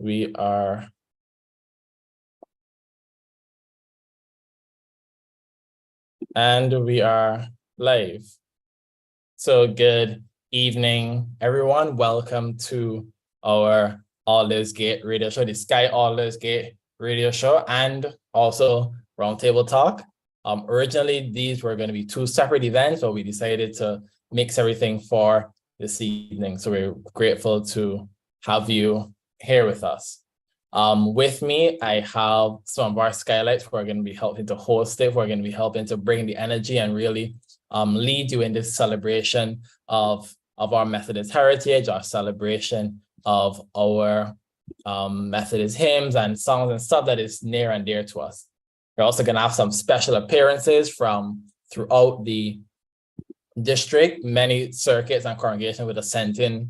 we are live. So good evening, everyone. Welcome to our Aldersgate radio show, the Sky Aldersgate radio show, and also Roundtable Talk. Originally, these were going to be two separate events, but we decided to mix everything for this evening. So we're grateful to have you here with us. With me, I have some of our skylights who are going to be helping to host it, who are going to be helping to bring the energy and really lead you in this celebration of our Methodist heritage, our celebration of our Methodist hymns and songs and stuff that is near and dear to us. We're also going to have some special appearances from throughout the district, many circuits and congregations with sent in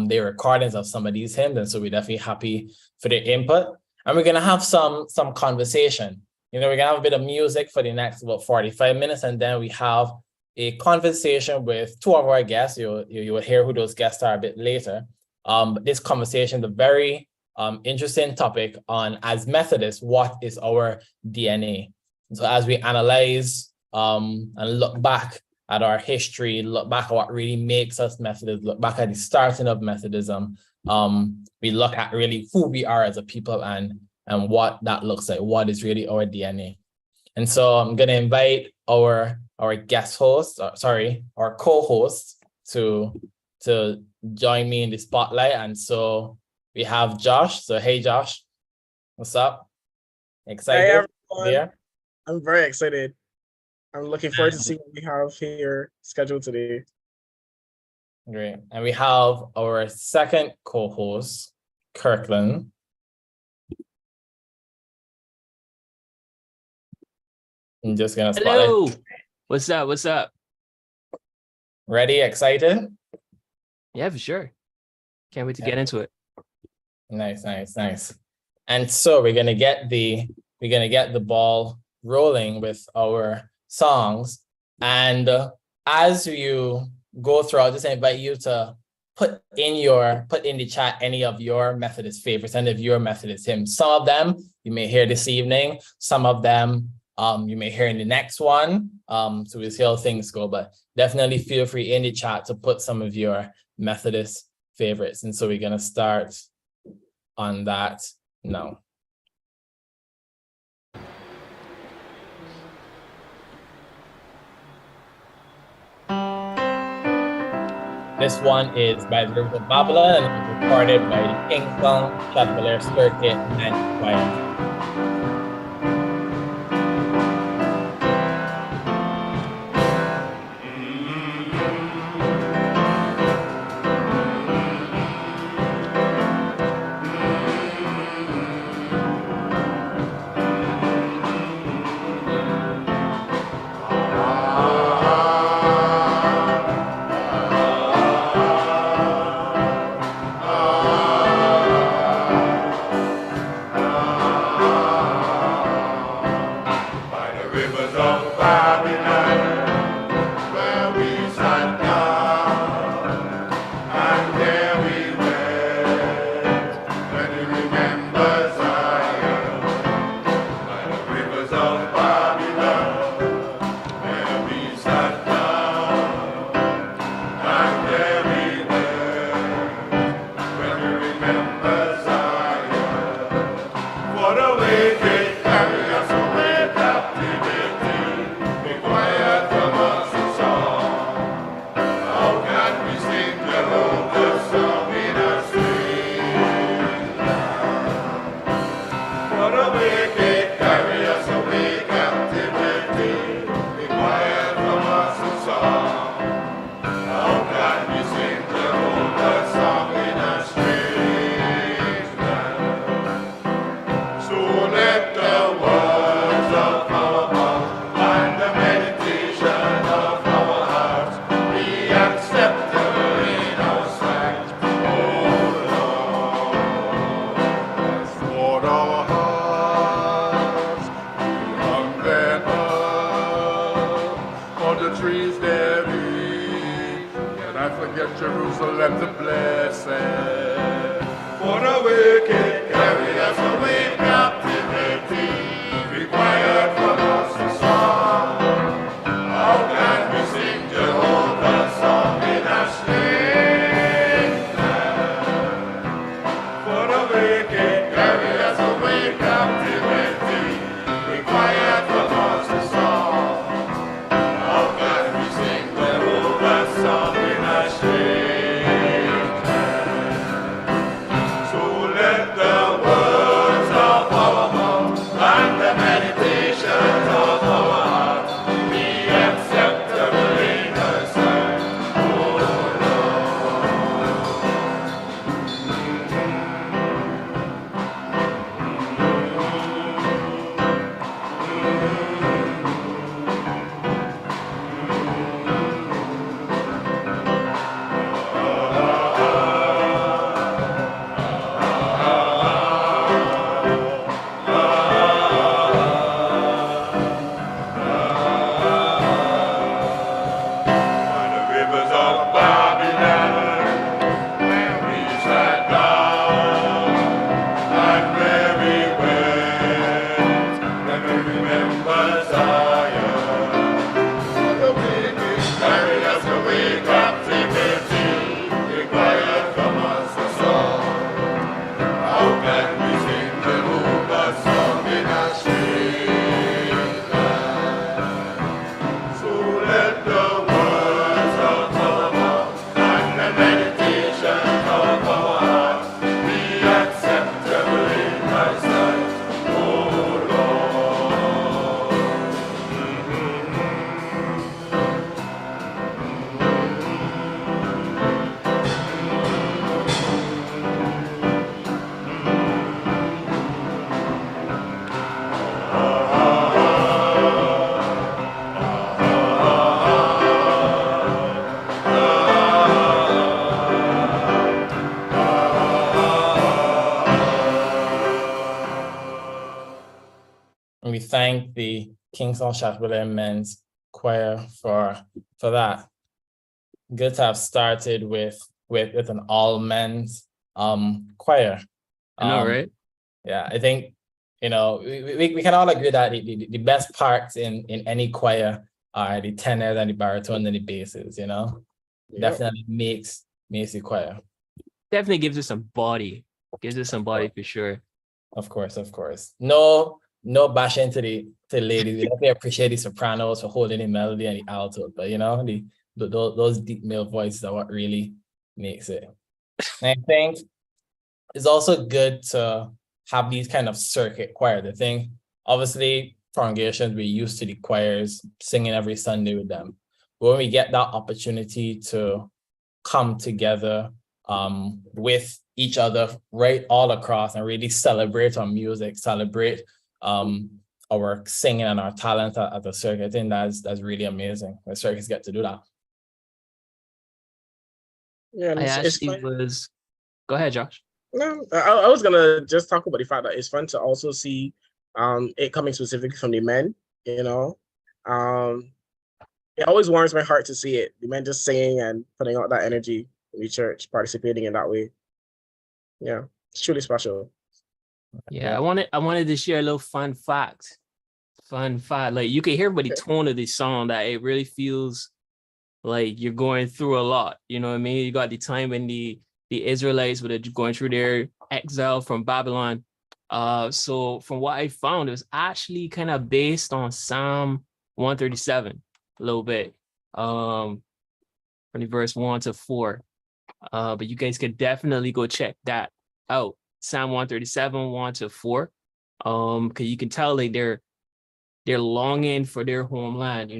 their recordings of some of these hymns, and so we're definitely happy for their input. And we're going to have some conversation. We're going to have a bit of music for the next about 45 minutes, and then we have a conversation with two of our guests. You will hear who those guests are a bit later. This conversation, the very interesting topic on, as Methodists, what is our DNA? So as we analyze and look back at our history, look back at what really makes us Methodist, look back at the starting of Methodism, we look at really who we are as a people and what that looks like, what is really our DNA. And so I'm going to invite our guest host, our co-host to join me in the spotlight. And so we have Josh. So hey, Josh, what's up? Excited? Hey, everyone. Yeah. I'm very excited. I'm looking forward to seeing what we have here scheduled today. Great. And we have our second co-host, Kirkland. I'm just gonna spotlight. Hello. What's up? What's up? Ready? Excited? Yeah, for sure. Can't wait to get into it. Nice. And so we're gonna get the ball rolling with our songs. And as you go through, I'll just invite you to put in the chat any of your Methodist favorites, any of your Methodist hymns. Some of them you may hear this evening, some of them you may hear in the next one. So we'll see how things go, but definitely feel free in the chat to put some of your Methodist favorites. And so we're gonna start on that now. This one is by the River of Babylon and it was recorded by the Kingston Chapel Circuit and Choir. Jerusalem the blessed. For the wicked And we thank the Kingston Chateaubriand Men's Choir for that. Good to have started with an all men's choir. I know, right? Yeah, I think we can all agree that the best parts in any choir are the tenors and the baritone and the basses. Definitely makes the choir. Definitely gives it some body. Gives it some body for sure. Of course. No bashing to the ladies. We definitely appreciate the sopranos for holding the melody and the alto, but those deep male voices are what really makes it. And I think it's also good to have these kind of circuit choirs. I think obviously congregations, we're used to the choirs singing every Sunday with them. But when we get that opportunity to come together with each other right all across and really celebrate our music, celebrate our singing and our talent at the circuit, I think that's really amazing. The circuits get to do that. Yeah, Go ahead, Josh. No, I was gonna just talk about the fact that it's fun to also see it coming specifically from the men. It always warms my heart to see it. The men just singing and putting out that energy in the church, participating in that way. Yeah, it's truly special. Yeah, I wanted to share a little fun fact. Like you can hear by the tone of the song that it really feels like you're going through a lot. You know what I mean? You got the time when the Israelites were going through their exile from Babylon. So from what I found, it was actually kind of based on Psalm 137 a little bit, from the verse 1 to 4. But you guys could definitely go check that out. Psalm 137, 1 to 4. Because you can tell like they're longing for their homeland,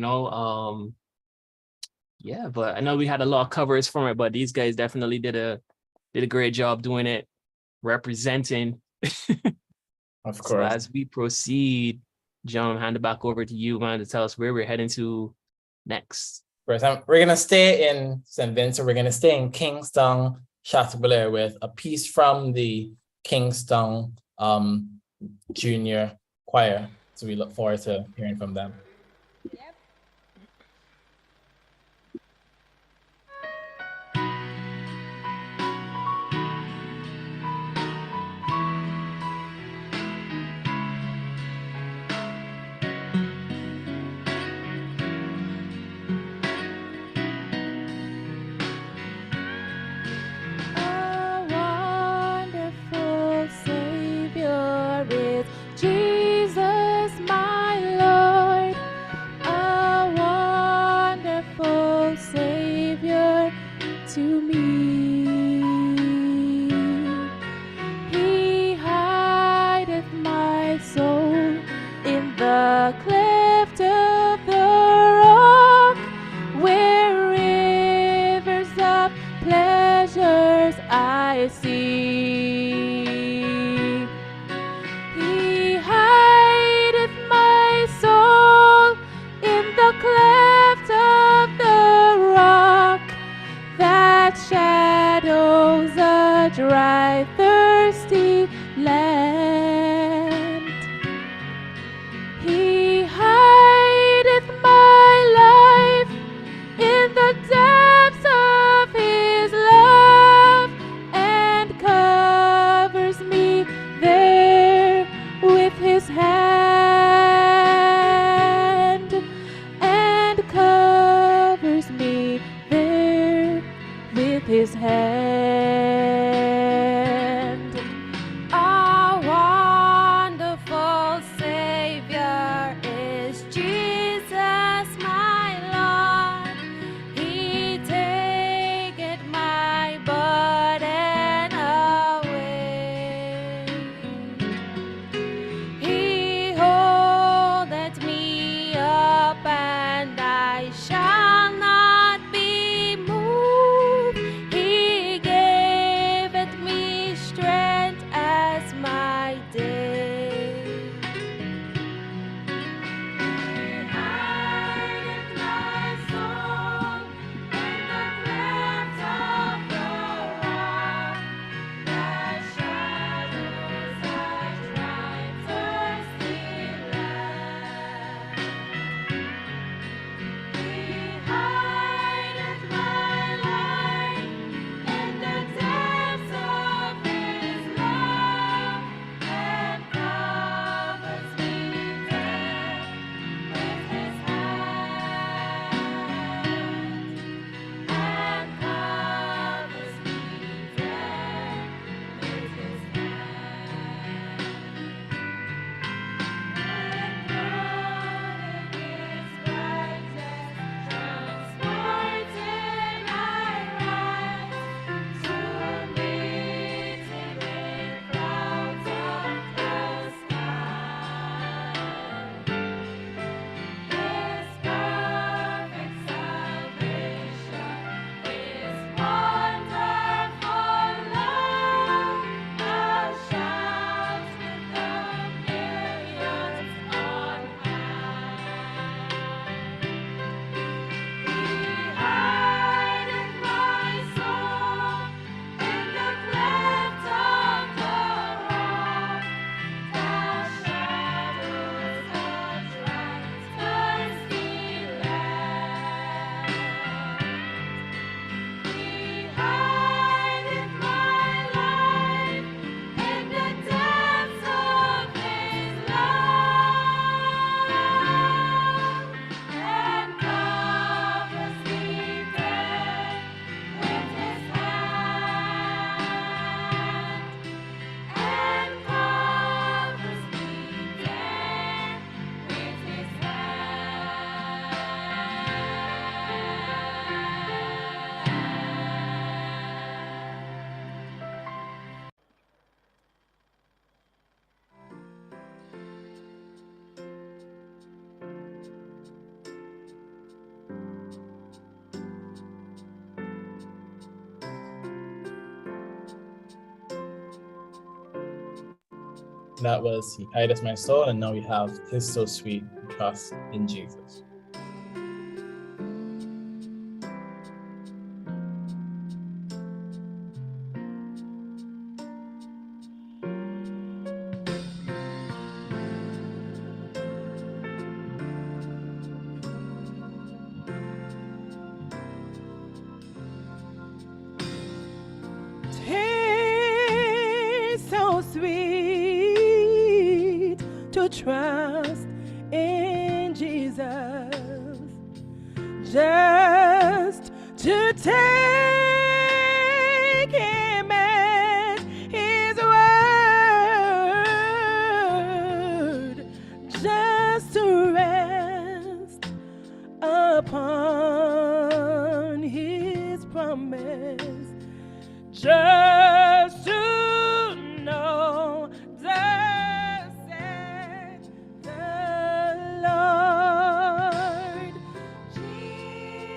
Yeah, but I know we had a lot of covers from it, but these guys definitely did a great job doing it, representing. Of course. So as we proceed, John, hand it back over to you, man, to tell us where we're heading to next. We're gonna stay in St. Vincent. We're gonna stay in Kingston, Chateaubriand, with a piece from the Kingston Junior Choir. So we look forward to hearing from them. A wonderful That was He Hideth My Soul, and now we have His So Sweet, Trust in Jesus. To trust in Jesus, just to take Him at His word, just to rest upon His promise, just to know that the Lord Jesus.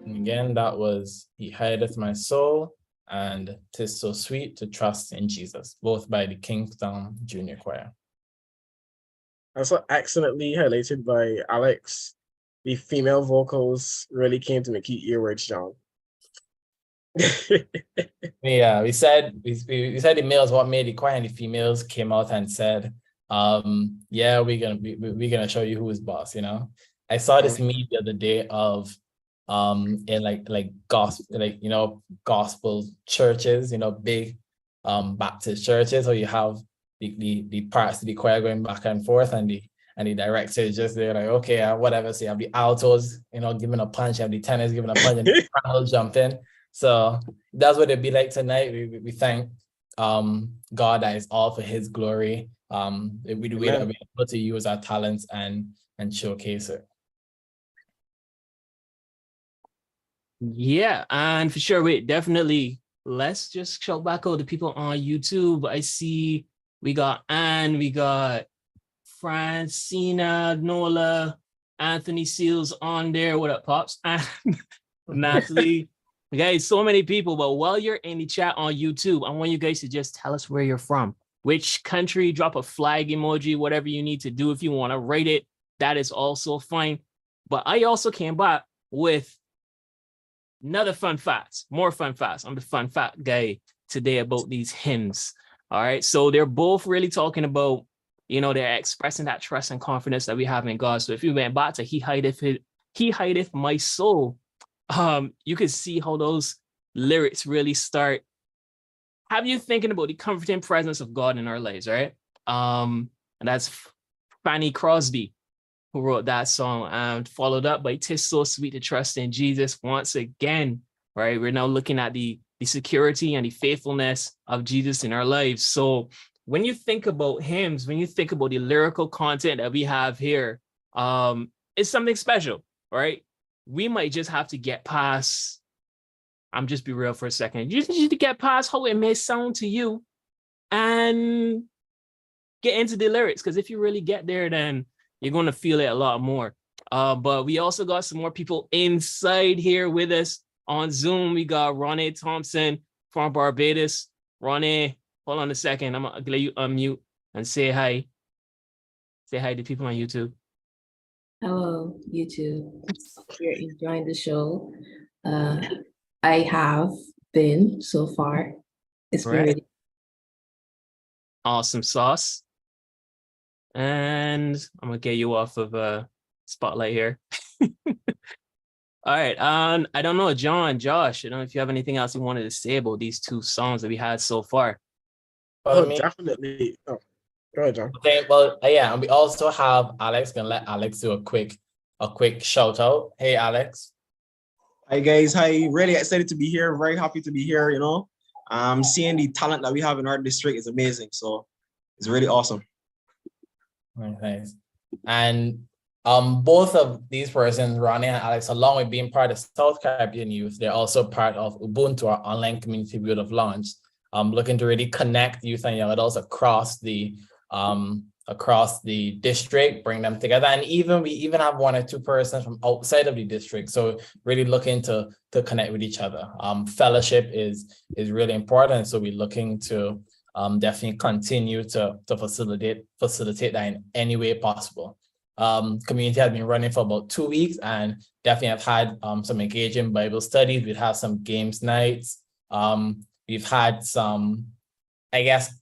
And again, that was He Hideth My Soul and 'Tis So Sweet to Trust in Jesus, both by the Kingstown Junior Choir. Also excellently highlighted by Alex. The female vocals really came to make you earwords, John. Yeah, we said the males what made the choir, and the females came out and said, yeah, we're gonna show you who is boss, you know. I saw this meme the other day of in like gospel, like, you know, gospel churches, you know, big Baptist churches, where you have the parts of the choir going back and forth, and the director is just there like, okay, whatever. So you have the altos, you know, giving a punch, you have the tenors giving a punch, and the soprano jump in. So that's what it'd be like tonight. We thank God that is all for His glory. We do that we're able to use our talents and showcase it. Yeah, and for sure, wait, definitely. Let's just shout back out to people on YouTube. I see we got Anne, we got Francina, Nola, Anthony Seals on there. What up, Pops? And Natalie. Guys, so many people. But while you're in the chat on YouTube, I want you guys to just tell us where you're from. Which country, drop a flag emoji, whatever you need to do. If you want to write it, that is also fine. But I also came back with another fun facts, more fun facts. I'm the fun fact guy today about these hymns. All right. So they're both really talking about, you know, they're expressing that trust and confidence that we have in God. So if you went back to He Hideth My Soul, you can see how those lyrics really start. Have you thinking about the comforting presence of God in our lives, right? And that's Fanny Crosby who wrote that song, and followed up by 'Tis So Sweet to Trust in Jesus once again, right? We're now looking at the security and the faithfulness of Jesus in our lives. So when you think about hymns, when you think about the lyrical content that we have here, it's something special, right? We might just have to get past, I'm just be real for a second. You just need to get past how it may sound to you and get into the lyrics. Because if you really get there, then you're going to feel it a lot more. But we also got some more people inside here with us on Zoom. We got Ronnie Thompson from Barbados. Ronnie, hold on a second. I'm going to let you unmute and say hi. Say hi to people on YouTube. Hello, YouTube. Hope you're enjoying the show. I have been so far. It's been really awesome sauce. And I'm gonna get you off of a spotlight here. All right. I don't know, Josh, I don't know if you have anything else you wanted to say about these two songs that we had so far. Oh, definitely. Oh, go ahead, John. Okay, well, yeah, and we also have Alex. Gonna let Alex do a quick shout out. Hey, Alex. Hi guys, hi. Really excited to be here. Very happy to be here. You know, seeing the talent that we have in our district is amazing. So it's really awesome. Nice. And both of these persons, Ronnie and Alex, along with being part of South Caribbean Youth, they're also part of Ubuntu, our online community we would have launched, looking to really connect youth and young adults across the district, bring them together. And we even have one or two persons from outside of the district. So really looking to connect with each other. Fellowship is really important. So we're looking to definitely continue to facilitate that in any way possible. Community has been running for about 2 weeks and definitely have had some engaging Bible studies. We've had some games nights. We've had some, I guess,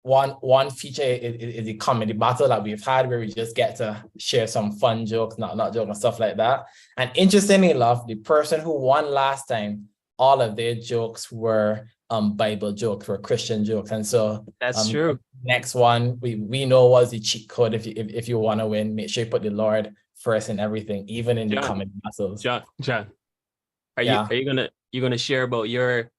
one feature is the comedy battle that we've had, where we just get to share some fun jokes, not jokes and stuff like that. And interestingly enough, the person who won last time, all of their jokes were Bible jokes, were Christian jokes. And so that's true. Next one, we know was the cheat code. If you want to win, make sure you put the Lord first in everything, even in the comedy battles. John, are you gonna share about your?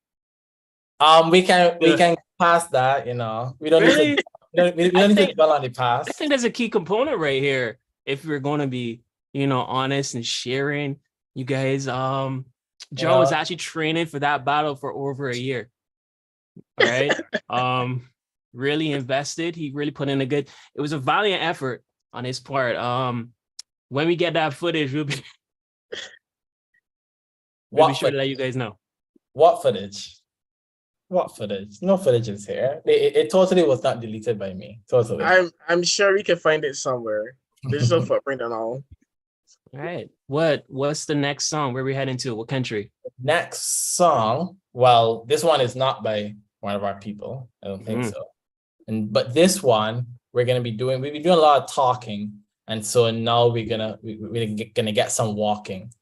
We can pass that, you know. We don't really? we don't need to dwell on the past. I think there's a key component right here. If we're going to be, you know, honest and sharing, you guys, John was actually training for that battle for over a year. All right. Really invested. He really put in it was a valiant effort on his part. When we get that footage, we'll be We'll be What sure to let you guys know. What footage? What footage? No footage is here. It totally was not deleted by me. Totally. I'm sure we can find it somewhere. Digital footprint and all. All right. What's the next song? Where we heading to? What country? Next song. Well, this one is not by one of our people. I don't think so. But this one we've been doing a lot of talking, and so now we're gonna get some walking.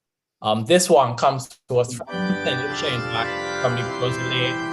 This one comes to us from the Rosalie.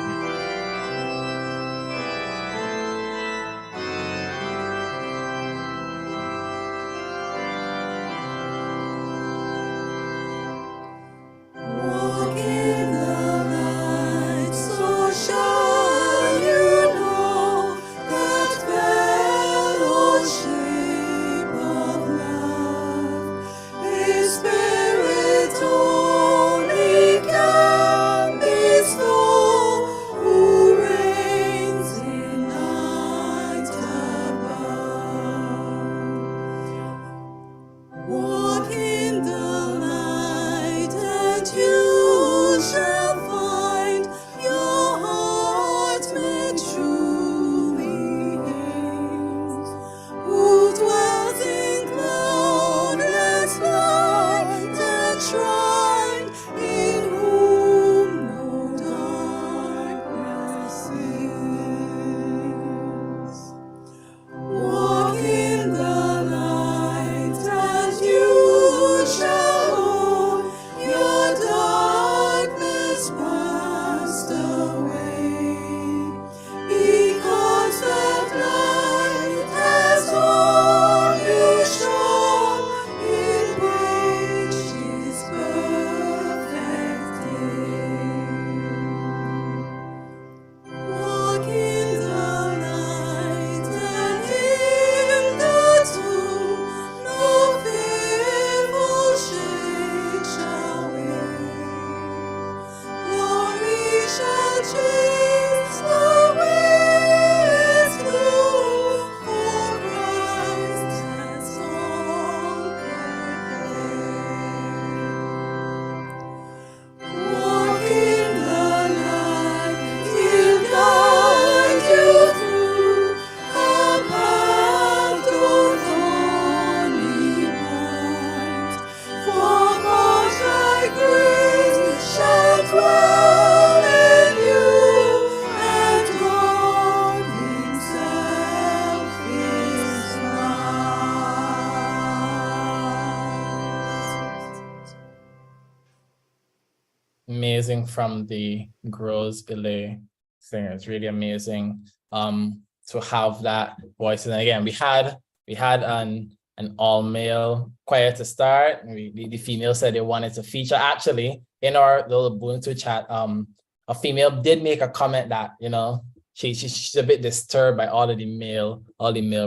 Amazing from the Gros Illet singer. It's really amazing to have that voice. And again, we had an all-male choir to start. The female said they wanted to feature. Actually, in our little Ubuntu chat, a female did make a comment that, you know, she's a bit disturbed by all the male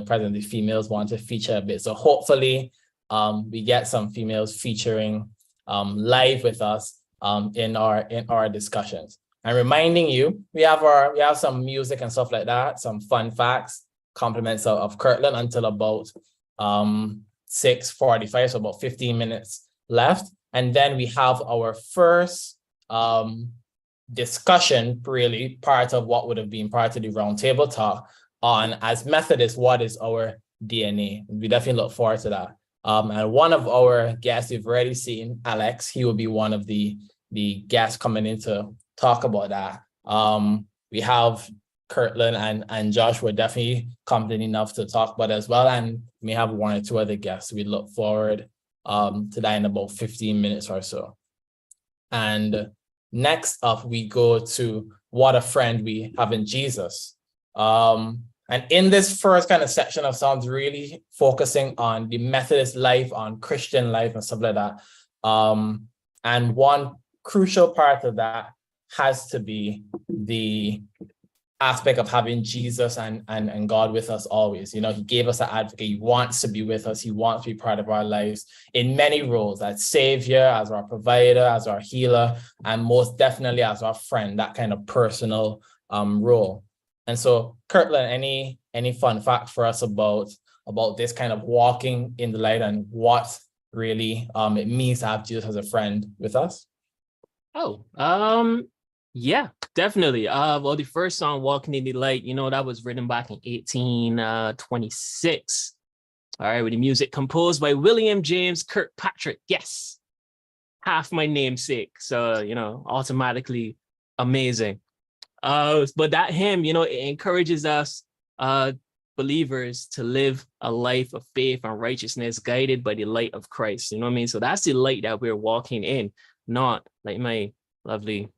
present. The females want to feature a bit. So hopefully we get some females featuring live with us in our discussions. And reminding you, we have some music and stuff like that, some fun facts, compliments of Kirtland until about 6:45, so about 15 minutes left. And then we have our first discussion, really part of what would have been part of the roundtable talk on, as Methodists, what is our DNA? We definitely look forward to that. And one of our guests we've already seen, Alex, he will be one of the guests coming in to talk about that. We have Kirtland and Josh were definitely competent enough to talk about it as well. And we have one or two other guests. We look forward to that in about 15 minutes or so. And next up, we go to what a friend we have in Jesus. And in this first kind of section of songs, really focusing on the Methodist life, on Christian life and stuff like that. And one crucial part of that has to be the aspect of having Jesus and God with us always. You know, he gave us an advocate. He wants to be with us. He wants to be part of our lives in many roles, as Savior, as our provider, as our healer, and most definitely as our friend, that kind of personal role. And so, Kirtland, any fun fact for us about this kind of walking in the light and what really it means to have Jesus as a friend with us? Oh, yeah, definitely. Well, the first song, Walking in the Light, you know, that was written back in 1826. All right, with the music composed by William James Kirkpatrick. Yes, half my namesake. So, you know, automatically amazing. But that hymn, you know, it encourages us believers to live a life of faith and righteousness guided by the light of Christ. You know what I mean? So that's the light that we're walking in, not like my lovely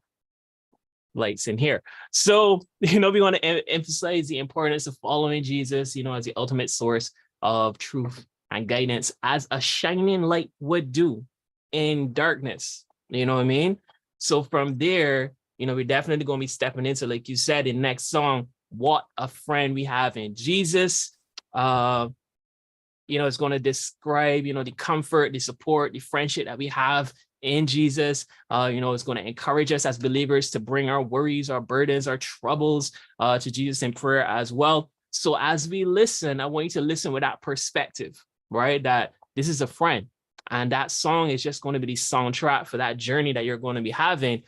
lights in here. So, you know, we want to emphasize the importance of following Jesus, you know, as the ultimate source of truth and guidance, as a shining light would do in darkness. You know what I mean? So from there, you know, we're definitely going to be stepping into, like you said, the next song, what a friend we have in Jesus. You know, it's going to describe, you know, the comfort, the support, the friendship that we have in Jesus. You know, it's going to encourage us as believers to bring our worries, our burdens, our troubles to Jesus in prayer as well. So as we listen, I want you to listen with that perspective, right? That this is a friend. And that song is just going to be the soundtrack for that journey that you're going to be having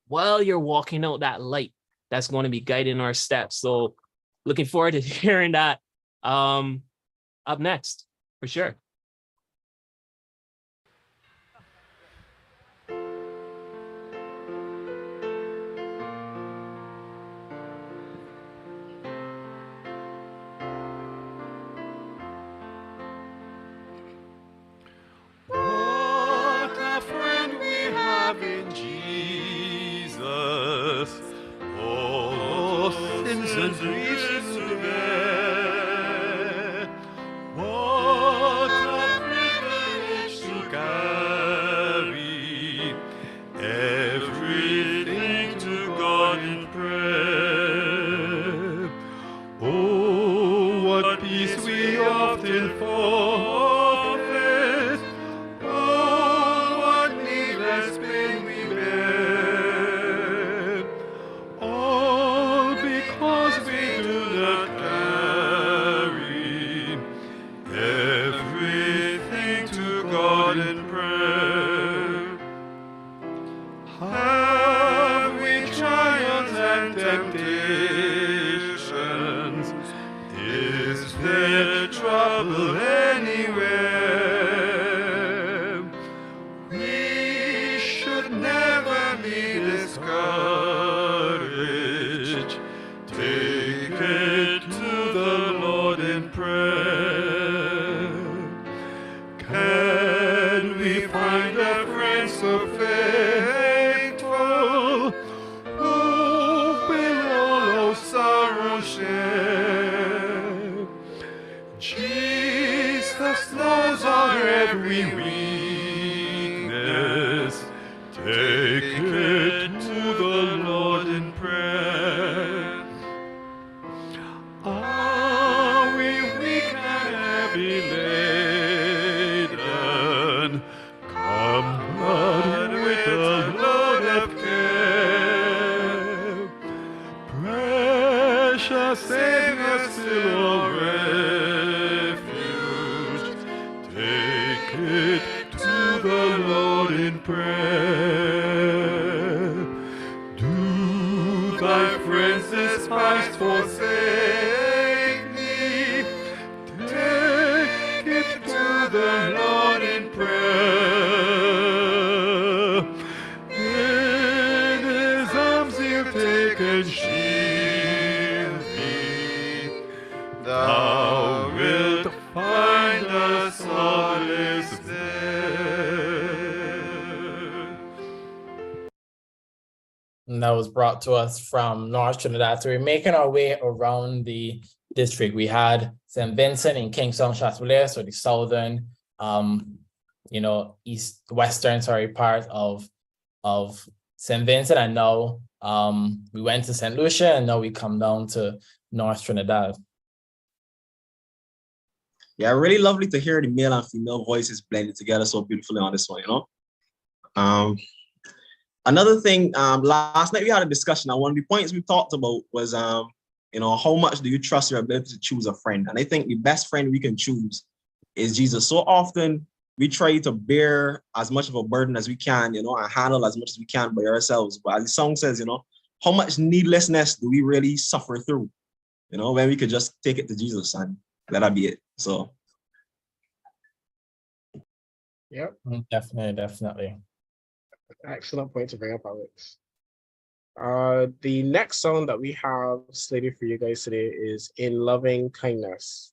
while you're walking out that light that's going to be guiding our steps. So looking forward to hearing that up next, for sure. What a friend we have in Jesus, all sins and griefs to bear. What a privilege to carry everything to God in prayer. Oh, what peace we often forfeit. Oh, what needless pain we bear. All because we do not carry everything to God in prayer. Have we trials and temptations? Is there trouble anywhere? We should never be discouraged. Take it to the Lord in prayer. Can we find a friend so faithful, who will all our sorrow share? Jesus knows our every weakness. Take it to the Lord in prayer. Are we weak and heavy laden? Come, Lord, with a load of care. Precious Savior, still our refuge. Take it to the Lord in prayer. Do thy friends despise, forsake thee? Take it to the Lord in prayer. In his arms he'll take and shield thee. Thou wilt find a solace there. And that was brought to us from North Trinidad. So we're making our way around the district. We had St. Vincent in Kingston, Chateaulet, so the southern, you know, western part of St. Vincent. And now we went to St. Lucia, and now we come down to North Trinidad. Yeah, really lovely to hear the male and female voices blended together so beautifully on this one, you know. Another thing, last night we had a discussion, and one of the points we talked about was, you know, how much do you trust your ability to choose a friend? And I think the best friend we can choose is Jesus. So often we try to bear as much of a burden as we can, you know, and handle as much as we can by ourselves. But as the song says, you know, how much needlessness do we really suffer through, you know, when we could just take it to Jesus and let that be it. So. Yep. Definitely. Excellent point to bring up, Alex. The next song that we have slated for you guys today is In Loving Kindness.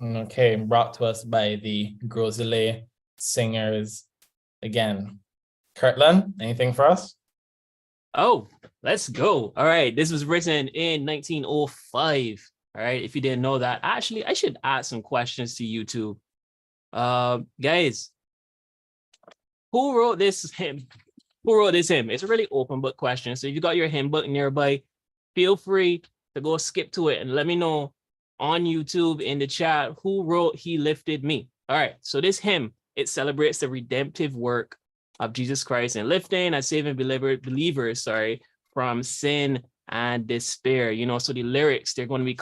Okay, brought to us by the Grosley singers again. Kirtland, anything for us? Oh, let's go. All right. This was written in 1905. All right. If you didn't know that, actually, I should add some questions to you two. Guys, who wrote this hymn? Who wrote this hymn? It's a really open book question. So if you got your hymn book nearby, feel free to go skip to it and let me know on YouTube in the chat who wrote He Lifted Me. All right. So this hymn, it celebrates the redemptive work of Jesus Christ and lifting and saving believers, from sin and despair. You know, so the lyrics, they're going to be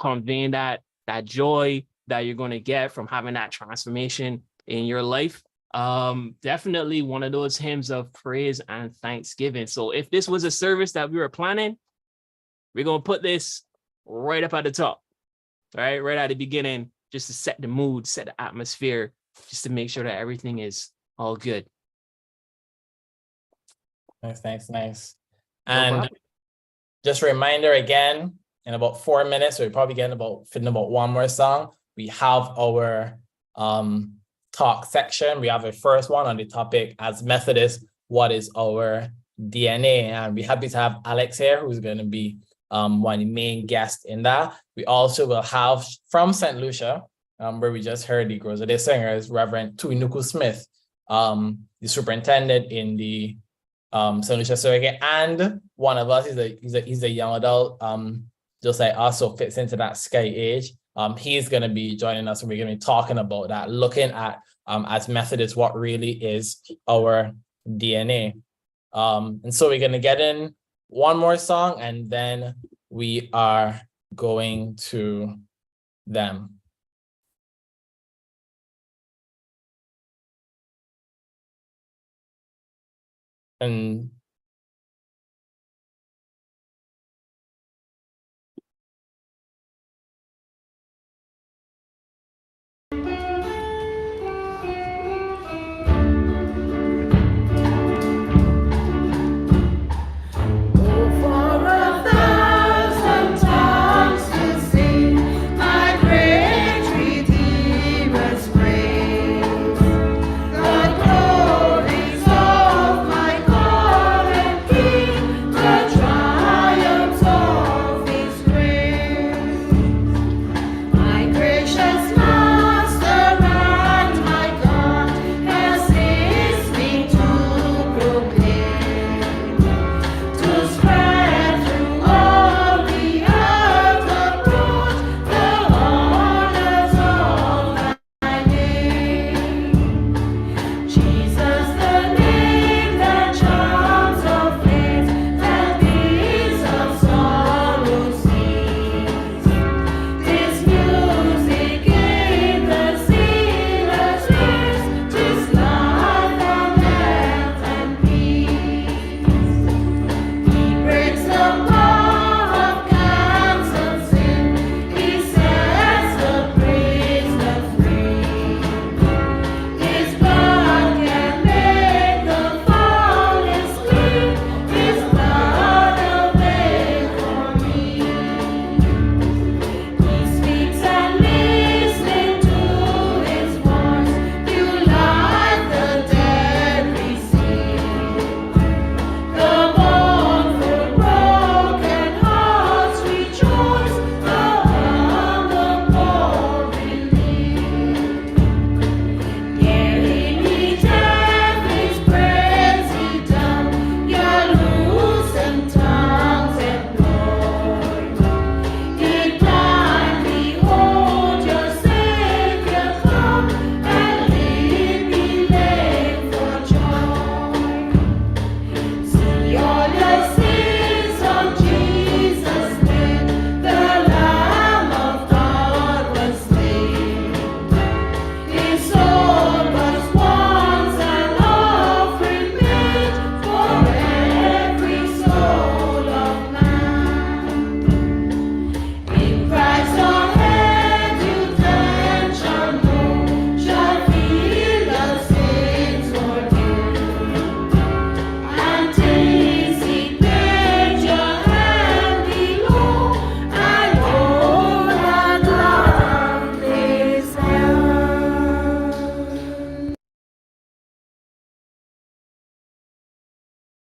conveying that joy that you're going to get from having that transformation in your life. Definitely one of those hymns of praise and thanksgiving. So if this was a service that we were planning, we're going to put this right up at the top, right at the beginning, just to set the mood, set the atmosphere, just to make sure that everything is all good. Nice. No And problem. just a reminder again, in about 4 minutes, we're probably getting fitting about one more song. We have our talk section. We have a first one on the topic, as Methodists, what is our DNA. And we're happy to have Alex here, who's going to be one of the main guests in that. We also will have from St. Lucia, where we just heard the Grows Day singers, Reverend Tuinuku Smith, the superintendent in the St. Lucia Circuit, and one of us he's a young adult, just like us, so fits into that SCY age. He's going to be joining us, and we're going to be talking about that, looking at as Methodists what really is our DNA. And so we're going to get in one more song, and then we are going to them.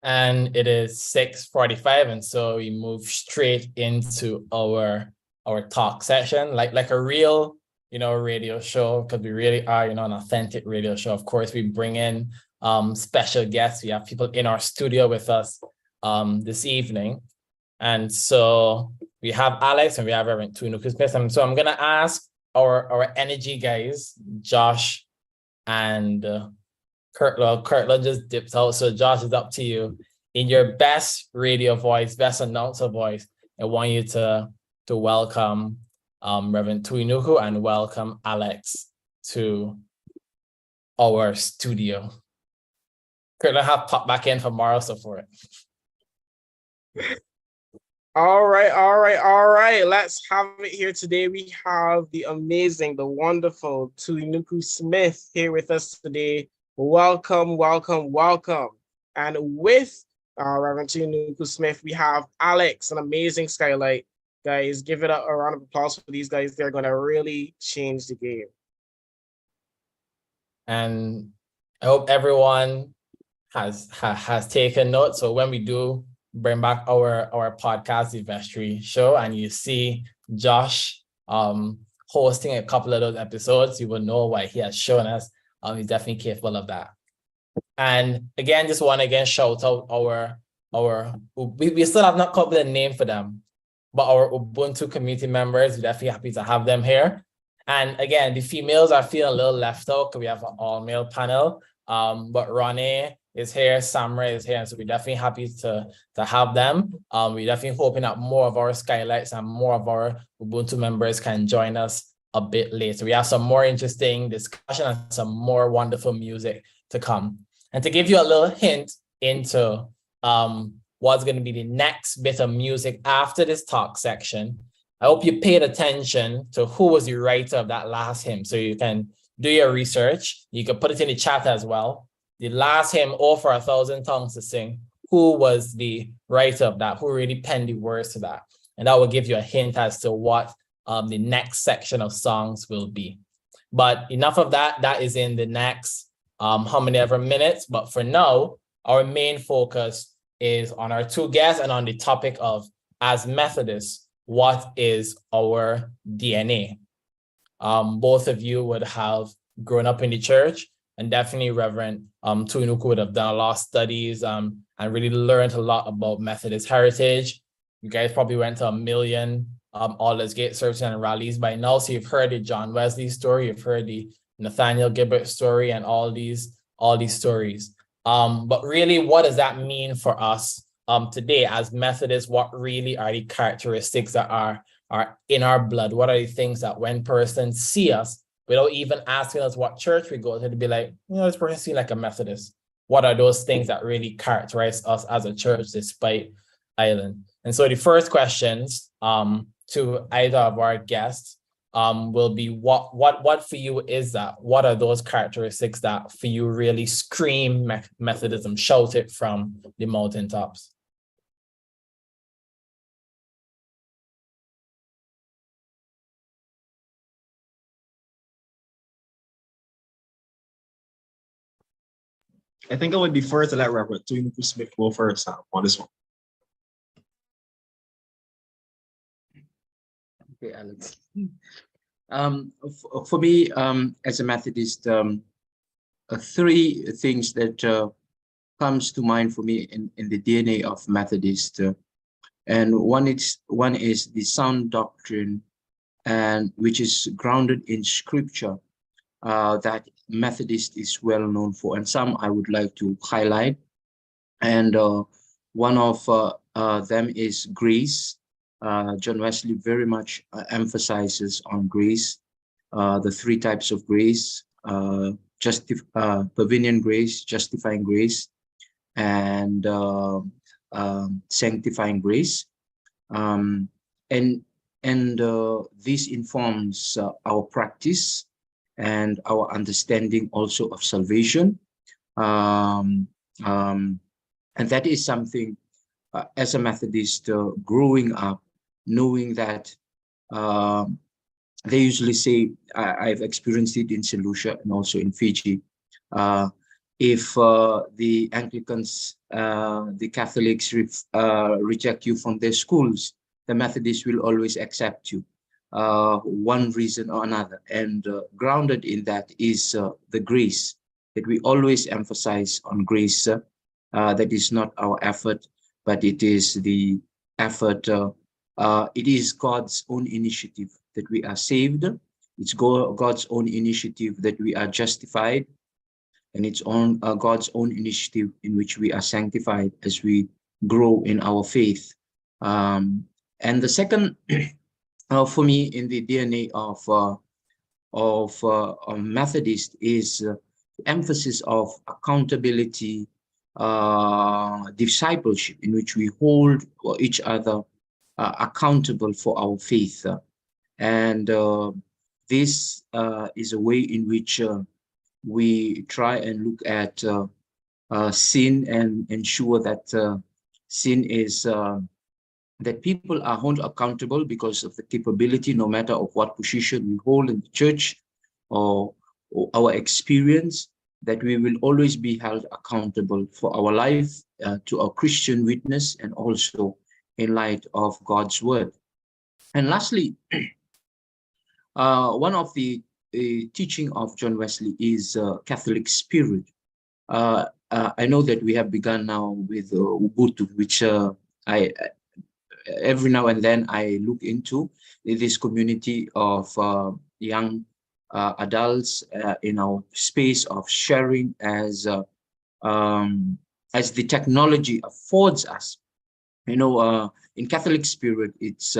And it is 6:45, and so we move straight into our talk session, like a real, radio show, because we really are, an authentic radio show. Of course, we bring in special guests. We have people in our studio with us this evening, and so we have Alex and we have Reverend Tuinuku Smith. And so I'm gonna ask our energy guys, Josh and Kurtla just dipped out. So Josh, it's up to you. In your best radio voice, best announcer voice, I want you to welcome Reverend Tuinuku and welcome Alex to our studio. Kurtla have popped back in for moral support. All right. Let's have it here today. We have the amazing, the wonderful Tuinuku Smith here with us today. Welcome. And with Reverend Tuinuku Smith, we have Alex, an amazing skylight. Guys, give it a round of applause for these guys. They're going to really change the game. And I hope everyone has taken note. So when we do bring back our podcast, the Vestry Show, and you see Josh hosting a couple of those episodes, you will know why he has shown us. He's definitely capable of that. And again, just want to again shout out we still have not come up with a name for them, but our Ubuntu community members, we're definitely happy to have them here. And again, the females are feeling a little left out because we have an all-male panel. But Ronnie is here, Samra is here, and so we're definitely happy to have them. We're definitely hoping that more of our skylights and more of our Ubuntu members can join us a bit later. We have some more interesting discussion and some more wonderful music to come. And to give you a little hint into what's going to be the next bit of music after this talk section, I hope you paid attention to who was the writer of that last hymn. So you can do your research. You can put it in the chat as well. The last hymn, "Oh, for a Thousand Tongues to Sing," who was the writer of that? Who really penned the words to that? And that will give you a hint as to what the next section of songs will be. But enough of that. That is in the next how many ever minutes. But for now, our main focus is on our two guests and on the topic of, as Methodists, what is our DNA? Both of you would have grown up in the church, and definitely Reverend Tuinuku would have done a lot of studies and really learned a lot about Methodist heritage. You guys probably went to a million Aldersgate services and rallies by now, so you've heard the John Wesley story, you've heard the Nathaniel Gibbert story, and all these stories. But really, what does that mean for us today as Methodists? What really are the characteristics that are in our blood? What are the things that when persons see us, without even asking us what church we go to, they'd be like, this person seems like a Methodist. What are those things that really characterize us as a church despite Island? And so the first questions to either of our guests will be what for you is that? What are those characteristics that for you really scream Methodism, shout it from the mountaintops? I think I would defer to let Reverend Tuinuku Smith go first on this one. Okay, Alex. For me, as a Methodist, three things that comes to mind for me in the DNA of Methodist, and one is the sound doctrine, and which is grounded in Scripture, that Methodist is well known for, and some I would like to highlight. And one of them is grace. John Wesley very much emphasizes on grace, the three types of grace: prevenient grace, justifying grace, and sanctifying grace. And this informs our practice and our understanding also of salvation. And that is something, as a Methodist, growing up, knowing that they usually say, I've experienced it in St. Lucia and also in Fiji, if the Anglicans, the Catholics reject you from their schools, the Methodists will always accept you, one reason or another. And grounded in that is the grace, that we always emphasize on grace. That is not our effort, but it is the effort, it is God's own initiative that we are saved. It's God's own initiative that we are justified. And it's on God's own initiative in which we are sanctified as we grow in our faith. And the second, for me, in the DNA of Methodist is emphasis of accountability, discipleship, in which we hold each other accountable for our faith. And this is a way in which we try and look at sin and ensure that sin is that people are held accountable because of the capability, no matter of what position we hold in the church or our experience. that we will always be held accountable for our life, to our Christian witness, and also in light of God's word. And lastly, one of the teaching of John Wesley is Catholic spirit. I know that we have begun now with Ubuntu, which I every now and then I look into this community of young adults in our space of sharing as the technology affords us. In Catholic spirit, it's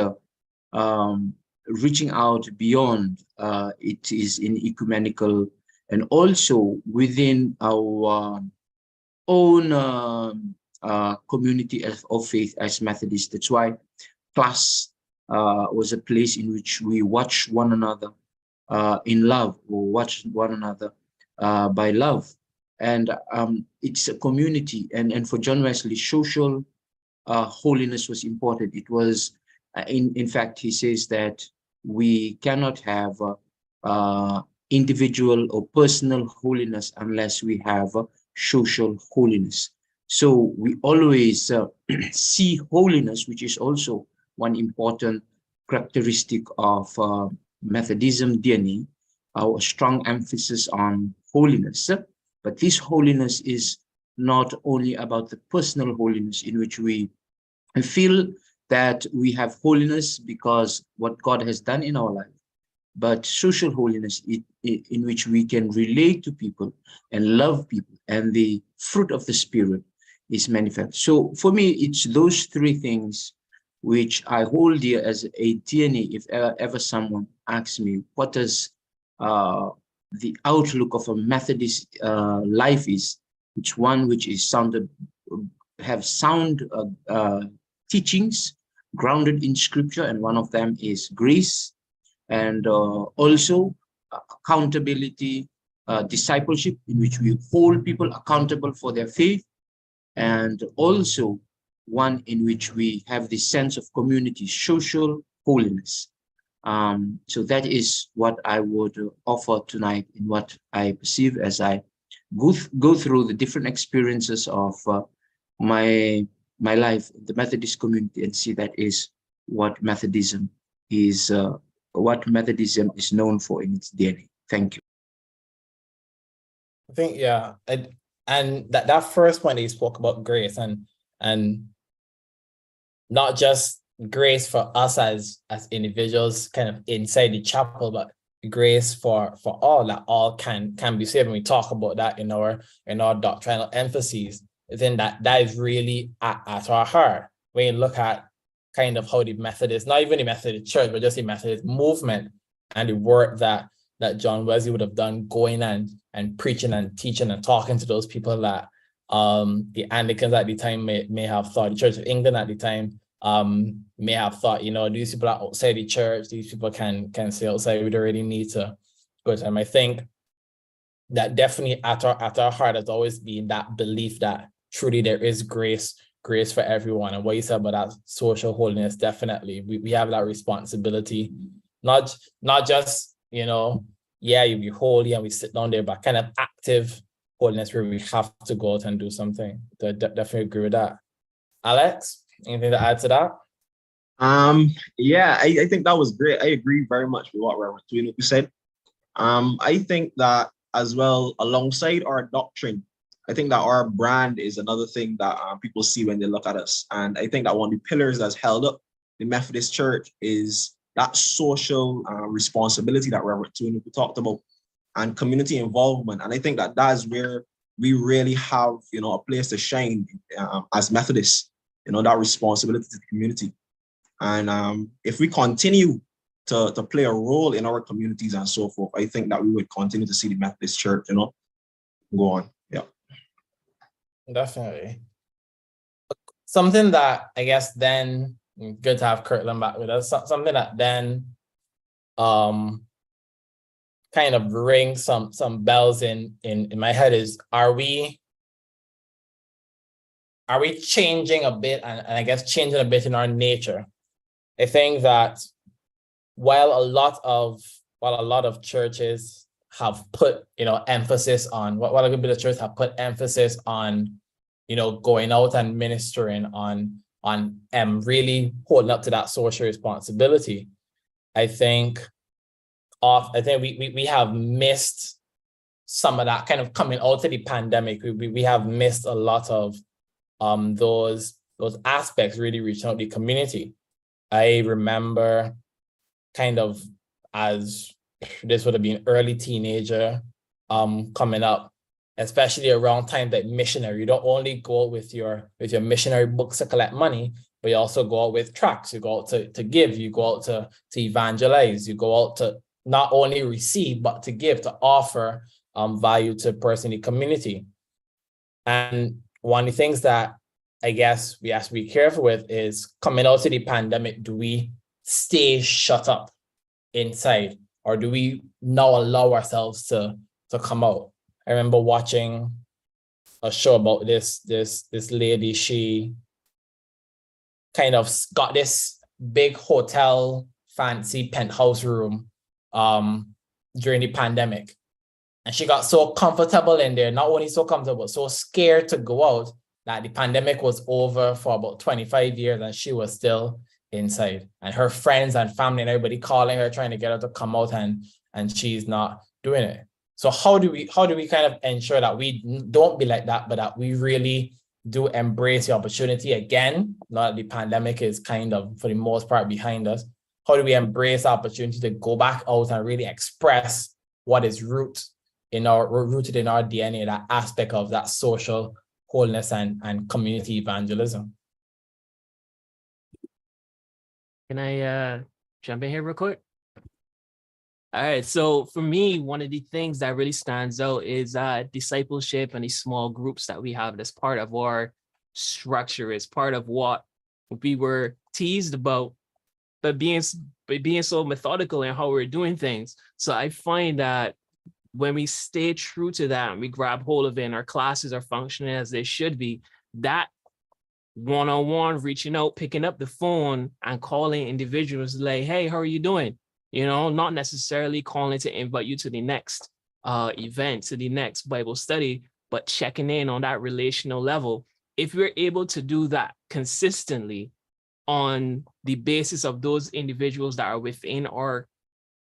reaching out beyond. It is in ecumenical and also within our own community of faith as Methodists. That's why class was a place in which we watch one another in love, or watch one another by love. And it's a community. And for John Wesley, social holiness was important. It was, in fact, he says that we cannot have individual or personal holiness unless we have social holiness. So we always see holiness, which is also one important characteristic of Methodism DNA, our strong emphasis on holiness. But this holiness is not only about the personal holiness in which we feel that we have holiness because what God has done in our life, but social holiness in which we can relate to people and love people, and the fruit of the Spirit is manifest. So for me, it's those three things which I hold dear as a DNA. If ever someone asks me, what does the outlook of a Methodist life is, it's one which is have sound teachings grounded in scripture, and one of them is grace, and also accountability, discipleship, in which we hold people accountable for their faith, and also one in which we have this sense of community, social holiness. So that is what I would offer tonight in what I perceive as I go through the different experiences of my life in the Methodist community, and see that is what Methodism is known for in its DNA. Thank you. I think, yeah, and that first point that you spoke about grace, and not just grace for us as individuals kind of inside the chapel, but grace for all, that all can be saved. And we talk about that in our doctrinal emphases. Then that is really at our heart. When you look at kind of how the Methodist, not even the Methodist church, but just the Methodist movement and the work that John Wesley would have done, going and preaching and teaching and talking to those people that the Anglicans at the time may have thought, the Church of England at the time may have thought, these people are outside the church, these people can stay outside, we don't really need to go to them. I think that definitely at our heart has always been that belief that truly there is grace for everyone. And what you said about that social holiness, definitely we have that responsibility, not just you be holy and we sit down there, but kind of active holiness where we have to go out and do something. So I definitely agree with that. Alex, anything to add to that? Yeah, I think that was great. I agree very much with what Reverend Tuinu said. I think that as well, alongside our doctrine, I think that our brand is another thing that people see when they look at us. And I think that one of the pillars that's held up the Methodist Church is that social responsibility that Reverend Tuinu talked about, and community involvement. And I think that is where we really have, a place to shine as Methodists, that responsibility to the community. And if we continue to play a role in our communities and so forth, I think that we would continue to see the Methodist Church, go on. Yeah. Definitely. Something that I guess then, good to have Kirtland back with us, something that then kind of rings some bells in my head is, are we changing a bit, and I guess changing a bit in our nature? I think that while a lot of churches have put, emphasis on what a good bit of church have put emphasis on, going out and ministering on really holding up to that social responsibility. I think we have missed some of that kind of coming out of the pandemic. We have missed a lot of those aspects really reaching out the community. I remember kind of as this would have been early teenager coming up, especially around time that missionary. You don't only go out with your missionary books to collect money, but you also go out with tracts. You go out to give, you go out to evangelize, you go out to not only receive, but to give, to offer value to a person in the community. And one of the things that I guess we have to be careful with is coming out of the pandemic, do we stay shut up inside, or do we now allow ourselves to come out? I remember watching a show about this lady. She kind of got this big hotel fancy penthouse room during the pandemic. And she got so comfortable in there, not only so comfortable, but so scared to go out that the pandemic was over for about 25 years and she was still inside. And her friends and family and everybody calling her, trying to get her to come out, and she's not doing it. So how do we kind of ensure that we don't be like that, but that we really do embrace the opportunity again, now that the pandemic is kind of, for the most part, behind us? How do we embrace the opportunity to go back out and really express what is rooted in our DNA, that aspect of that social wholeness and community evangelism? Can I jump in here real quick? All right, so for me, one of the things that really stands out is discipleship and these small groups that we have as part of our structure, is part of what we were teased about, but being so methodical in how we're doing things. So I find that when we stay true to that and we grab hold of it and our classes are functioning as they should be, that one-on-one reaching out, picking up the phone and calling individuals like, hey, how are you doing? Not necessarily calling to invite you to the next event, to the next Bible study, but checking in on that relational level. If we're able to do that consistently on the basis of those individuals that are within our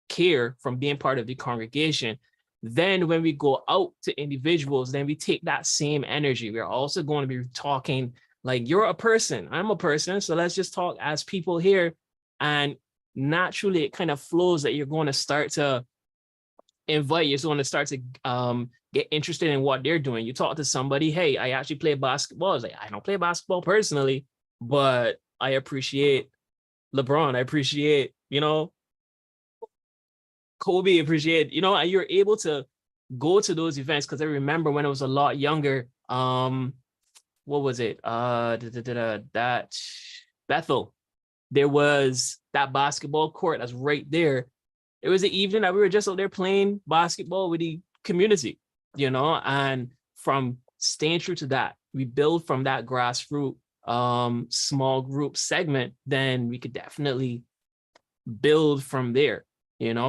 care from being part of the congregation, then when we go out to individuals, then we take that same energy. We're also going to be talking like, you're a person, I'm a person, so let's just talk as people here. And naturally, it kind of flows that you're going to start to invite, you're going to start to get interested in what they're doing. You talk to somebody, hey, I actually play basketball. It's like, I don't play basketball personally, but I appreciate LeBron. I appreciate, Kobe, appreciate, and you're able to go to those events. Because I remember when I was a lot younger, what was it? That Bethel, there was that basketball court that's right there. It was the evening that we were just out there playing basketball with the community, and from staying true to that, we build from that grassroots small group segment, then we could definitely build from there,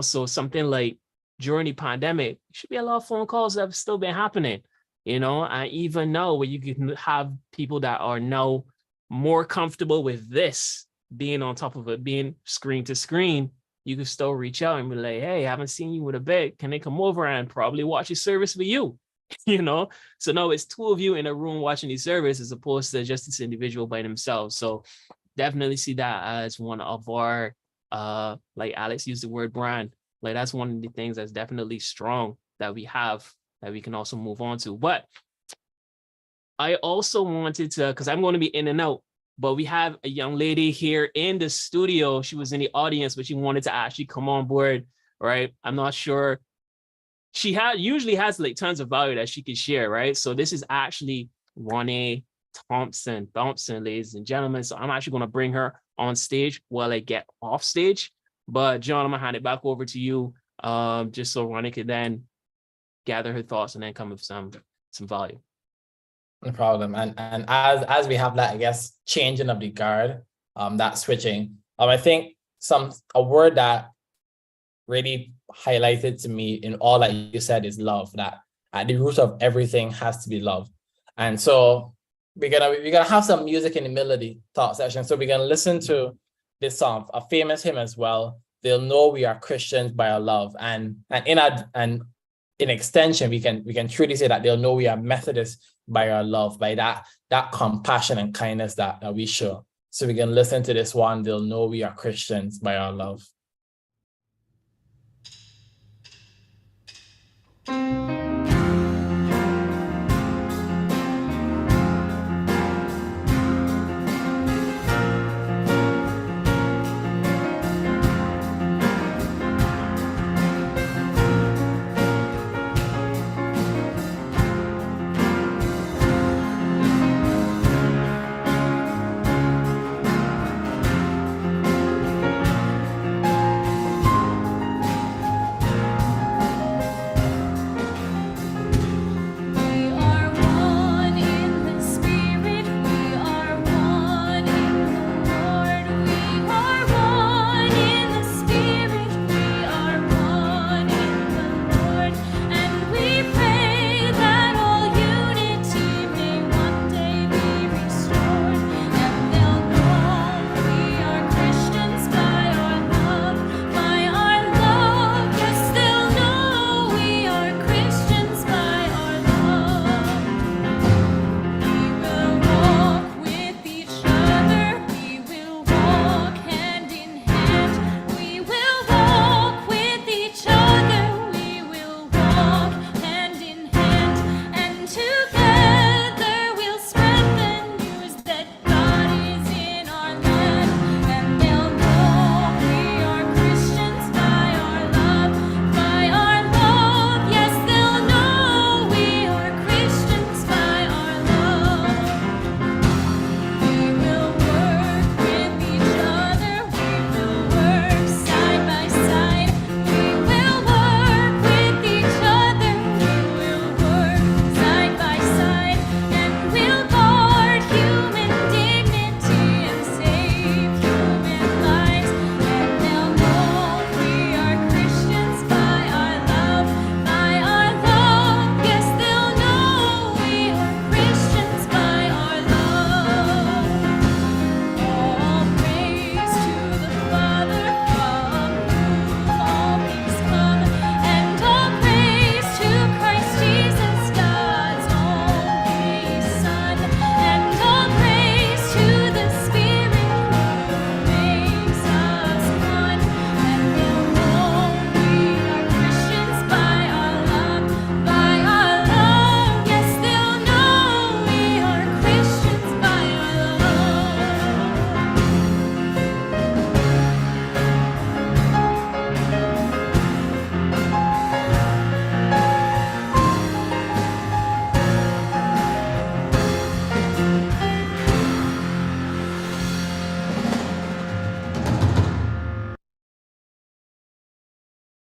so something like during the pandemic, should be a lot of phone calls that have still been happening, and even now where you can have people that are now more comfortable with this, being on top of it, being screen to screen, you can still reach out and be like, hey, I haven't seen you with a bit. Can they come over and probably watch a service with you? So now it's two of you in a room watching the service as opposed to just this individual by themselves. So definitely see that as one of our, like Alex used the word brand. Like that's one of the things that's definitely strong that we have that we can also move on to. But I also wanted to, because I'm going to be in and out, but we have a young lady here in the studio. She was in the audience, but she wanted to actually come on board, right? I'm not sure. She usually has like tons of value that she can share, right? So this is actually Ronnie Thompson, ladies and gentlemen. So I'm actually going to bring her on stage while I get off stage. But John, I'm going to hand it back over to you, just so Ronnie could then gather her thoughts and then come with some value. No problem. And as we have that, I guess, changing of the guard, that switching, I think a word that really highlighted to me in all that you said is love, that at the root of everything has to be love. And so we're gonna have some music in the middle of the talk session. So we're gonna listen to this song, a famous hymn as well. They'll know we are Christians by our love. And in extension, we can truly say that they'll know we are Methodists by our love, by that compassion and kindness that we show. So we can listen to this one. They'll know we are Christians by our love.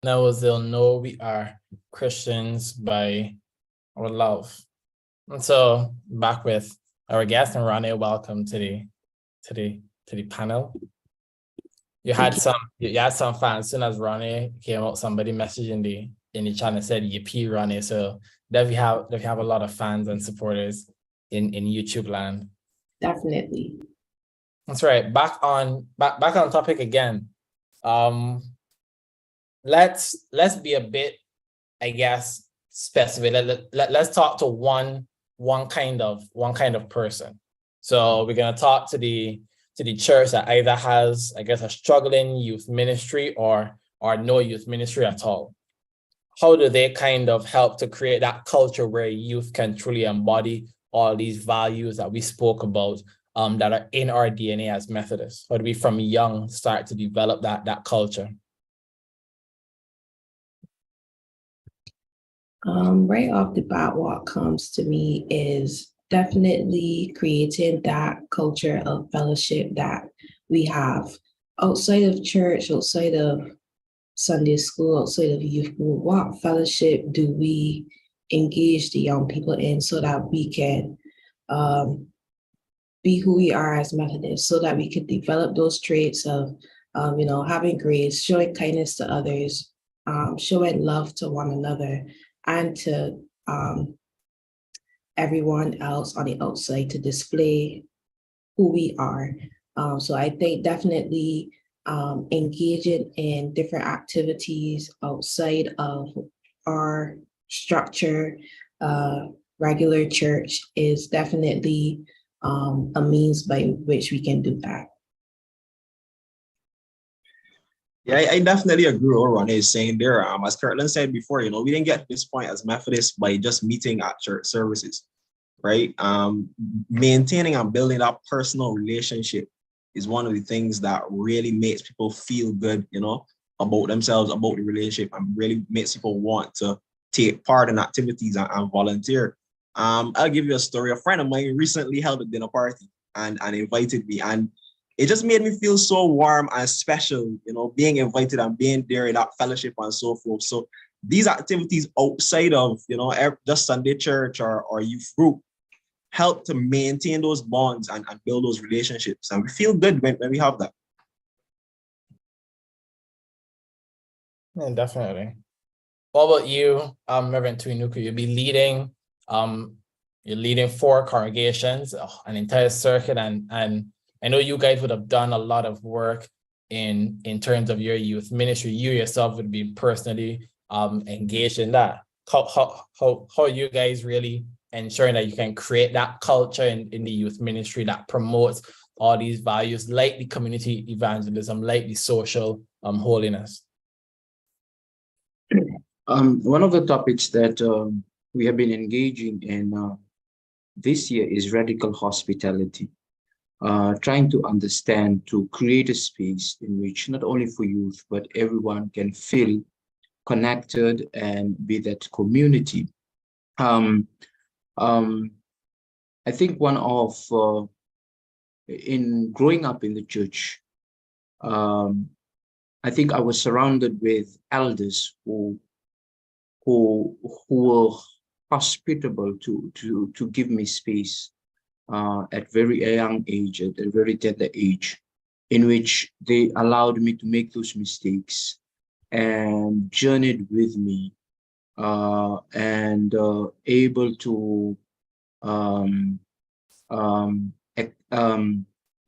Now they'll know we are Christians by our love. And so back with our guest, and Ronnie, welcome to the panel. You had some fans. As soon as Ronnie came out, somebody messaged in the channel said yippee Ronnie. So definitely have a lot of fans and supporters in YouTube land. Definitely. That's right. Back on topic again. Let's be a bit, I guess, specific. Let's talk to one kind of person. So we're gonna talk to the church that either has, I guess, a struggling youth ministry or no youth ministry at all. How do they kind of help to create that culture where youth can truly embody all these values that we spoke about that are in our DNA as Methodists? How do we from young start to develop that culture? Right off the bat, what comes to me is definitely creating that culture of fellowship that we have outside of church, outside of Sunday school, outside of youth group. What fellowship do we engage the young people in so that we can be who we are as Methodists, so that we can develop those traits of having grace, showing kindness to others, showing love to one another, and to everyone else on the outside, to display who we are. So I think definitely engaging in different activities outside of our structure, regular church, is definitely a means by which we can do that. Yeah, I definitely agree with what Ronnie is saying there. As Kirtland said before, we didn't get to this point as Methodists by just meeting at church services, right? Maintaining and building that personal relationship is one of the things that really makes people feel good, about themselves, about the relationship, and really makes people want to take part in activities and volunteer. I'll give you a story. A friend of mine recently held a dinner party and invited me, and it just made me feel so warm and special, being invited and being there in that fellowship and so forth. So these activities outside of, just Sunday church or youth group help to maintain those bonds and build those relationships. And we feel good when we have that. Yeah, definitely. What about you, Reverend Tuinuku? You'll be leading, you're leading 4 congregations, an entire circuit, and I know you guys would have done a lot of work in terms of your youth ministry. You yourself would be personally engaged in that. How are you guys really ensuring that you can create that culture in the youth ministry that promotes all these values, like the community evangelism, like the social holiness? One of the topics that we have been engaging in this year is radical hospitality. Trying to understand, to create a space in which not only for youth, but everyone can feel connected and be that community. I think one of, in growing up in the church, I think I was surrounded with elders who were hospitable to give me space at very young age, at a very tender age, in which they allowed me to make those mistakes and journeyed with me and able to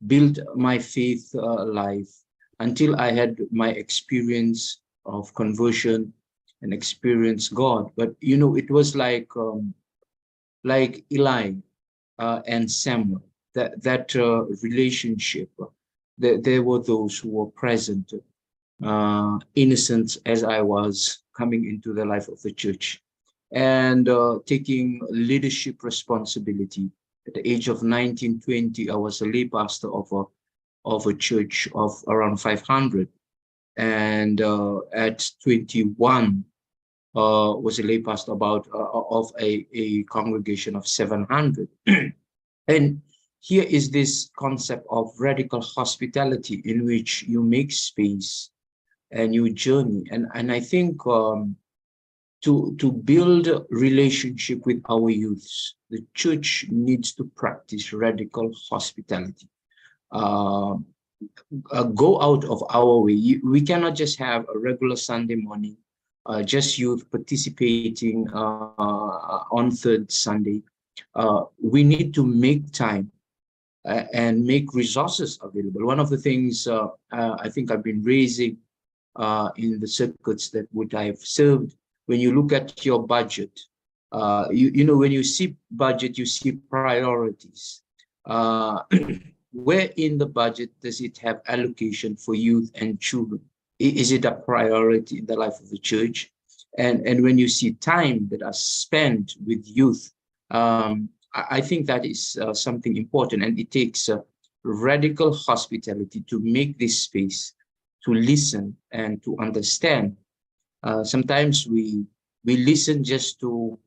build my faith life until I had my experience of conversion and experience God. But it was like Eli and Samuel, that relationship. There were those who were present, innocent as I was coming into the life of the church, and taking leadership responsibility. At the age of 19, 20, I was a lay pastor of a church of around 500. And at 21, was a lay pastor of a congregation of 700. And here is this concept of radical hospitality in which you make space and you journey. And I think to build a relationship with our youths, the church needs to practice radical hospitality. Go out of our way. We cannot just have a regular Sunday morning, just youth participating on third Sunday. We need to make time and make resources available. One of the things I think I've been raising in the circuits that would I've served, when you look at your budget, when you see budget, you see priorities. Where in the budget does it have allocation for youth and children? Is it a priority in the life of the church? And when you see time that are spent with youth, I think that is something important, and it takes radical hospitality to make this space, to listen and to understand. Sometimes we listen just to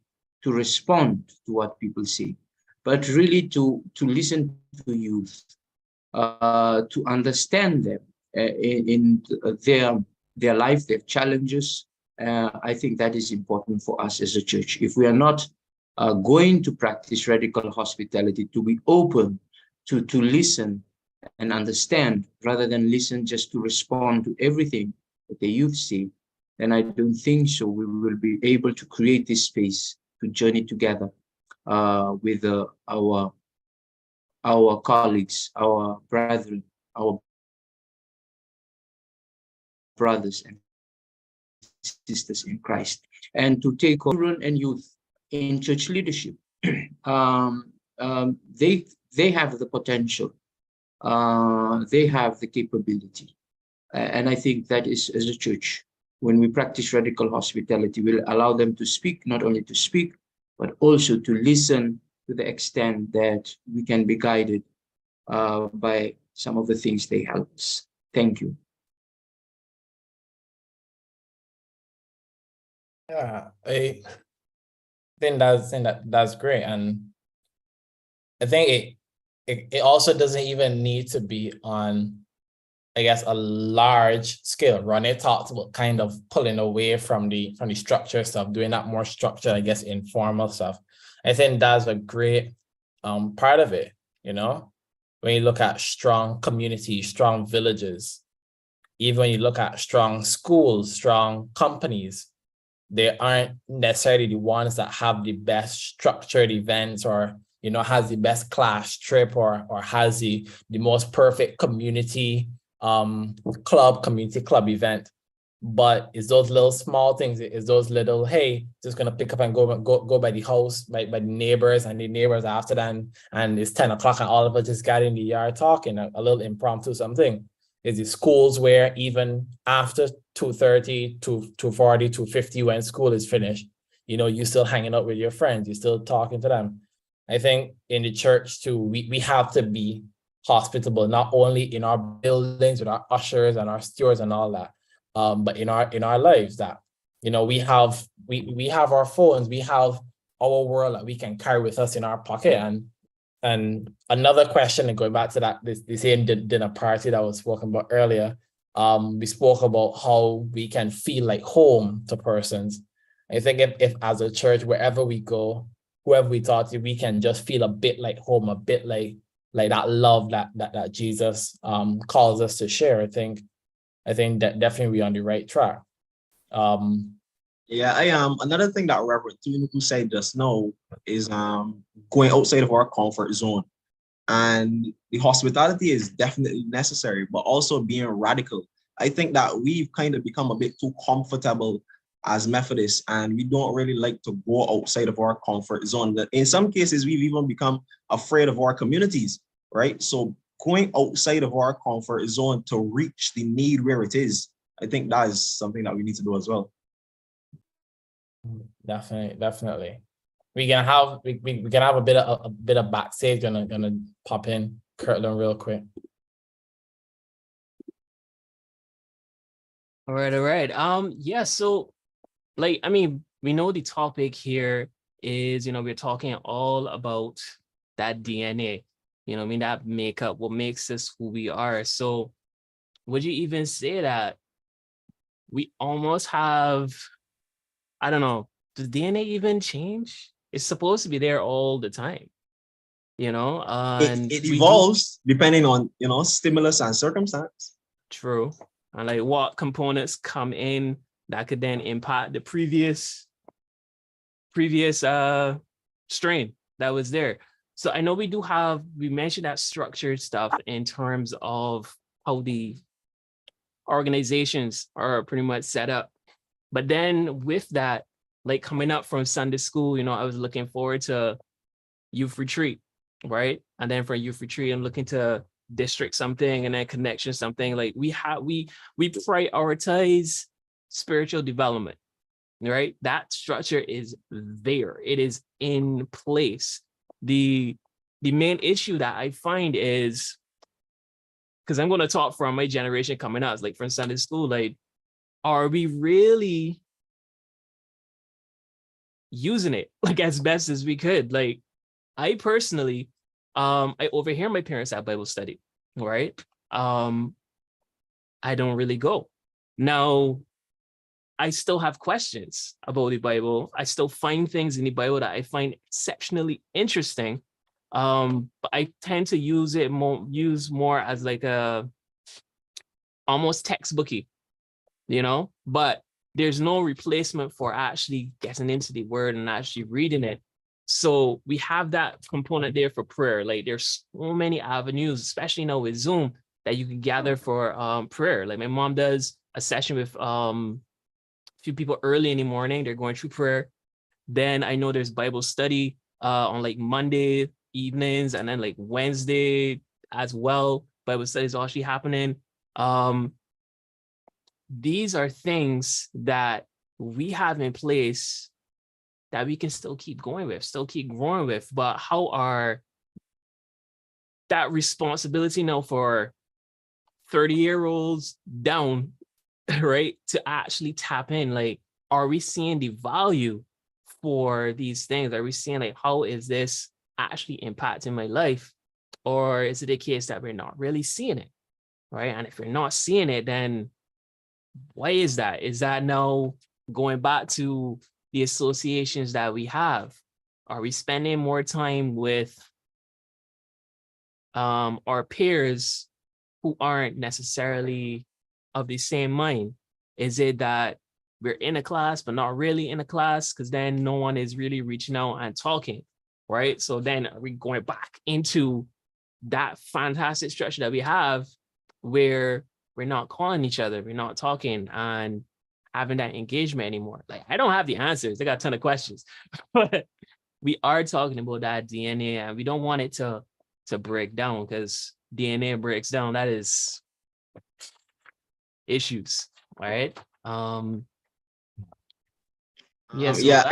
respond to what people say, but really to listen to youth, to understand them in their life, their challenges. I think that is important for us as a church. If we are not going to practice radical hospitality, to be open to listen and understand rather than listen just to respond to everything that the youth say, then I don't think so. We will be able to create this space to journey together with our colleagues, our brethren, our brothers and sisters in Christ, and to take children and youth in church leadership. They have the potential, they have the capability, and I think that is, as a church, when we practice radical hospitality, we'll allow them to speak, not only to speak, but also to listen to the extent that we can be guided by some of the things they help us. Thank you. Yeah, I think that's great, and I think it also doesn't even need to be on, I guess, a large scale. Ronnie talked about kind of pulling away from the structure stuff, doing that more structured, I guess, informal stuff. I think that's a great part of it. You know, when you look at strong communities, strong villages, even when you look at strong schools, strong companies, they aren't necessarily the ones that have the best structured events, or, you know, has the best class trip, or has the most perfect community club event. But it's those little small things. It's those little, hey, just gonna pick up and go by the house, by the neighbors, and the neighbors after that, and it's 10 o'clock and all of us just got in the yard talking, a little impromptu something. Is the schools where even after 2:30 to 2:40, 2:50, when school is finished, you know, you're still hanging out with your friends, you're still talking to them. I think in the church too, we have to be hospitable, not only in our buildings with our ushers and our stewards and all that, but in our lives, that, you know, we have our phones, we have our world that we can carry with us in our pocket. And another question, and going back to that, the same dinner party that was spoken about earlier, we spoke about how we can feel like home to persons. I think if as a church, wherever we go, whoever we talk to, we can just feel a bit like home, a bit like that love that Jesus calls us to share. I think that definitely we're on the right track. Yeah, I am. Another thing that Reverend Tunuku said just now is going outside of our comfort zone. And the hospitality is definitely necessary, but also being radical. I think that we've kind of become a bit too comfortable as Methodists, and we don't really like to go outside of our comfort zone. In some cases, we've even become afraid of our communities, right? So going outside of our comfort zone to reach the need where it is, I think that is something that we need to do as well. Definitely. We can have a bit of backstage. Gonna pop in Kirtland real quick. All right. Yeah, so like, I mean, we know the topic here is, you know, we're talking all about that DNA, you know, I mean, that makeup, what makes us who we are. So would you even say that we almost have, I don't know, does DNA even change? It's supposed to be there all the time, you know? And it evolves depending on, you know, stimulus and circumstance. True. And like what components come in that could then impact the previous strain that was there. So I know we mentioned that structured stuff in terms of how the organizations are pretty much set up. But then with that, like coming up from Sunday school, you know, I was looking forward to youth retreat, right? And then for youth retreat, I'm looking to district something, and then connection something. Like we prioritize spiritual development, right? That structure is there. It is in place. The main issue that I find is, because I'm going to talk from my generation coming up, like from Sunday school, like, are we really using it like as best as we could? Like, I personally, I overhear my parents at Bible study, right? I don't really go. Now, I still have questions about the Bible. I still find things in the Bible that I find exceptionally interesting. But I tend to use more as like a almost textbooky, but there's no replacement for actually getting into the word and actually reading it. So we have that component there for prayer. Like there's so many avenues, especially now with Zoom, that you can gather for prayer. Like my mom does a session with a few people early in the morning. They're going through prayer. Then I know there's Bible study on like Monday evenings, and then like Wednesday as well. Bible study is actually happening. These are things that we have in place that we can still keep going with, still keep growing with. But how are that responsibility now for 30-year-olds down, right, to actually tap in? Like, are we seeing the value for these things? Are we seeing like, how is this actually impacting my life? Or is it a case that we're not really seeing it, right? And if we're not seeing it, then why is that? Is that now going back to the associations that we have? Are we spending more time with our peers who aren't necessarily of the same mind? Is it that we're in a class, but not really in a class, because then no one is really reaching out and talking, right? So then are we going back into that fantastic structure that we have where we're not calling each other, we're not talking and having that engagement anymore? Like, I don't have the answers. I got a ton of questions, but we are talking about that DNA, and we don't want it to break down, because DNA breaks down, that is issues, right? I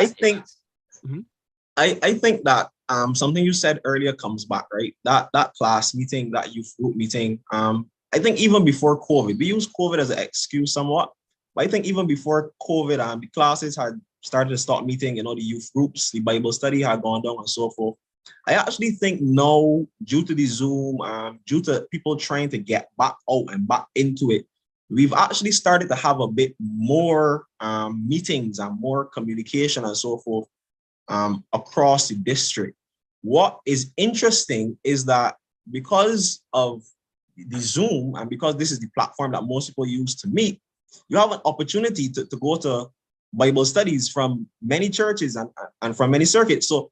think I think that something you said earlier comes back, right? That class meeting, that youth group meeting. I think even before COVID, we use COVID as an excuse somewhat, but I think even before COVID, the classes had started to start meeting, the youth groups, the Bible study had gone down and so forth. I actually think now, due to the Zoom, due to people trying to get back out and back into it, we've actually started to have a bit more meetings and more communication and so forth across the district. What is interesting is that because of the Zoom, and because this is the platform that most people use to meet, you have an opportunity to go to Bible studies from many churches and from many circuits. So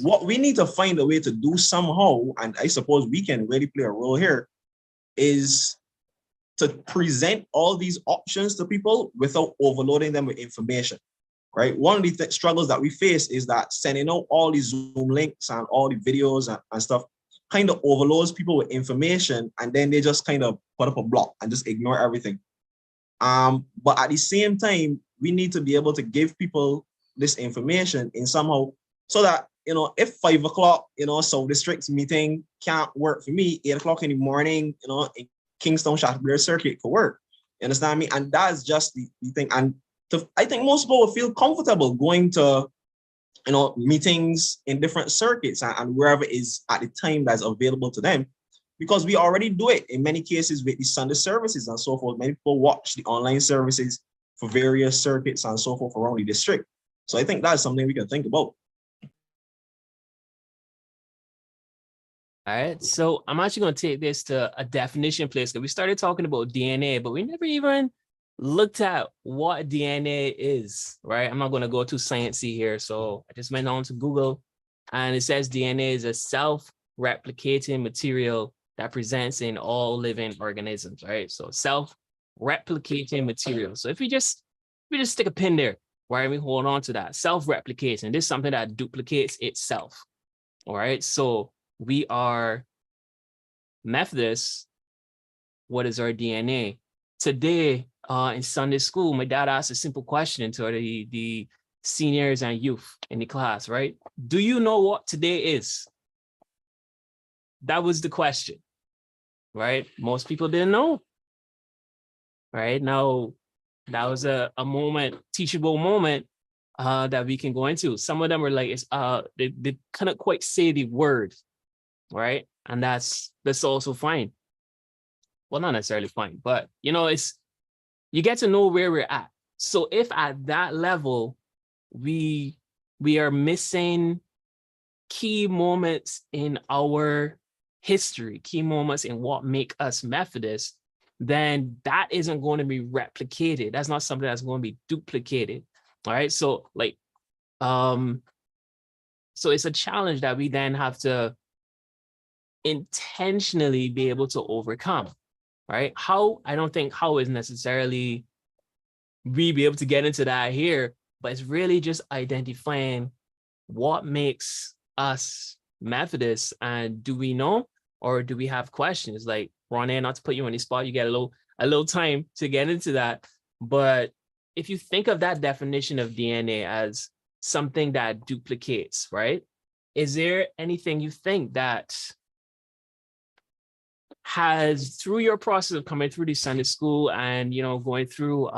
what we need to find a way to do somehow, and I suppose we can really play a role here, is to present all these options to people without overloading them with information, right? One of the struggles that we face is that sending out all these Zoom links and all the videos and stuff kind of overloads people with information, and then they just kind of put up a block and just ignore everything. But at the same time, we need to be able to give people this information in somehow, so that, if 5 o'clock, South District's meeting can't work for me, 8 o'clock in the morning, in Kingston Shaftesbury Circuit could work. You understand me? And that's just the thing. And I think most people will feel comfortable going to, meetings in different circuits and wherever is at the time that's available to them, because we already do it in many cases with the Sunday services and so forth. Many people watch the online services for various circuits and so forth around the district. So I think that's something we can think about. All right, so I'm actually going to take this to a definition place, because we started talking about DNA, but we never even looked at what DNA is, right? I'm not going to go too sciencey here, so I just went on to Google, and it says DNA is a self-replicating material that presents in all living organisms, right? So self-replicating material. So if we just stick a pin there, right, we hold on to that self-replicating. This is something that duplicates itself. All right, so we are Methodists. What is our DNA? Today, in Sunday school, my dad asked a simple question to the seniors and youth in the class, right? Do you know what today is? That was the question, right? Most people didn't know, right? Now, that was a moment, teachable moment that we can go into. Some of them were like, they couldn't quite say the word, right? And that's also fine. Well, not necessarily fine, but you get to know where we're at. So if at that level we are missing key moments in our history, key moments in what make us Methodists, then that isn't going to be replicated. That's not something that's going to be duplicated. All right. So like, so it's a challenge that we then have to intentionally be able to overcome. Right. How, I don't think how is necessarily we be able to get into that here, but it's really just identifying what makes us Methodists, and do we know, or do we have questions? Like, Ronnie, not to put you on the spot, you get a little time to get into that. But if you think of that definition of DNA as something that duplicates, right? Is there anything you think that has, through your process of coming through the Sunday school and, you know, going through,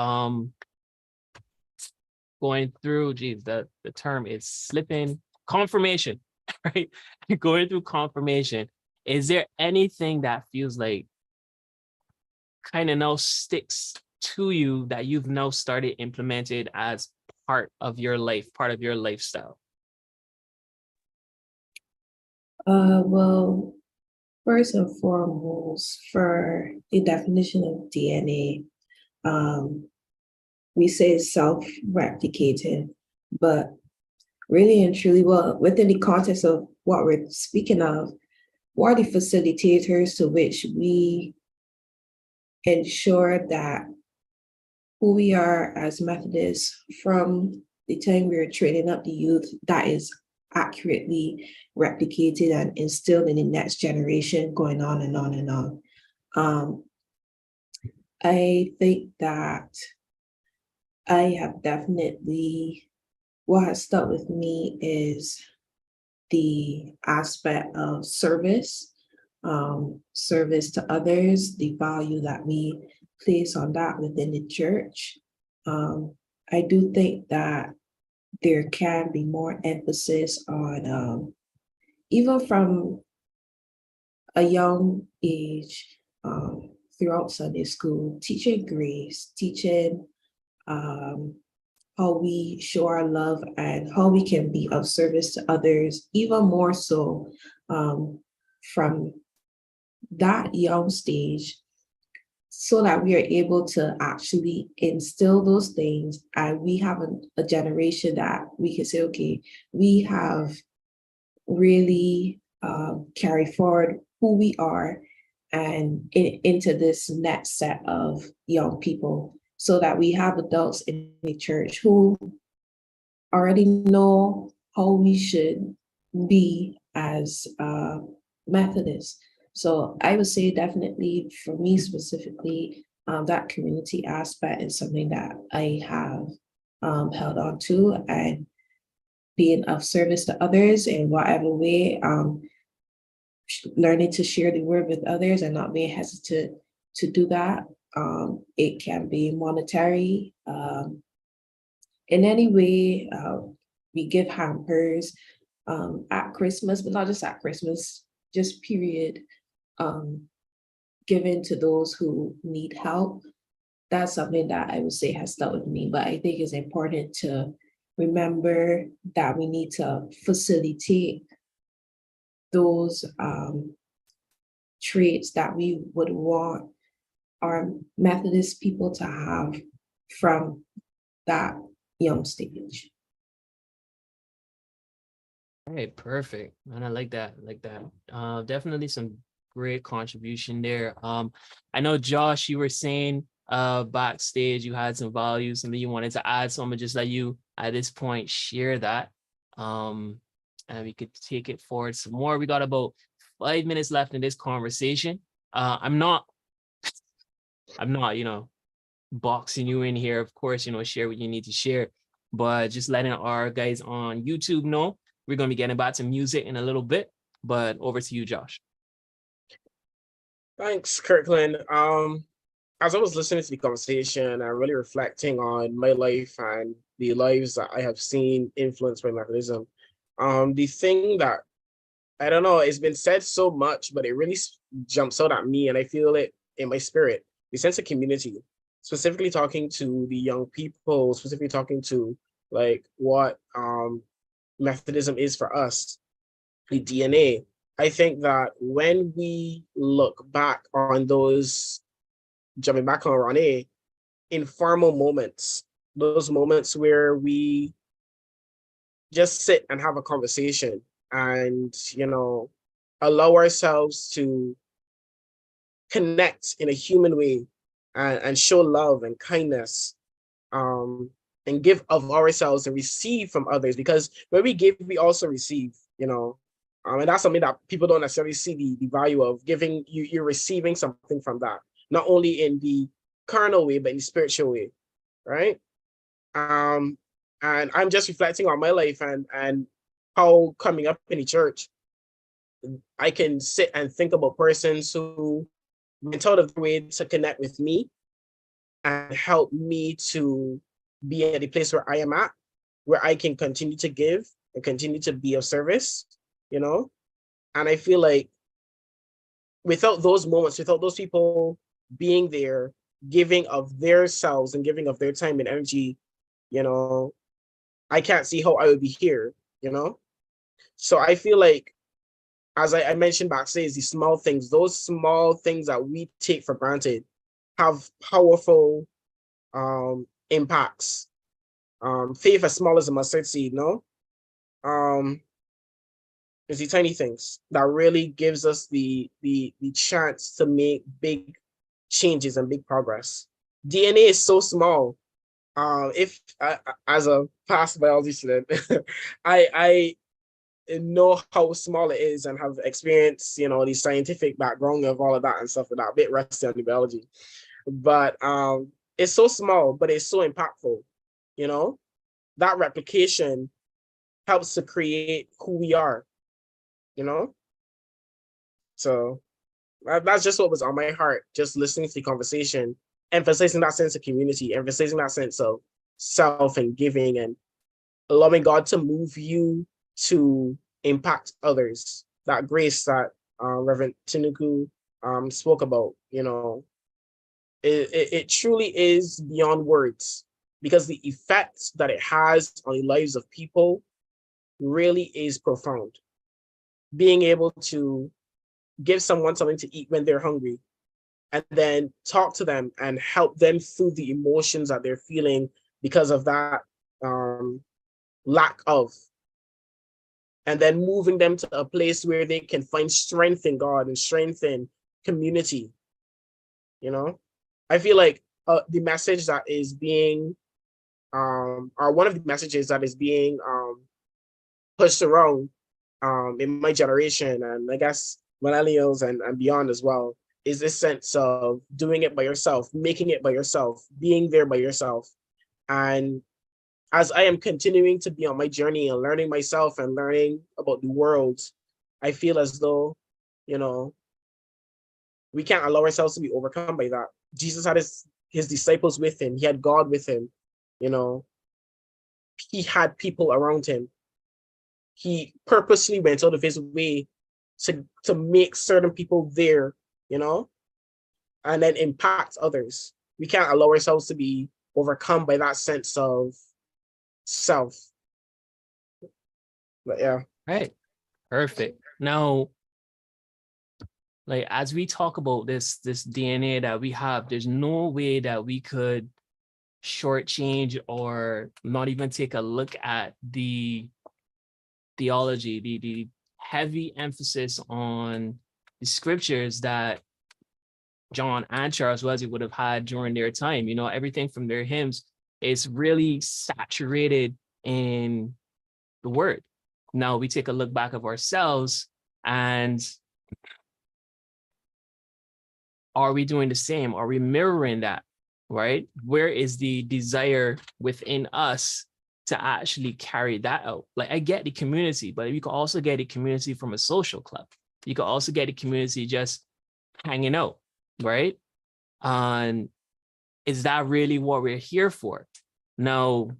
geez, the term is slipping, confirmation, right? Going through confirmation, is there anything that feels like kind of now sticks to you that you've now started implemented as part of your life, part of your lifestyle? Well, first and foremost, for the definition of DNA, we say self-replicating, but really and truly, well, within the context of what we're speaking of, what are the facilitators to which we ensure that who we are as Methodists from the time we're training up the youth, that is accurately replicated and instilled in the next generation, going on and on and on. I think that I have definitely, what has stuck with me is the aspect of service, service to others, the value that we place on that within the church. I do think that there can be more emphasis on, even from a young age, throughout Sunday school, teaching grace, teaching how we show our love and how we can be of service to others, even more so from that young stage, so that we are able to actually instill those things, and we have a generation that we can say, okay, we have really carried forward who we are and into this next set of young people, so that we have adults in the church who already know how we should be as Methodists. So I would say definitely for me specifically, that community aspect is something that I have held on to, and being of service to others in whatever way, learning to share the word with others and not being hesitant to do that. It can be monetary. In any way, we give hampers at Christmas, but not just at Christmas, just period, given to those who need help. That's something that I would say has stuck with me, but I think it's important to remember that we need to facilitate those traits that we would want our Methodist people to have from that young stage. All right, perfect. And I like that. Definitely some great contribution there. I know, Josh, you were saying backstage you had some values, something you wanted to add, so I'm gonna just let you at this point share that. And we could take it forward some more. We got about 5 minutes left in this conversation. I'm not, boxing you in here. Of course, share what you need to share, but just letting our guys on YouTube know we're going to be getting back to music in a little bit, but over to you, Josh. Thanks, Kirkland. As I was listening to the conversation and really reflecting on my life and the lives that I have seen influenced by Methodism, the thing that, I don't know, it's been said so much, but it really jumps out at me, and I feel it in my spirit, the sense of community, specifically talking to the young people, specifically talking to like what Methodism is for us. the DNA. I think that when we look back on those, jumping back on Ronnie, informal moments, those moments where we just sit and have a conversation and, allow ourselves to connect in a human way and show love and kindness, and give of ourselves and receive from others, because when we give, we also receive, and that's something that people don't necessarily see the value of giving. You're receiving something from that, not only in the carnal way, but in the spiritual way, right? And I'm just reflecting on my life and how coming up in the church, I can sit and think about persons who went out of their way to connect with me and help me to be at the place where I am at, where I can continue to give and continue to be of service, And I feel like without those moments, without those people being there, giving of their selves and giving of their time and energy, I can't see how I would be here, So I feel like, as I mentioned backstage, these small things, those small things that we take for granted have powerful impacts. Faith as small as a mustard seed, it's the tiny things that really gives us the chance to make big changes and big progress. DNA is so small. If as a past biology student, I know how small it is and have experienced, the scientific background of all of that and stuff like that, a bit rusty on the biology. But it's so small, but it's so impactful, That replication helps to create who we are, So that's just what was on my heart, just listening to the conversation, emphasizing that sense of community, emphasizing that sense of self and giving, and allowing God to move you to impact others. That grace that Reverend Tinuku spoke about, it truly is beyond words, because the effect that it has on the lives of people really is profound. Being able to give someone something to eat when they're hungry, and then talk to them and help them through the emotions that they're feeling because of that lack of, and then moving them to a place where they can find strength in God and strength in community. I feel like the message that is being, or one of the messages that is being pushed around in my generation, and I guess millennials and beyond as well, is this sense of doing it by yourself, making it by yourself, being there by yourself. And as I am continuing to be on my journey and learning myself and learning about the world, I feel as though, we can't allow ourselves to be overcome by that. Jesus had his disciples with him. He had God with him. He had people around him. He purposely went out of his way to make certain people there, and then impact others. We can't allow ourselves to be overcome by that sense of self. But yeah. Right. Perfect. Now, like, as we talk about this DNA that we have, there's no way that we could shortchange or not even take a look at the theology, the heavy emphasis on the scriptures that John and Charles Wesley would have had during their time. Everything from their hymns is really saturated in the word. Now we take a look back of ourselves, and are we doing the same? Are we mirroring that, right? Where is the desire within us to actually carry that out? Like, I get the community, but you can also get the community from a social club. You can also get the community just hanging out, right? And is that really what we're here for? No,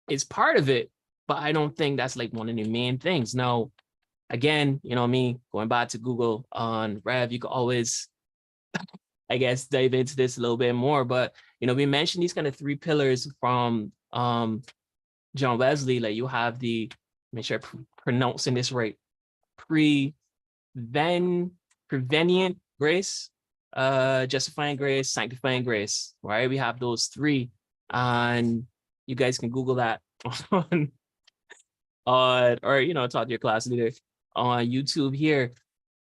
it's part of it, but I don't think that's like one of the main things. Now, again, me going back to Google on Rev, you can always, I guess, dive into this a little bit more. But we mentioned these kind of three pillars from John Wesley. Like, you have make sure I pronouncing this right. Prevenient grace, justifying grace, sanctifying grace, right? We have those three, and you guys can Google that on or talk to your class leader on YouTube here.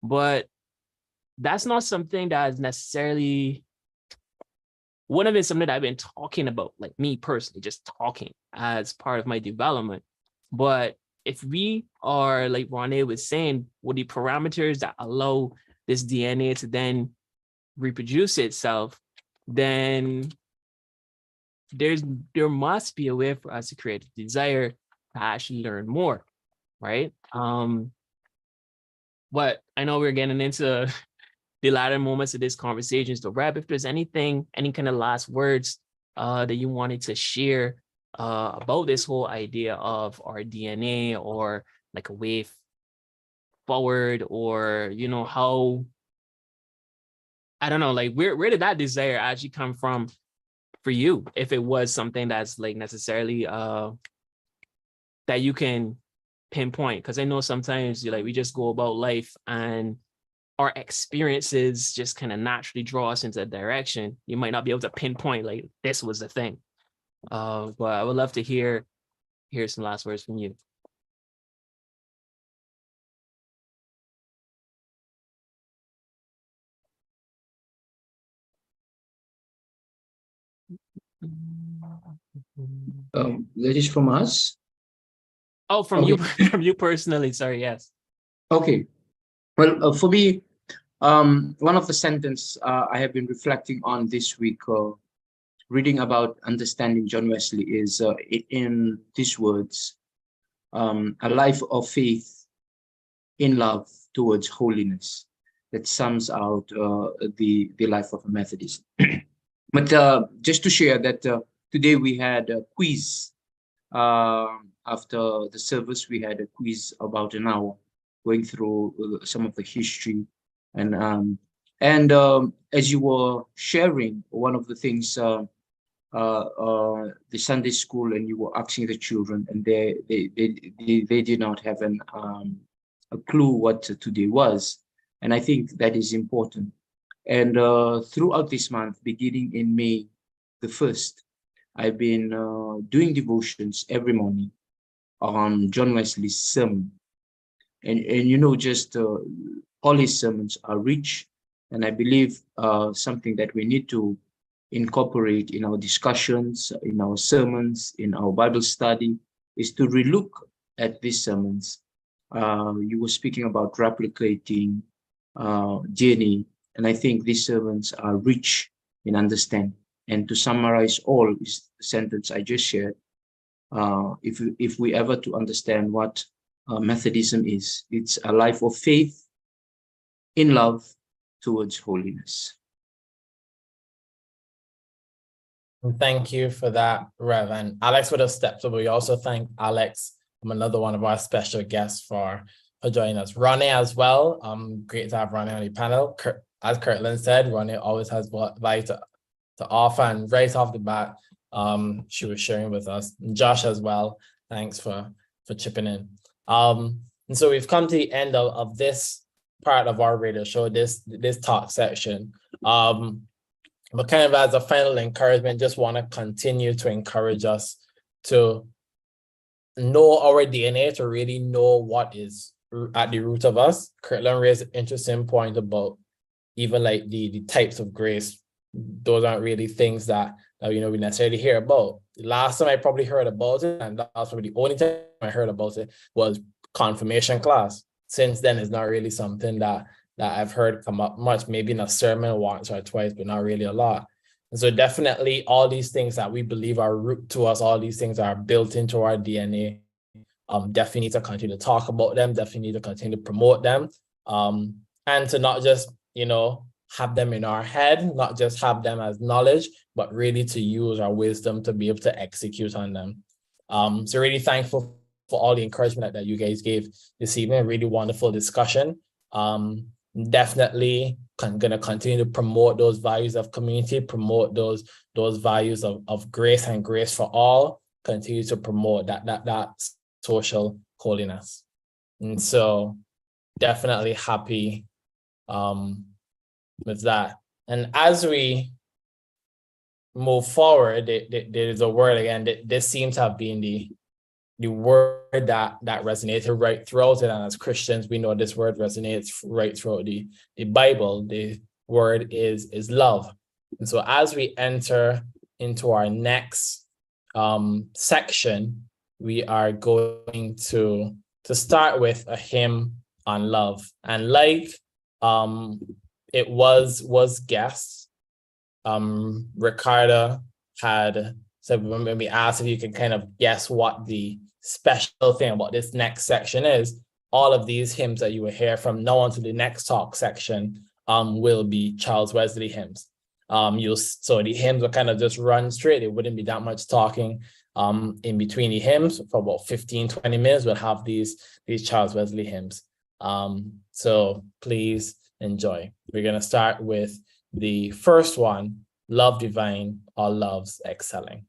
But that's not something that is necessarily one of it. Something that I've been talking about, like me personally, just talking as part of my development. But if we are, like Ronnie was saying, with the parameters that allow this DNA to then reproduce itself, then there must be a way for us to create a desire to actually learn more, right? But I know we're getting into the latter moments of this conversation. So Reb, if there's any kind of last words that you wanted to share about this whole idea of our DNA, or like a way forward, or how, I don't know, like where did that desire actually come from for you, if it was something that's like necessarily that you can pinpoint? Because I know sometimes we just go about life and our experiences just kind of naturally draw us into a direction. You might not be able to pinpoint like this was the thing. But I would love to hear some last words from you. That is from us? Oh, from Okay. from you personally. Sorry, yes. Okay. Well, for me, one of the sentences I have been reflecting on this week, reading about understanding John Wesley, is in these words, a life of faith in love towards holiness. That sums out the life of a Methodist. But just to share that today we had a quiz. After the service, we had a quiz about an hour, going through some of the history. And as you were sharing, one of the things, the Sunday school, and you were asking the children, and they did not have a clue what today was. And I think that is important. And throughout this month, beginning in May the 1st, I've been doing devotions every morning on John Wesley's sermon. And just all his sermons are rich. And I believe something that we need to incorporate in our discussions, in our sermons, in our Bible study, is to relook at these sermons. You were speaking about replicating DNA. And I think these sermons are rich in understanding. And to summarize all is the sentence I just shared. If we ever to understand what Methodism is, it's a life of faith in love towards holiness. Thank you for that, Rev. And Alex would have stepped up, but we also thank Alex, another one of our special guests, for joining us. Ronnie as well. Great to have Ronnie on the panel. As Kirtland said, Ronnie always has value to offer, and right off the bat, she was sharing with us. And Josh as well. Thanks for chipping in. And so we've come to the end of this part of our radio show, this talk section. But kind of as a final encouragement, just want to continue to encourage us to know our DNA, to really know what is at the root of us. Kirtland raised an interesting point about even like the types of grace. Those aren't really things that we necessarily hear about. The last time I probably heard about it, and that's probably the only time I heard about it, was confirmation class. Since then, it's not really something that I've heard come up much, maybe in a sermon once or twice, but not really a lot. And so definitely all these things that we believe are root to us, all these things are built into our DNA. Definitely need to continue to talk about them, definitely need to continue to promote them. And to not just, have them in our head, not just have them as knowledge, but really to use our wisdom to be able to execute on them. So really thankful for all the encouragement that you guys gave this evening. Really wonderful discussion. Definitely going to continue to promote those values of community, promote those values of grace and grace for all, continue to promote that social holiness. And so definitely happy with that. And as we move forward, there is a word again. This seems to have been the word that resonated right throughout it. And as Christians, we know this word resonates right throughout the Bible. The word is love. And so as we enter into our next section, we are going to start with a hymn on love. And like it was guessed, Ricardo had said when we asked if you can kind of guess what the special thing about this next section is, all of these hymns that you will hear from now on to the next talk section will be Charles Wesley hymns. So the hymns will kind of just run straight. It wouldn't be that much talking in between the hymns. For about 15-20 minutes, we'll have these Charles Wesley hymns. So please enjoy. We're going to start with the first one, Love Divine, All Loves Excelling.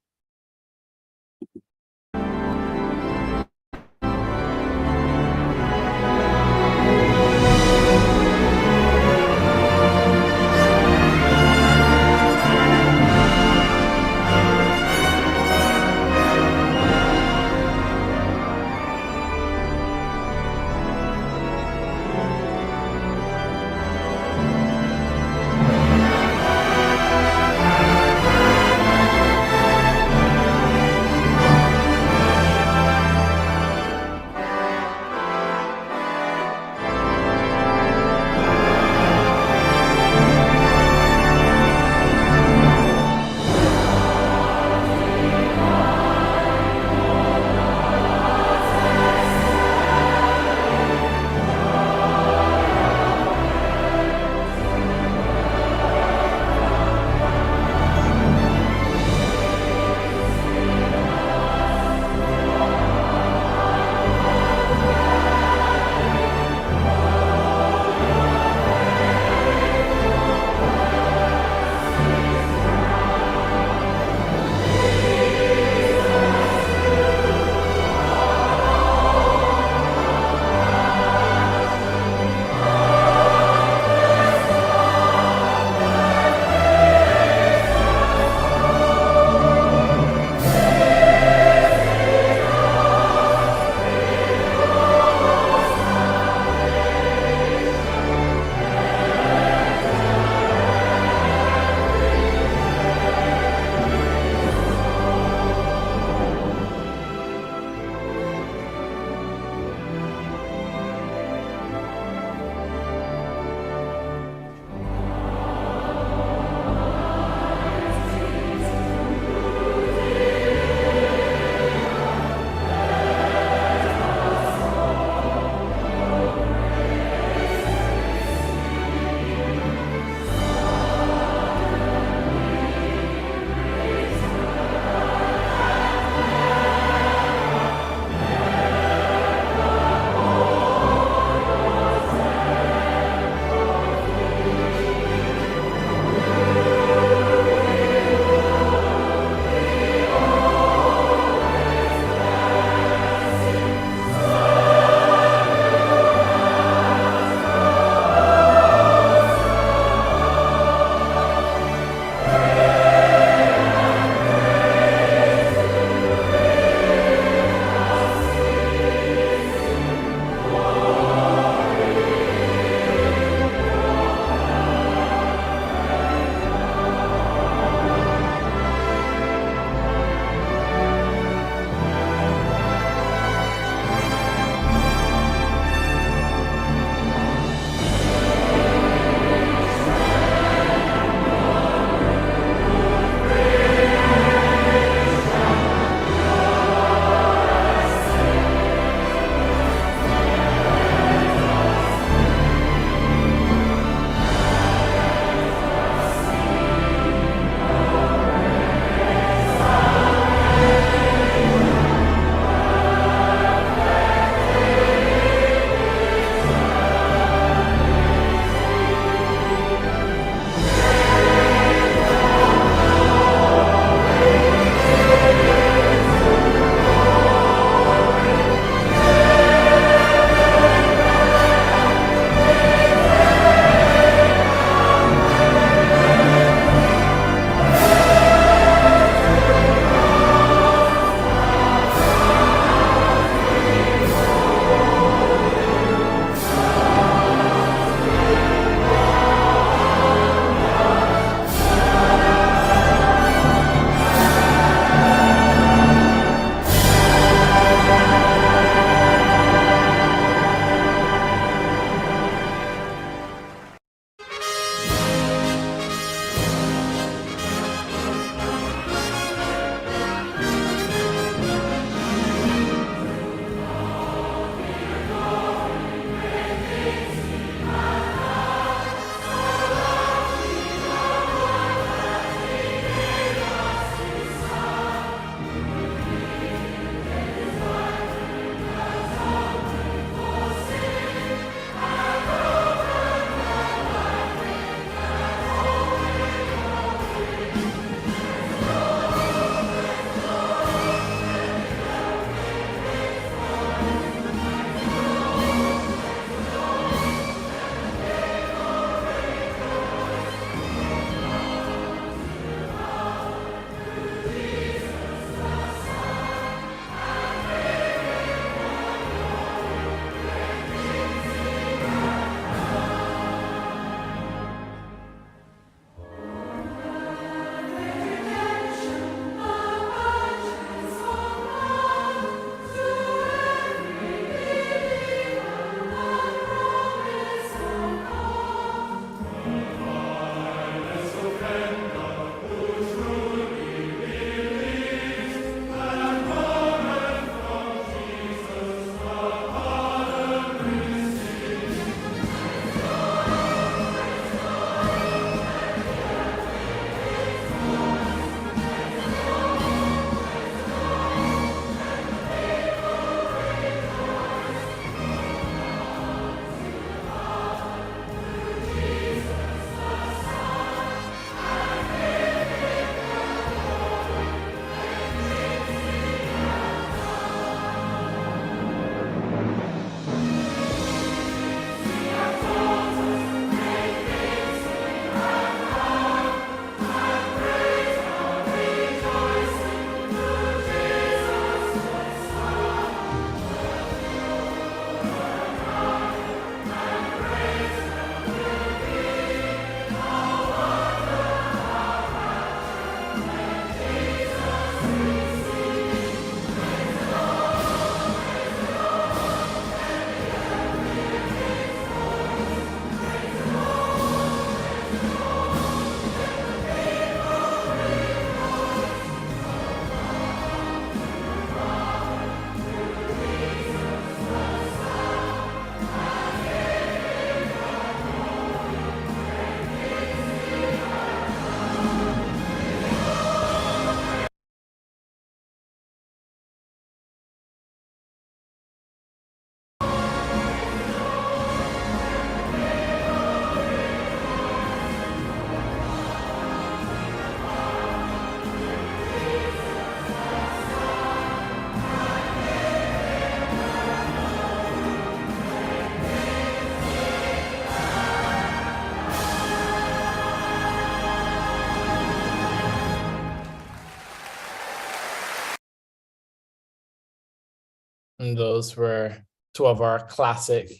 And those were two of our classic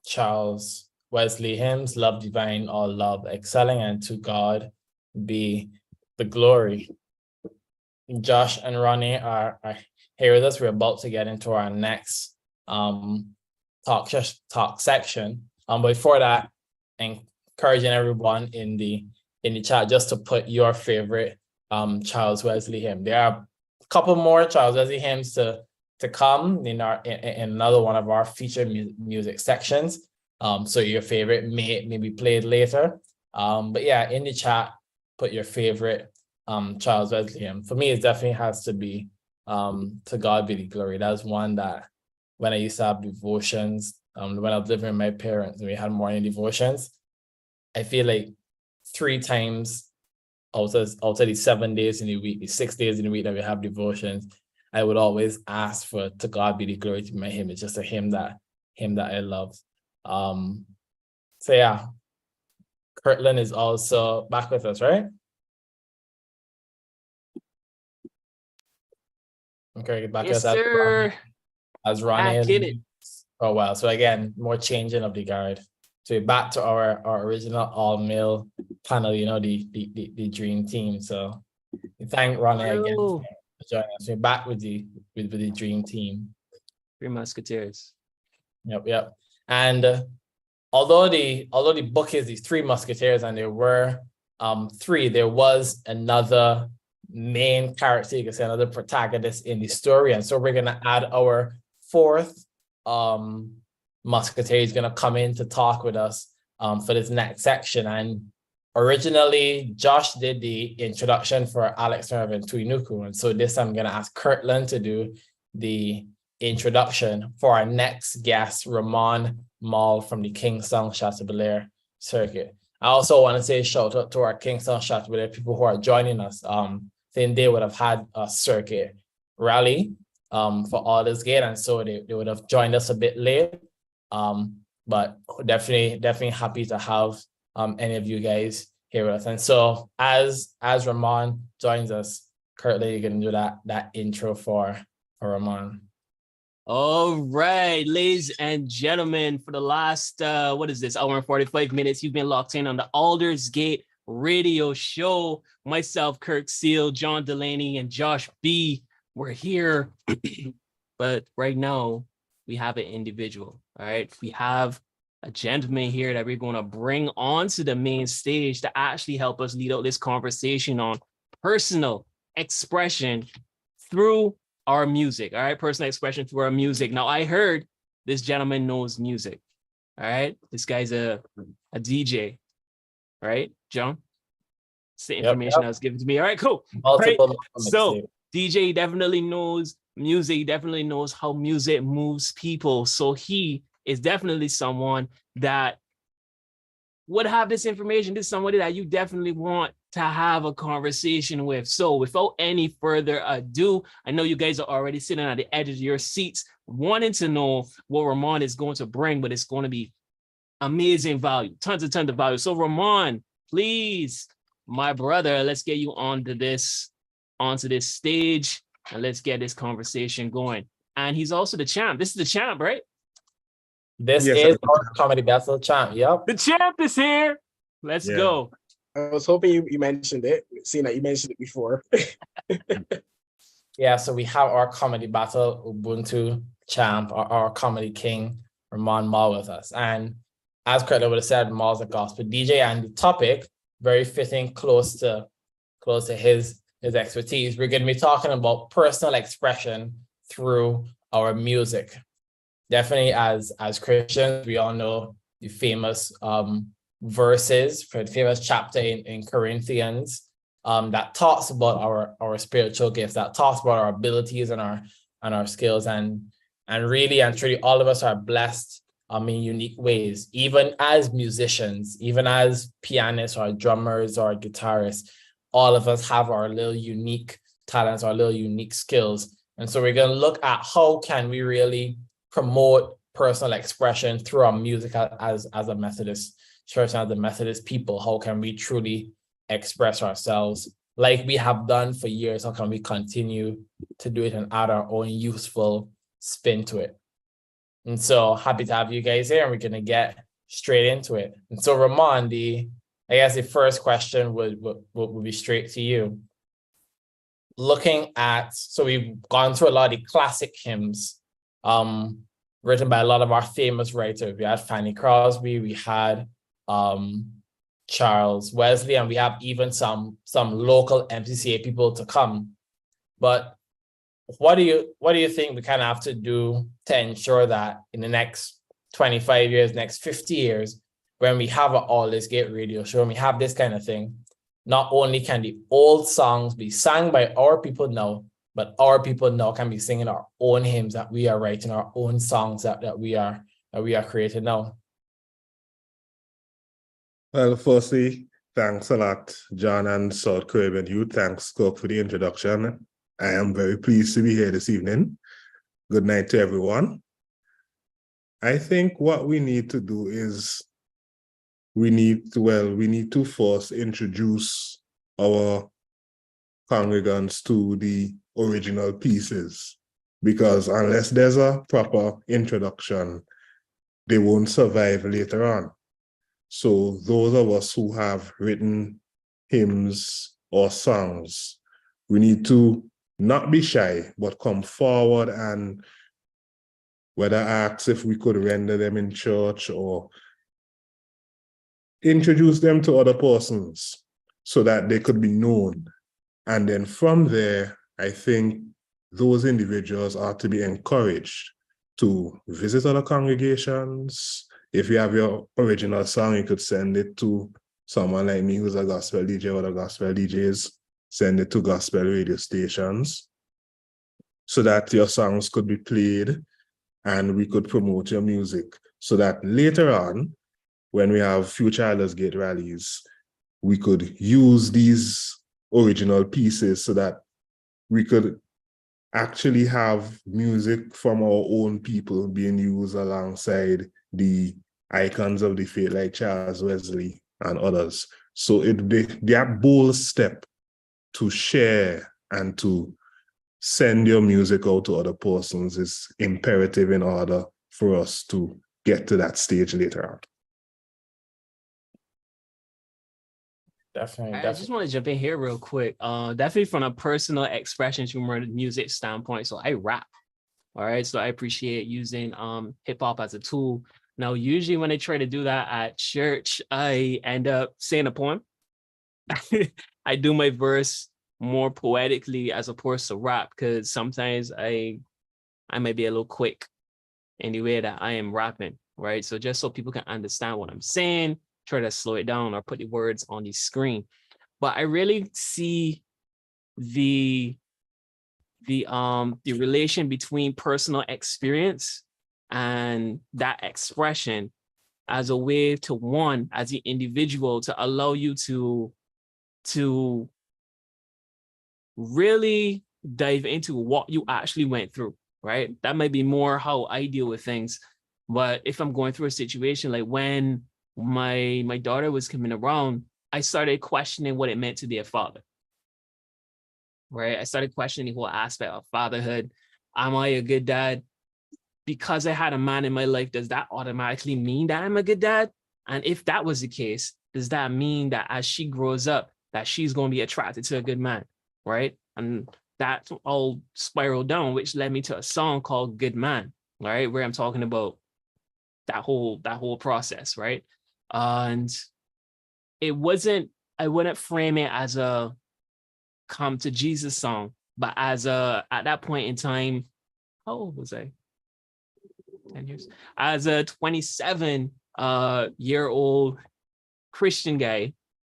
Charles Wesley hymns, Love Divine, All Love Excelling, and To God Be the Glory. Josh and Ronnie are here with us. We're about to get into our next talk section. Before that, encouraging everyone in the chat just to put your favorite Charles Wesley hymn. There are a couple more Charles Wesley hymns to come in another one of our featured music sections. So your favorite may be played later. But yeah, in the chat, put your favorite Charles Wesley hymn. For me, it definitely has to be To God Be the Glory. That's one that when I used to have devotions, when I was living with my parents and we had morning devotions, I feel like 3 times out of the 7 days in the week, the 6 days in the week that we have devotions, I would always ask for To God Be the Glory to be my hymn. It's just a hymn that I love. So yeah, Kirtland is also back with us, right? Okay, back Yes, with us sir. as Ronnie Back in it. Oh wow. So again, more changing of the guard. So we're back to our original all-male panel, the dream team. So we thank Ronnie again for joining us. We're back with the dream team. 3 Musketeers. Yep. And although the book is these 3 Musketeers and there were 3, there was another main character, you can say another protagonist in the story. And so we're gonna add our 4th Musketeer. Is gonna come in to talk with us for this next section. And originally Josh did the introduction for Alex and Tuinuku. And so this I'm gonna ask Kirtland to do the introduction for our next guest, Ramon Mall from the Kingston Chateaubelair circuit. I also want to say shout out to our Kingston Chateaubelair people who are joining us. Then they would have had a circuit rally for Aldersgate, and so they would have joined us a bit late. But definitely happy to have any of you guys here with us. And so as Ramon joins us, Kirtland, you're gonna do that intro for Ramon. All right, ladies and gentlemen, for the last hour and 45 minutes, you've been locked in on the Aldersgate radio show. Myself, Kirk Seal, John Delaney, and Josh B. We're here. But right now, we have an individual. All right, we have a gentleman here that we're going to bring onto the main stage to actually help us lead out this conversation on personal expression through our music. All right, personal expression through our music. Now, I heard this gentleman knows music. All right, this guy's a DJ, right, John? It's the information that was given to me. All right, cool. Multiple. So DJ definitely knows music, definitely knows how music moves people. So he is definitely someone that would have this information. This is somebody that you definitely want to have a conversation with. So without any further ado, I know you guys are already sitting at the edge of your seats wanting to know what Ramon is going to bring, but it's going to be amazing value, tons of value. So Ramon, please, my brother, let's get you onto this stage and let's get this conversation going. And he's also the champ. This is the champ, right? This is our comedy battle champ. Yep. The champ is here. Let's go. I was hoping you mentioned it, seeing that you mentioned it before. Yeah, so we have our comedy battle Ubuntu champ, our comedy king, Ramon Mall with us. And as Kurt would have said, Mall's a gospel DJ, and the topic, very fitting, close to his expertise. We're going to be talking about personal expression through our music. Definitely as Christians, we all know the famous verses, for the famous chapter in Corinthians that talks about our spiritual gifts, that talks about our abilities and our skills, and really and truly all of us are blessed in unique ways, even as musicians, even as pianists or drummers or guitarists. All of us have our little unique talents, our little unique skills. And so we're going to look at how can we really promote personal expression through our music as a Methodist church and as the Methodist people. How can we truly express ourselves like we have done for years? How can we continue to do it and add our own useful spin to it. And so happy to have you guys here, and we're going to get straight into it. And so Ramon, I guess the first question would be straight to you. Looking at, so we've gone through a lot of the classic hymns written by a lot of our famous writers. We had Fanny Crosby, we had Charles Wesley, and we have even some local MCCA people to come. But what do you think we kind of have to do to ensure that in the next 25 years, next 50 years, when we have an Aldersgate radio show, and we have this kind of thing, not only can the old songs be sung by our people now, but our people now can be singing our own hymns that we are writing, our own songs that we are creating now. Well, firstly, thanks a lot, John and South Caribbean Youth. Thanks, Cook, for the introduction. I am very pleased to be here this evening. Good night to everyone. I think what we need to do is we need to first introduce our congregants to the original pieces, because unless there's a proper introduction, they won't survive later on. So those of us who have written hymns or songs, we need to not be shy, but come forward and whether ask if we could render them in church or introduce them to other persons so that they could be known. And then from there, I think those individuals are to be encouraged to visit other congregations. If you have your original song, you could send it to someone like me who's a gospel DJ or the gospel DJs, send it to gospel radio stations so that your songs could be played and we could promote your music, so that later on, when we have future Aldersgate rallies, we could use these original pieces so that we could actually have music from our own people being used alongside the icons of the faith like Charles Wesley and others. So that bold step to share and to send your music out to other persons is imperative in order for us to get to that stage later on. Definitely. I just want to jump in here real quick. Definitely from a personal expression to more music standpoint. So I rap. All right. So I appreciate using hip hop as a tool. Now, usually when I try to do that at church, I end up saying a poem. I do my verse more poetically as opposed to rap, because sometimes I might be a little quick in the way that I am rapping, right? So just so people can understand what I'm saying, try to slow it down or put the words on the screen. But I really see the relation between personal experience and that expression as a way to, one, as the individual, to allow you to really dive into what you actually went through, right? That might be more how I deal with things. But if I'm going through a situation like when my daughter was coming around, I started questioning what it meant to be a father, right? I started questioning the whole aspect of fatherhood. Am I a good dad? Because I had a man in my life, does that automatically mean that I'm a good dad? And if that was the case, does that mean that as she grows up, that she's going to be attracted to a good man, right? And that all spiraled down, which led me to a song called Good Man, right? Where I'm talking about that whole process, right? And it wasn't, I wouldn't frame it as a come to Jesus song, but as at that point in time, how old was I? 10 years. As a 27-year-old Christian guy,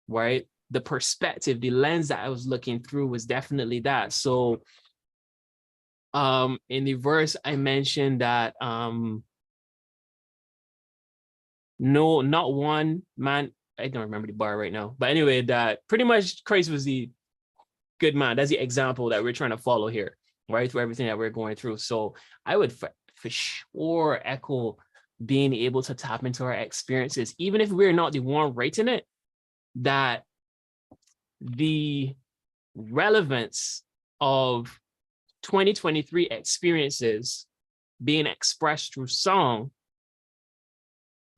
right? The perspective, the lens that I was looking through was definitely that. So in the verse, I mentioned that no, not one man, I don't remember the bar right now, but anyway, that pretty much Christ was the good man. That's the example that we're trying to follow here, right? Through everything that we're going through. So I would for sure echo being able to tap into our experiences, even if we're not the one writing it, that the relevance of 2023 experiences being expressed through song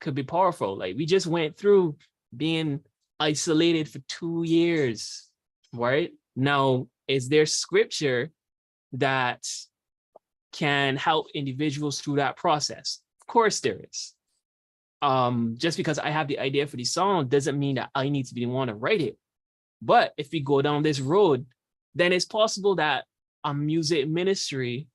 could be powerful. Like we just went through being isolated for 2 years, right? Now, is there scripture that can help individuals through that process? Of course there is. Just because I have the idea for the song doesn't mean that I need to be the one to write it. But if we go down this road, then it's possible that a music ministry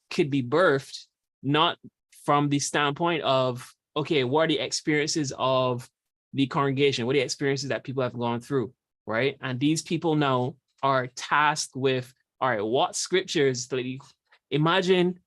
could be birthed, not from the standpoint of, okay, what are the experiences of the congregation? What are the experiences that people have gone through, right? And these people now are tasked with, all right, what scriptures, like, imagine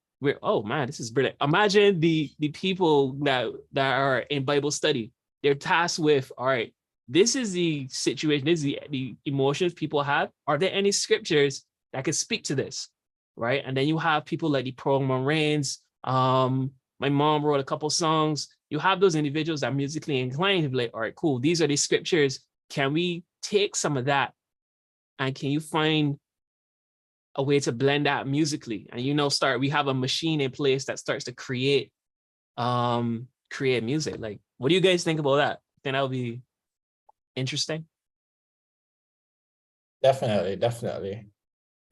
oh man, this is brilliant. Imagine the people that are in Bible study. They're tasked with, all right, this is the situation, this is the emotions people have. Are there any scriptures that can speak to this, right? And then you have people like the Pearl Moraines. My mom wrote a couple songs. You have those individuals that are musically inclined to be like, all right, cool, these are the scriptures. Can we take some of that and can you find a way to blend that musically? And we have a machine in place that starts to create music. Like, what do you guys think about that? I think that would be interesting. Definitely.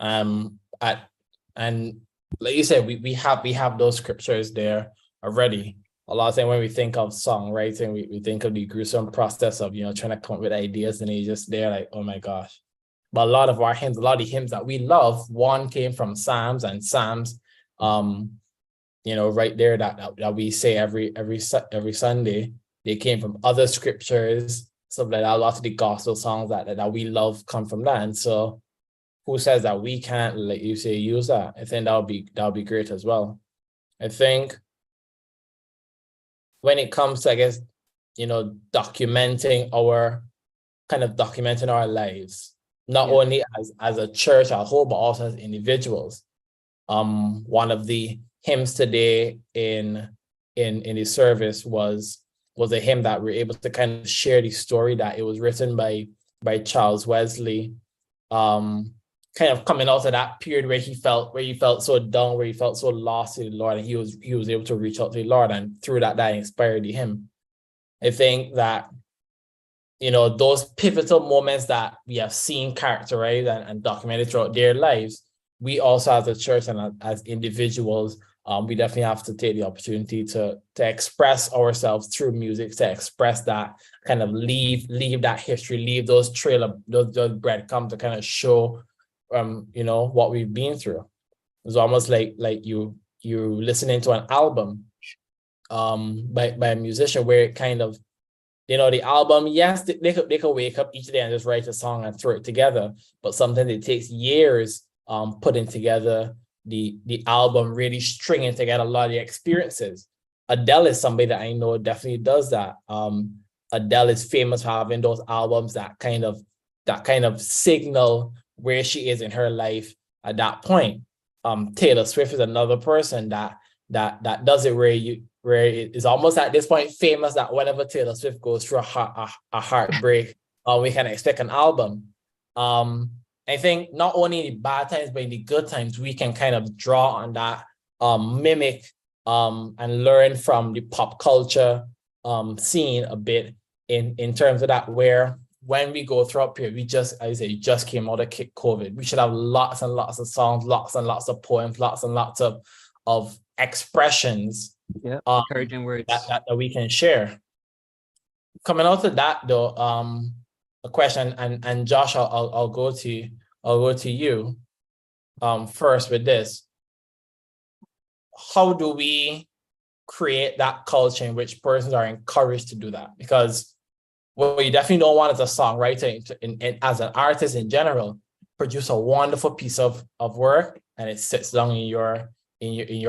And like you said, we have those scriptures there already. A lot of time when we think of songwriting, we think of the gruesome process of trying to come up with ideas, and it's just there like, oh my gosh. But a lot of the hymns that we love, one came from Psalms, and Psalms, right there that we say every Sunday, they came from other scriptures, stuff like that. A lot of the gospel songs that we love come from that. And so, who says that we can't, like you say, use that? I think that would be great as well. I think when it comes to, I guess, documenting our lives, not only as a church as a whole, but also as individuals. One of the hymns today in the service was a hymn that we're able to kind of share the story that it was written by Charles Wesley, kind of coming out of that period where he felt so down, where he felt so lost to the Lord, and he was able to reach out to the Lord, and through that inspired the hymn. I think that those pivotal moments that we have seen characterized and documented throughout their lives, we also as a church and as individuals, we definitely have to take the opportunity to express ourselves through music, to express that, kind of leave that history, leave those trail of those breadcrumbs to kind of show, what we've been through. It's almost like you listening to an album by a musician, where it kind of, the album, yes, they could wake up each day and just write a song and throw it together, but sometimes it takes years putting together the album, really stringing together a lot of the experiences. Adele is somebody that I know definitely does that. Adele is famous for having those albums that kind of signal where she is in her life at that point. Taylor Swift is another person that does it, where it is almost at this point famous that whenever Taylor Swift goes through a heartbreak, we can expect an album. I think not only in the bad times, but in the good times, we can kind of draw on that, mimic, and learn from the pop culture scene a bit in terms of that, where when we go through a period, we just came out of COVID. We should have lots and lots of songs, lots and lots of poems, lots and lots of expressions, encouraging words that we can share. Coming out of that though, a question, and Josh, I'll go to you first with this. How do we create that culture in which persons are encouraged to do that? Because what you definitely don't want as a songwriter, as an artist in general, produce a wonderful piece of work and it sits down in your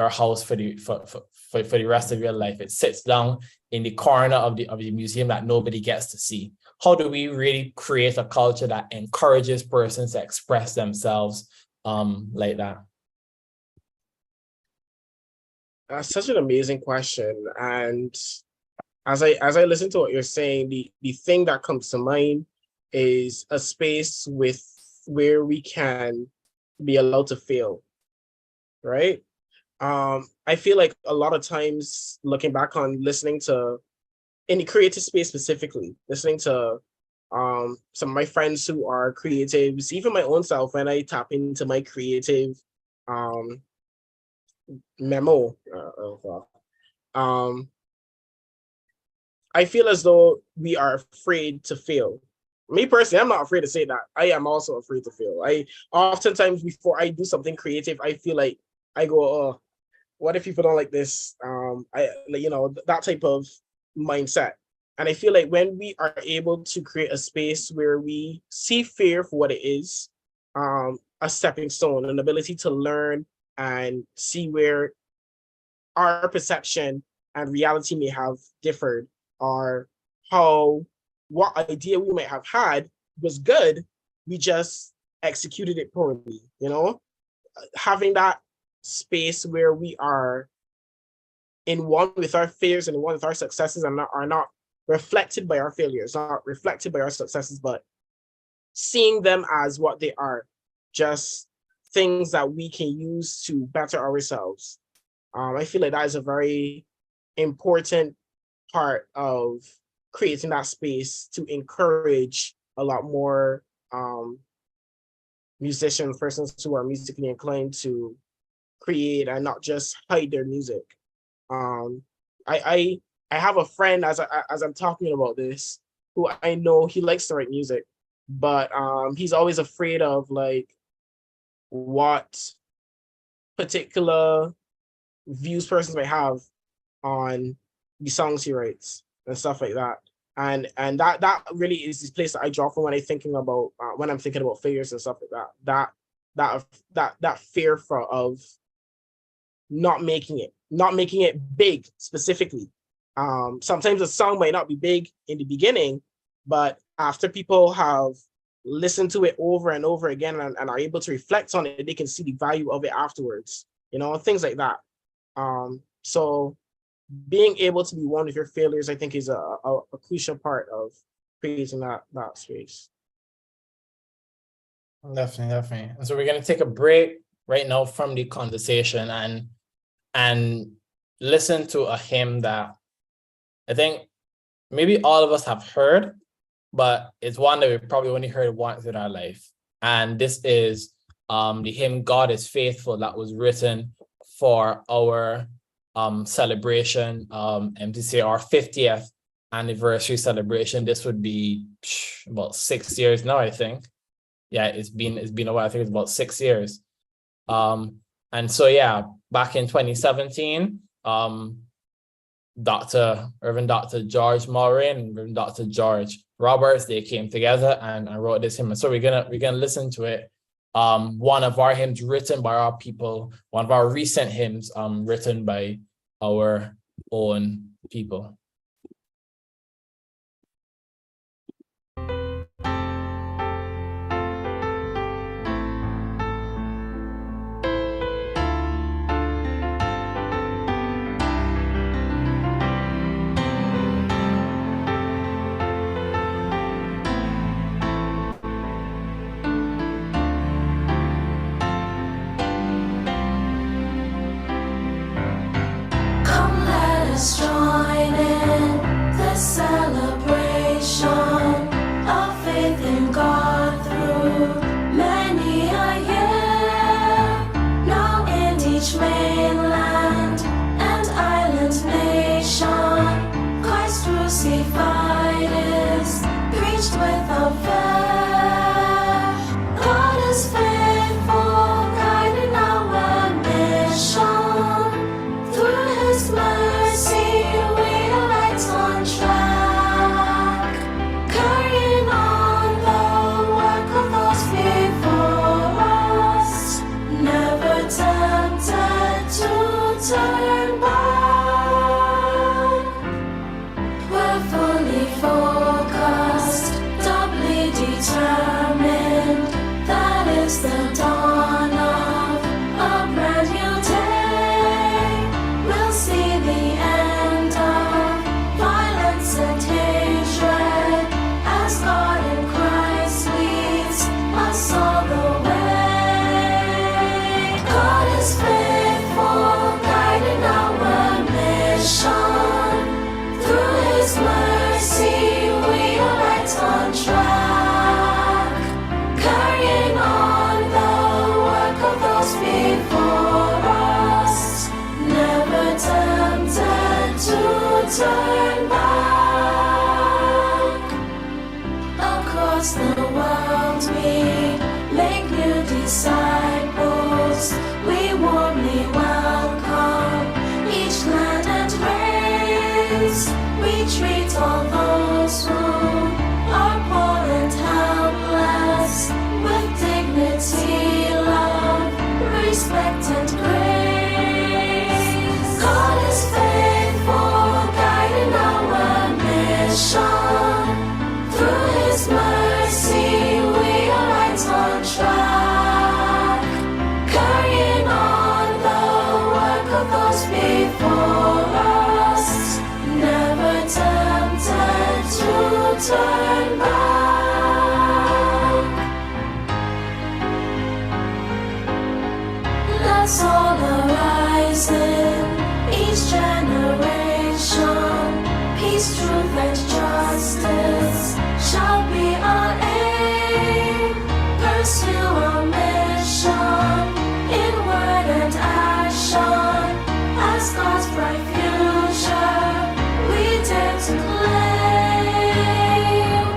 house for the rest of your life. It sits down in the corner of the museum that nobody gets to see. How do we really create a culture that encourages persons to express themselves like that? That's such an amazing question. And as I listen to what you're saying, the thing that comes to mind is a space where we can be allowed to fail, right? I feel like a lot of times looking back on listening to in the creative space specifically, listening to some of my friends who are creatives, even my own self, when I tap into my creative memo I feel as though we are afraid to fail. Me personally, I'm not afraid to say that. I am also afraid to fail. I oftentimes before I do something creative, I feel like I go, oh, what if people don't like this? That type of mindset. And I feel like when we are able to create a space where we see fear for what it is, a stepping stone, an ability to learn and see where our perception and reality may have differed, or what idea we might have had was good, we just executed it poorly, having that space where we are in one with our failures and in one with our successes, and are not reflected by our failures, not reflected by our successes, but seeing them as what they are, just things that we can use to better ourselves. I feel like that is a very important part of creating that space to encourage a lot more musicians, persons who are musically inclined to create and not just hide their music. I have a friend, as I'm talking about this, who I know he likes to write music, but he's always afraid of like what particular views persons might have on the songs he writes and stuff like that. And that really is this place that I draw from when I'm thinking about failures and stuff like that. That fear of not making it big specifically. Sometimes a song might not be big in the beginning, but after people have listened to it over and over again and are able to reflect on it, they can see the value of it afterwards, things like that. So being able to be one with your failures, I think, is a crucial part of creating that space. Definitely. And so we're going to take a break right now from the conversation and listen to a hymn that I think maybe all of us have heard, but it's one that we probably only heard once in our life. And this is the hymn "God is Faithful" that was written for our celebration, MTC, our 50th anniversary celebration. This would be about 6 years now, I think. Yeah, it's been a while. I think it's about 6 years. And so back in 2017, Reverend Dr. George Murray and Reverend Dr. George Roberts, they came together and wrote this hymn. And so we're gonna listen to it. One of our hymns written by our people, one of our recent hymns written by our own people. Come, let us join in turn back. Across the world we make new disciples. We warmly welcome each land and race. We treat all those who are poor and helpless with dignity, love, respect and grace. God is faithful, guiding our mission. Through His mercy, we are right on track, carrying on the work of those before us, never tempted to turn back. Let's all arise in each generation. Peace, truth, and justice shall be our aim. Pursue our mission in word and action. As God's bright future, we dare to claim.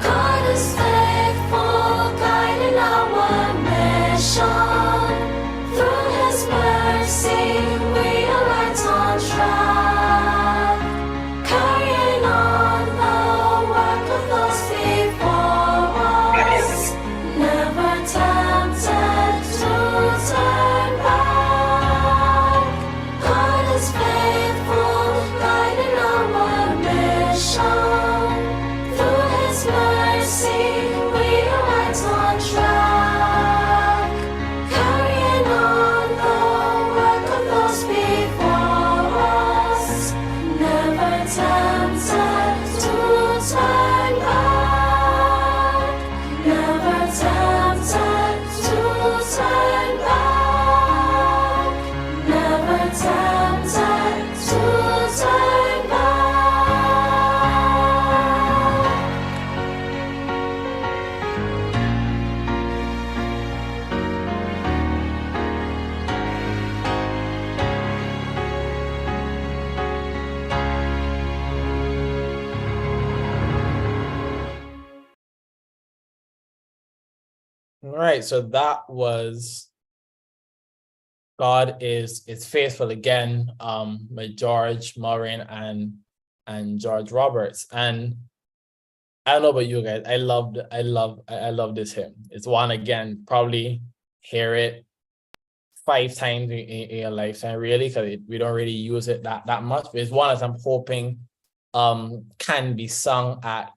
God is faithful, guiding our mission. Through His mercy, we are right on track, carrying on the work of those before us, never tempted to turn back. God is faithful, guiding our mission. Through His mercy, we are right on track, carrying on the work of those before us, never tempted to turn back, never tempted to turn back, never tempted to turn back. All right, so that was God is Faithful again, by George Morin and George Roberts. And I don't know about you guys, I love this hymn. It's one, again, probably hear it 5 times in your lifetime, really, because we don't really use it that much. But it's one that I'm hoping can be sung at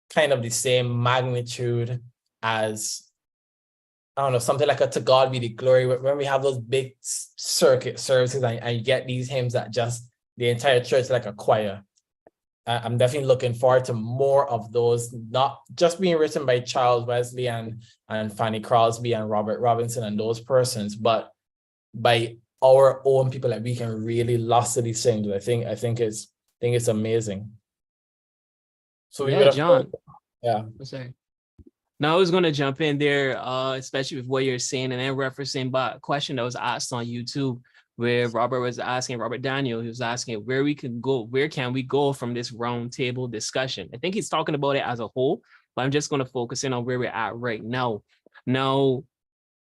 kind of the same magnitude as, I don't know, something like a To God Be the Glory, when we have those big circuit services and you get these hymns that just the entire church like a choir. I'm definitely looking forward to more of those, not just being written by Charles Wesley and Fanny Crosby and Robert Robinson and those persons, but by our own people that we can really lustily sing. I think it's amazing. So Yeah, John. Yeah. Sorry. Now I was going to jump in there, especially with what you're saying, and then referencing back a question that was asked on YouTube, where Robert Daniel, he was asking where can we go from this roundtable discussion? I think he's talking about it as a whole, but I'm just going to focus in on where we're at right now. Now,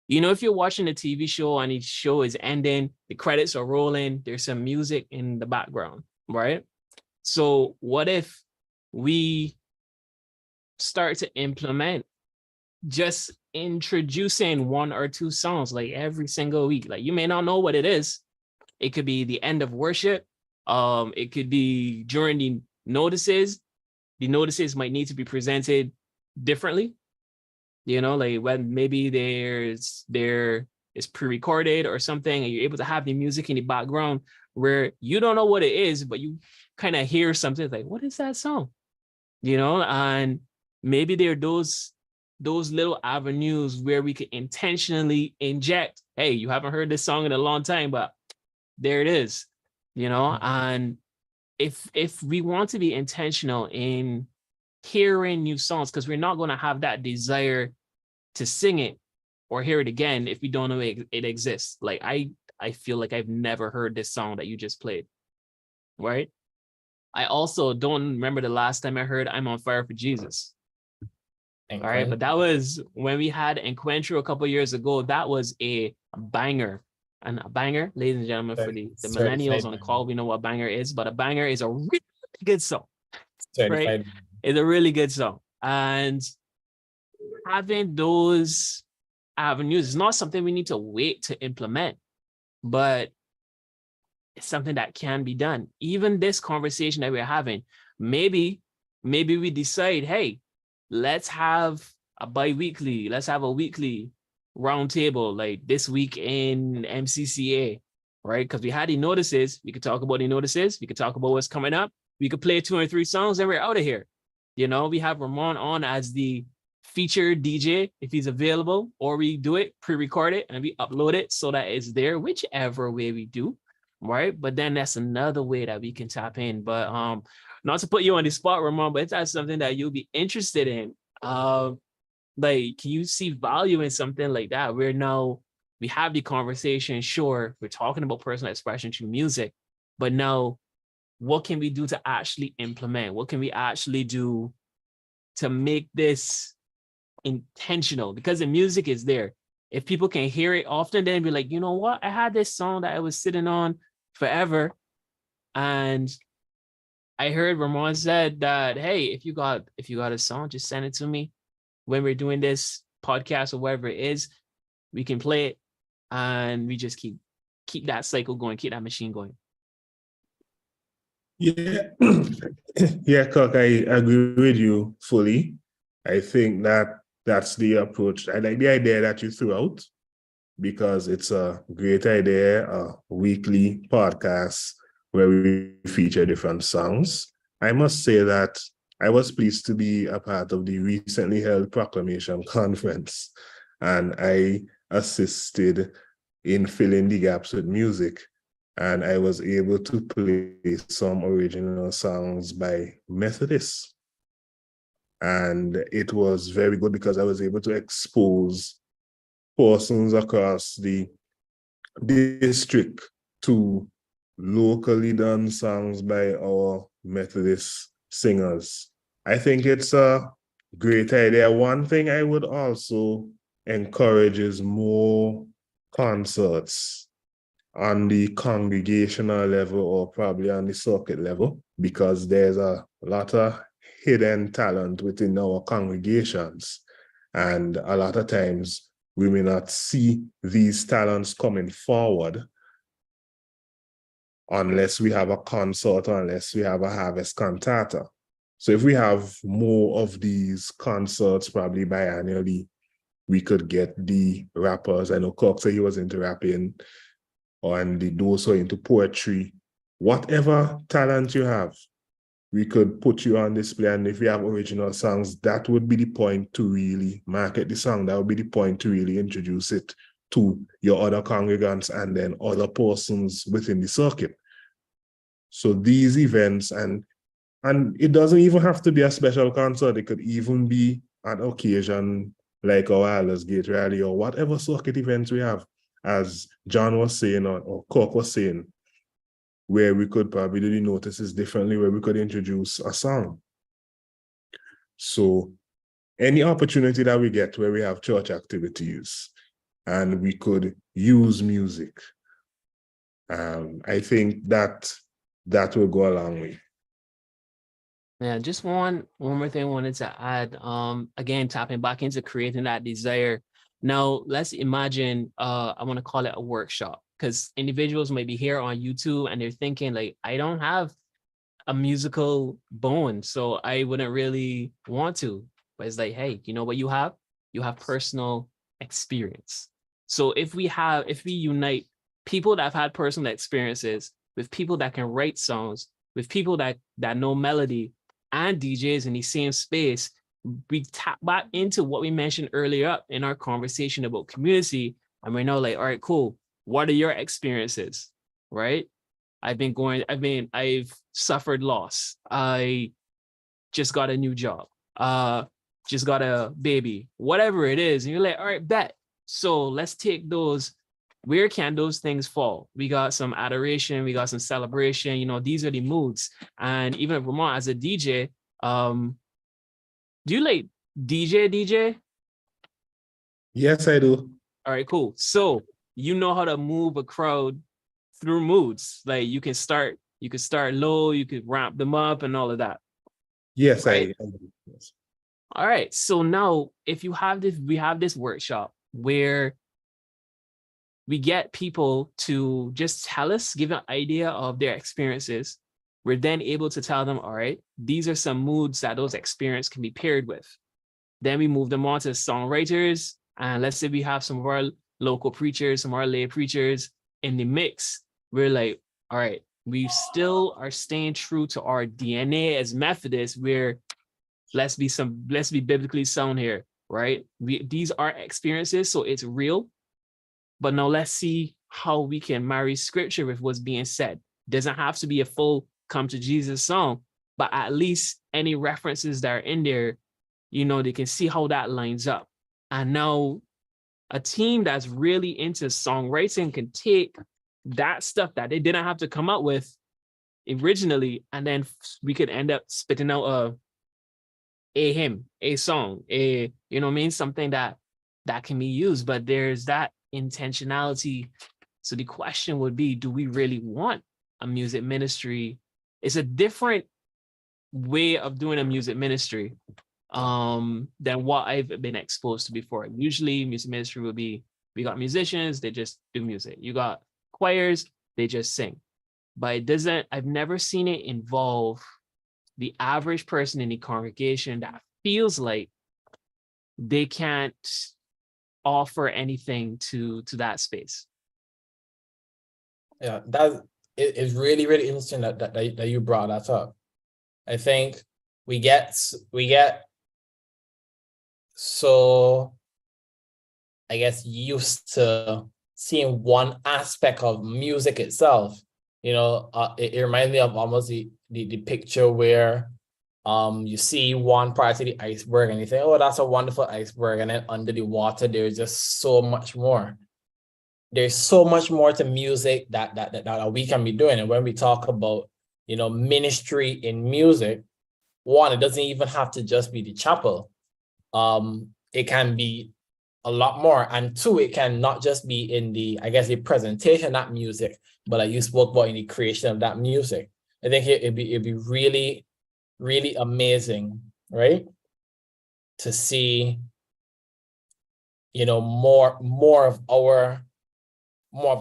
if you're watching a TV show and each show is ending, the credits are rolling, there's some music in the background, right? So what if we start to implement just introducing 1 or 2 songs like every single week? Like, you may not know what it is. It could be the end of worship. It could be during the notices. The notices might need to be presented differently. Like when maybe there is pre-recorded or something, and you're able to have the music in the background where you don't know what it is, but you kind of hear something like, what is that song? And maybe there are those little avenues where we could intentionally inject, hey, you haven't heard this song in a long time, but there it is, and if we want to be intentional in hearing new songs, because we're not going to have that desire to sing it or hear it again if we don't know it exists. Like I feel like I've never heard this song that you just played, right? I also don't remember the last time I heard I'm on Fire for Jesus. All right, but that was when we had Encuentro a couple years ago. That was a banger. And a banger, ladies and gentlemen, for the millennials on the call, we know what banger is, but a banger is a really good song. Right? It's a really good song. And having those avenues is not something we need to wait to implement, but it's something that can be done. Even this conversation that we're having, maybe we decide, hey, let's have a bi-weekly, let's have a weekly roundtable, like this week in MCCA, right? Because we had the notices, we could talk about the notices, we could talk about what's coming up, we could play 2 or 3 songs, and we're out of here. You know, we have Ramon on as the featured DJ if he's available, or we do it, pre-record it, and we upload it so that it's there, whichever way we do, right? But then that's another way that we can tap in. But not to put you on the spot, Ramon, but that's something that you'll be interested in. Like, can you see value in something like that? Where now we have the conversation, sure, we're talking about personal expression through music, but now what can we do to actually implement? What can we actually do to make this intentional? Because the music is there. If people can hear it often, then be like, you know what? I had this song that I was sitting on forever. And I heard Ramon said that, hey, if you got a song, just send it to me. When we're doing this podcast or whatever it is, we can play it, and we just keep that cycle going, keep that machine going. Yeah, yeah, Kirk, I agree with you fully. I think that's the approach. I like the idea that you threw out, because it's a great idea, a weekly podcast where we feature different songs. I must say that I was pleased to be a part of the recently held Proclamation Conference, and I assisted in filling the gaps with music. And I was able to play some original songs by Methodist. And it was very good because I was able to expose persons across the district to locally done songs by our Methodist singers. I think it's a great idea. One thing I would also encourage is more concerts on the congregational level, or probably on the circuit level, because there's a lot of hidden talent within our congregations. And a lot of times we may not see these talents coming forward unless we have a concert or unless we have a harvest cantata. So if we have more of these concerts, probably biannually, we could get the rappers. I know Cox said he was into rapping, and those who are into poetry. Whatever talent you have, we could put you on display. And if you have original songs, that would be the point to really market the song. That would be the point to really introduce it to your other congregants and then other persons within the circuit. So these events, and it doesn't even have to be a special concert. It could even be an occasion like our Aldersgate rally or whatever circuit events we have, as John was saying, or Cork was saying, where we could probably do the notices differently, where we could introduce a song. So any opportunity that we get where we have church activities and we could use music, I think that will go a long way. Yeah, just one more thing I wanted to add. Again, tapping back into creating that desire. Now, let's imagine, I want to call it a workshop, because individuals may be here on YouTube and they're thinking like, I don't have a musical bone, so I wouldn't really want to. But it's like, hey, you know what you have? You have personal experience. So if we unite people that have had personal experiences with people that can write songs, with people that know melody, and DJs in the same space, we tap back into what we mentioned earlier up in our conversation about community. And we're now like, all right, cool. What are your experiences? Right? I've suffered loss. I just got a new job. Just got a baby, whatever it is. And you're like, all right, bet. So let's take those where can those things fall? We got some adoration, we got some celebration, you know, these are the moods. And even Ramon, as a DJ, do you like DJ? Yes, I do. All right, cool. So you know how to move a crowd through moods. Like you can start low, you could ramp them up and all of that. Yes, Right. I do. Yes. All right. So now if you have this, we have this workshop where we get people to just tell us, give an idea of their experiences. We're then able to tell them, all right, these are some moods that those experiences can be paired with. Then we move them on to songwriters. And let's say we have some of our local preachers, some of our lay preachers in the mix. We're like, all right, we still are staying true to our DNA as Methodists, where let's be biblically sound here, right? These are experiences, so it's real. But now let's see how we can marry scripture with what's being said. Doesn't have to be a full come to Jesus song, but at least any references that are in there, you know, they can see how that lines up. And now a team that's really into songwriting can take that stuff that they didn't have to come up with originally, and then we could end up spitting out a hymn, a song, you know what I mean? Something that can be used, but there's that intentionality. So the question would be, do we really want a music ministry? It's a different way of doing a music ministry than what I've been exposed to before. Usually music ministry will be, we got musicians, they just do music. You got choirs, they just sing. But it doesn't, I've never seen it involve the average person in the congregation that feels like they can't offer anything to that space. Yeah, that is really, really interesting that you brought that up. I think we get so, I guess, used to seeing one aspect of music itself. You know, it reminds me of almost the picture where you see one part of the iceberg and you think, oh, that's a wonderful iceberg, and then under the water there's just so much more. There's so much more to music that we can be doing. And when we talk about, you know, ministry in music, one, it doesn't even have to just be the chapel. It can be a lot more. And two, it can not just be in the, I guess, the presentation of that music, but like you spoke about in the creation of that music. I think it'd be really, really amazing, right? To see, you know, more of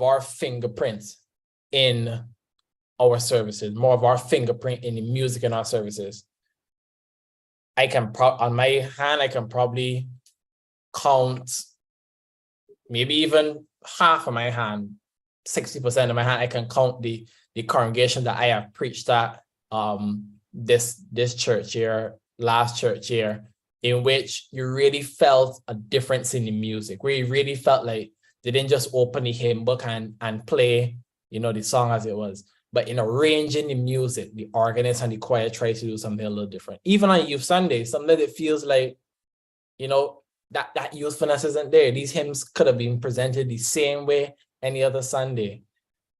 our fingerprints in our services, more of our fingerprint in the music in our services. I can on my hand, I can probably count maybe even half of my hand, 60% of my hand, I can count the congregation that I have preached at this church year, last church year, in which you really felt a difference in the music, where you really felt like they didn't just open the hymn book and play, you know, the song as it was, but in arranging the music, the organist and the choir try to do something a little different. Even on Youth Sunday, something that feels like, you know, that usefulness isn't there. These hymns could have been presented the same way any other Sunday.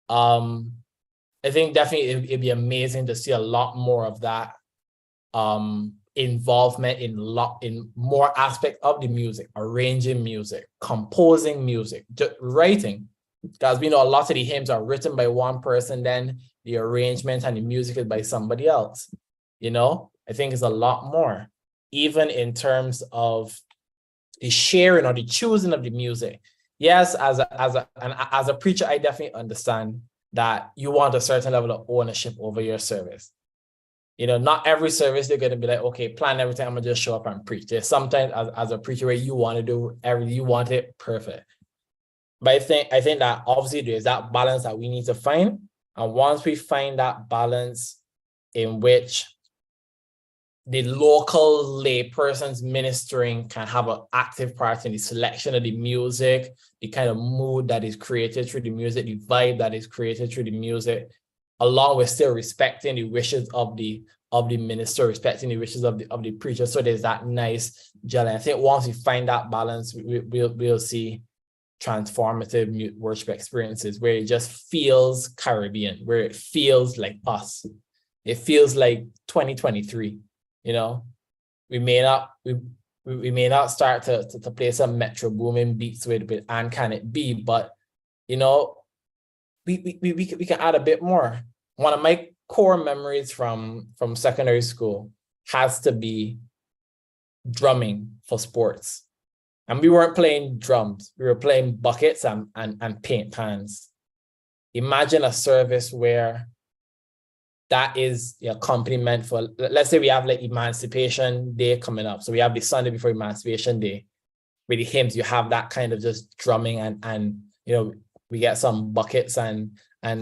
I think definitely it'd be amazing to see a lot more of that involvement in more aspects of the music, arranging music, composing music, just writing. Because we know a lot of the hymns are written by one person, then the arrangement and the music is by somebody else. You know, I think it's a lot more, even in terms of the sharing or the choosing of the music. Yes, as a preacher, I definitely understand that you want a certain level of ownership over your service. You know, not every service they're going to be like, okay, plan everything, I'm going to just show up and preach. There's sometimes as a preacher where you want to do everything, you want it perfect. But I think that obviously there's that balance that we need to find. And once we find that balance in which the local lay persons ministering can have an active part in the selection of the music, the kind of mood that is created through the music, the vibe that is created through the music, along with still respecting the wishes of the minister, respecting the wishes of the preacher. So there's that nice gel. And I think once we find that balance, we'll see transformative worship experiences where it just feels Caribbean, where it feels like us. It feels like 2023, you know. We may not start to play some Metro booming beats with And Can It Be, but you know, we can add a bit more. One of my core memories from secondary school has to be drumming for sports. And we weren't playing drums, we were playing buckets and paint pans. Imagine a service where that is the accompaniment for, let's say we have like Emancipation Day coming up. So we have the Sunday before Emancipation Day. With the hymns, you have that kind of just drumming and you know, we get some buckets and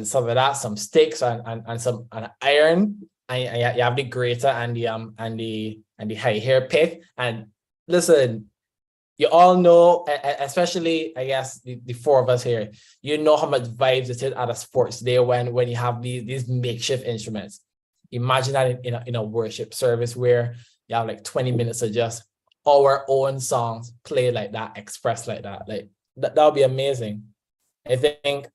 some of that, some sticks and some iron, and you have the grater and the high hair pick. And listen, you all know, especially I guess the four of us here, you know how much vibes it is at a sports day when you have these makeshift instruments. Imagine that in a worship service where you have like 20 minutes of just our own songs played like that, expressed like that. Like that would be amazing. I think,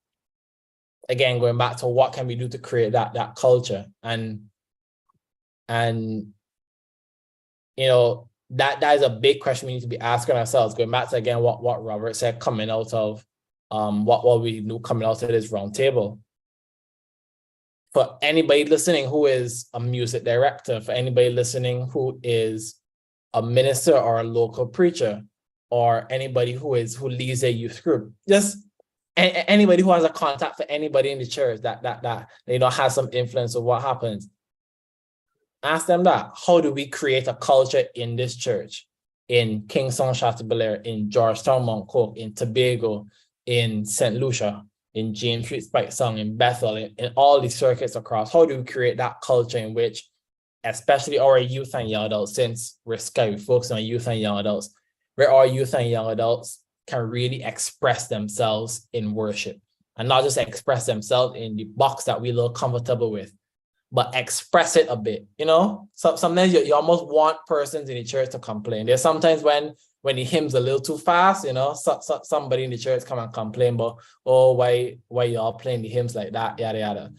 again, going back to what can we do to create that culture, and you know, that is a big question we need to be asking ourselves. Going back to, again, what Robert said, coming out of what we do coming out of this roundtable. For anybody listening who is a music director, for anybody listening who is a minister or a local preacher, or anybody who leads a youth group, just anybody who has a contact for anybody in the church that you know has some influence of what happens, ask them that. How do we create a culture in this church, in Kingston, Chateaubelair, in Georgetown, Mount Cook, in Tobago, in St. Lucia, in James Street, Spike Song, in Bethel, in all these circuits across? How do we create that culture in which, especially our youth and young adults, since we're Sky, we focus on youth and young adults, where our youth and young adults can really express themselves in worship, and not just express themselves in the box that we look comfortable with, but express it a bit, you know? So sometimes you almost want persons in the church to complain. There's sometimes when the hymn's a little too fast, you know, somebody in the church come and complain about, oh, why y'all playing the hymns like that, yada yada.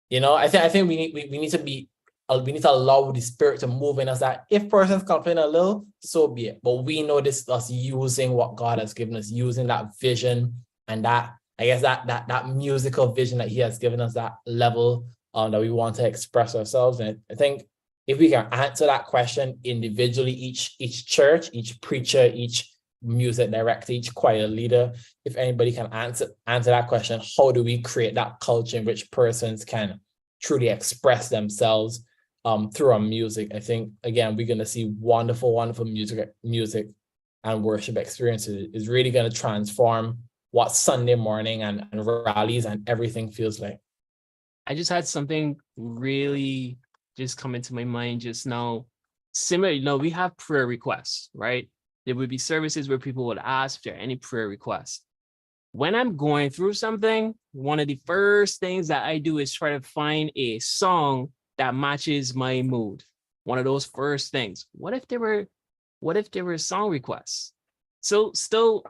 You know, I think we need to allow the Spirit to move in us, that if persons complain a little, so be it. But we know this is us using what God has given us, using that vision and that, I guess, that musical vision that He has given us, that level that we want to express ourselves. And I think if we can answer that question individually, each church, each preacher, each music director, each choir leader, if anybody can answer that question, how do we create that culture in which persons can truly express themselves through our music? I think, again, we're going to see wonderful, wonderful music and worship experiences. Is really going to transform what Sunday morning and rallies and everything feels like. I just had something really just come into my mind just now. Similar, you know, we have prayer requests, right? There would be services where people would ask if there are any prayer requests. When I'm going through something, one of the first things that I do is try to find a song that matches my mood. One of those first things. What if there were song requests? So still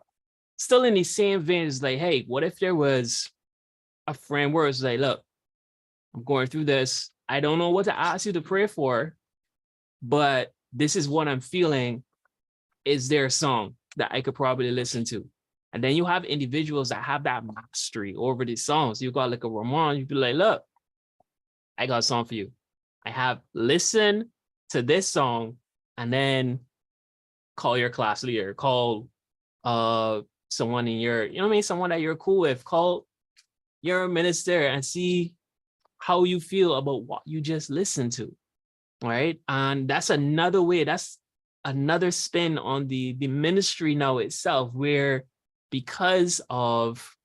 in the same vein, it's like, hey, what if there was a friend where it's like, look, I'm going through this. I don't know what to ask you to pray for, but this is what I'm feeling. Is there a song that I could probably listen to? And then you have individuals that have that mastery over these songs. You got like a Ramon, you'd be like, look, I got a song for you. I have listen to this song and then call your class leader, call someone in your, you know what I mean? Someone that you're cool with, call your minister and see how you feel about what you just listened to, right? And that's another way, that's another spin on the ministry now itself, where because of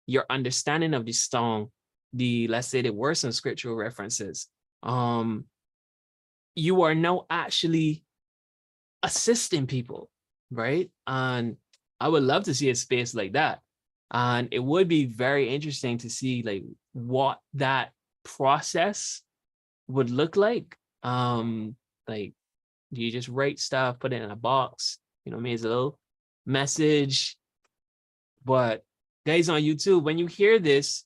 your understanding of the song, let's say the words and scriptural references, you are now actually assisting people, right? And I would love to see a space like that. And it would be very interesting to see like what that process would look like. Like, do you just write stuff, put it in a box? You know what I mean? It's a little message, But guys on YouTube, when you hear this,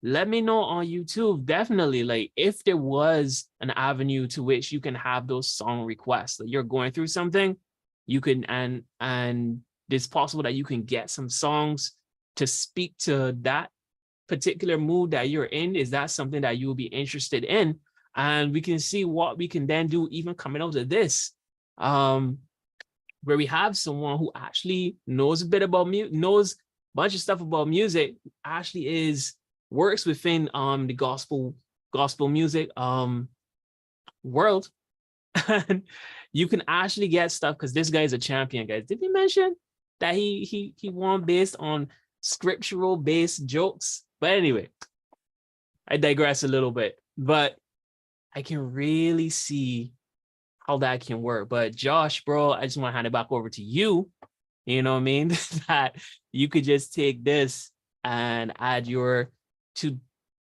let me know on YouTube, definitely, like if there was an avenue to which you can have those song requests, like you're going through something, you can, and it's possible that you can get some songs to speak to that particular mood that you're in. Is that something that you will be interested in? And we can see what we can then do, even coming out of this, where we have someone who actually knows a bit about music, knows a bunch of stuff about music, actually works within the gospel music world. And you can actually get stuff, because this guy is a champion, guys. Did we mention that he won based on scriptural based jokes? But anyway, I digress a little bit, but I can really see how that can work. But Josh, bro, I just want to hand it back over to you. You know what I mean? That you could just take this and add your two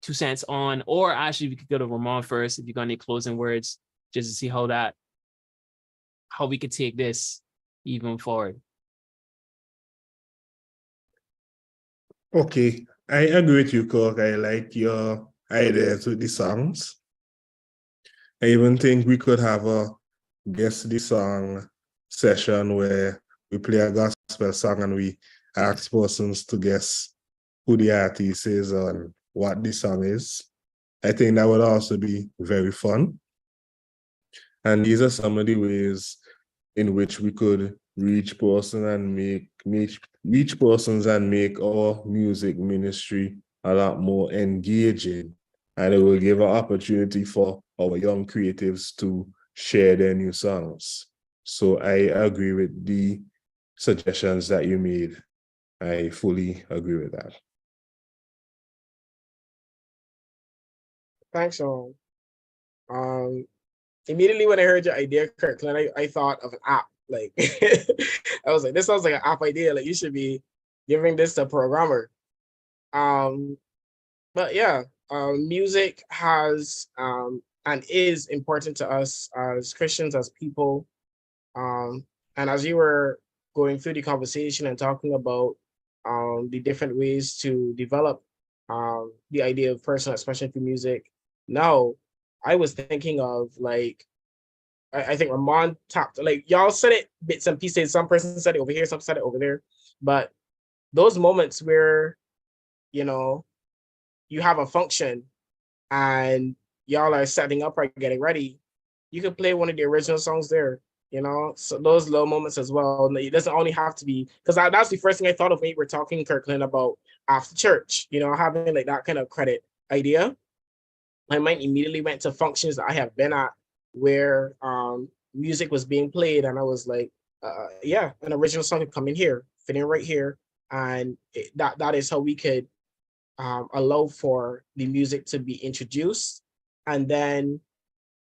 cents on, or actually we could go to Ramon first if you got any closing words, just to see how we could take this even forward. Okay, I agree with you, Kirk. I like your ideas with the songs. I even think we could have a guess the song session where we play a gospel song and we ask persons to guess who the artist is and what the song is. I think that would also be very fun. And these are some of the ways in which we could reach persons and make our music ministry a lot more engaging. And it will give an opportunity for our young creatives to share their new songs. So I agree with the suggestions that you made. I fully agree with that. Thanks, Sean. Immediately when I heard your idea, Kirkland, I thought of an app. Like, I was like, this sounds like an app idea. Like, you should be giving this to a programmer. But yeah, music has and is important to us as Christians, as people. And as you were going through the conversation and talking about the different ways to develop the idea of personal expression through music, now I was thinking of, like, I think Ramon tapped, like, y'all said it bits and pieces. Some person said it over here, some said it over there. But those moments where, you have a function and y'all are setting up or getting ready, you can play one of the original songs there, So those low moments as well. It doesn't only have to be, because that's the first thing I thought of when we were talking, Kirkland, about after church, having like that kind of credit idea. My mind immediately went to functions that I have been at where music was being played, and I was like, yeah, an original song could come in here, fit in right here, and that is how we could allow for the music to be introduced and then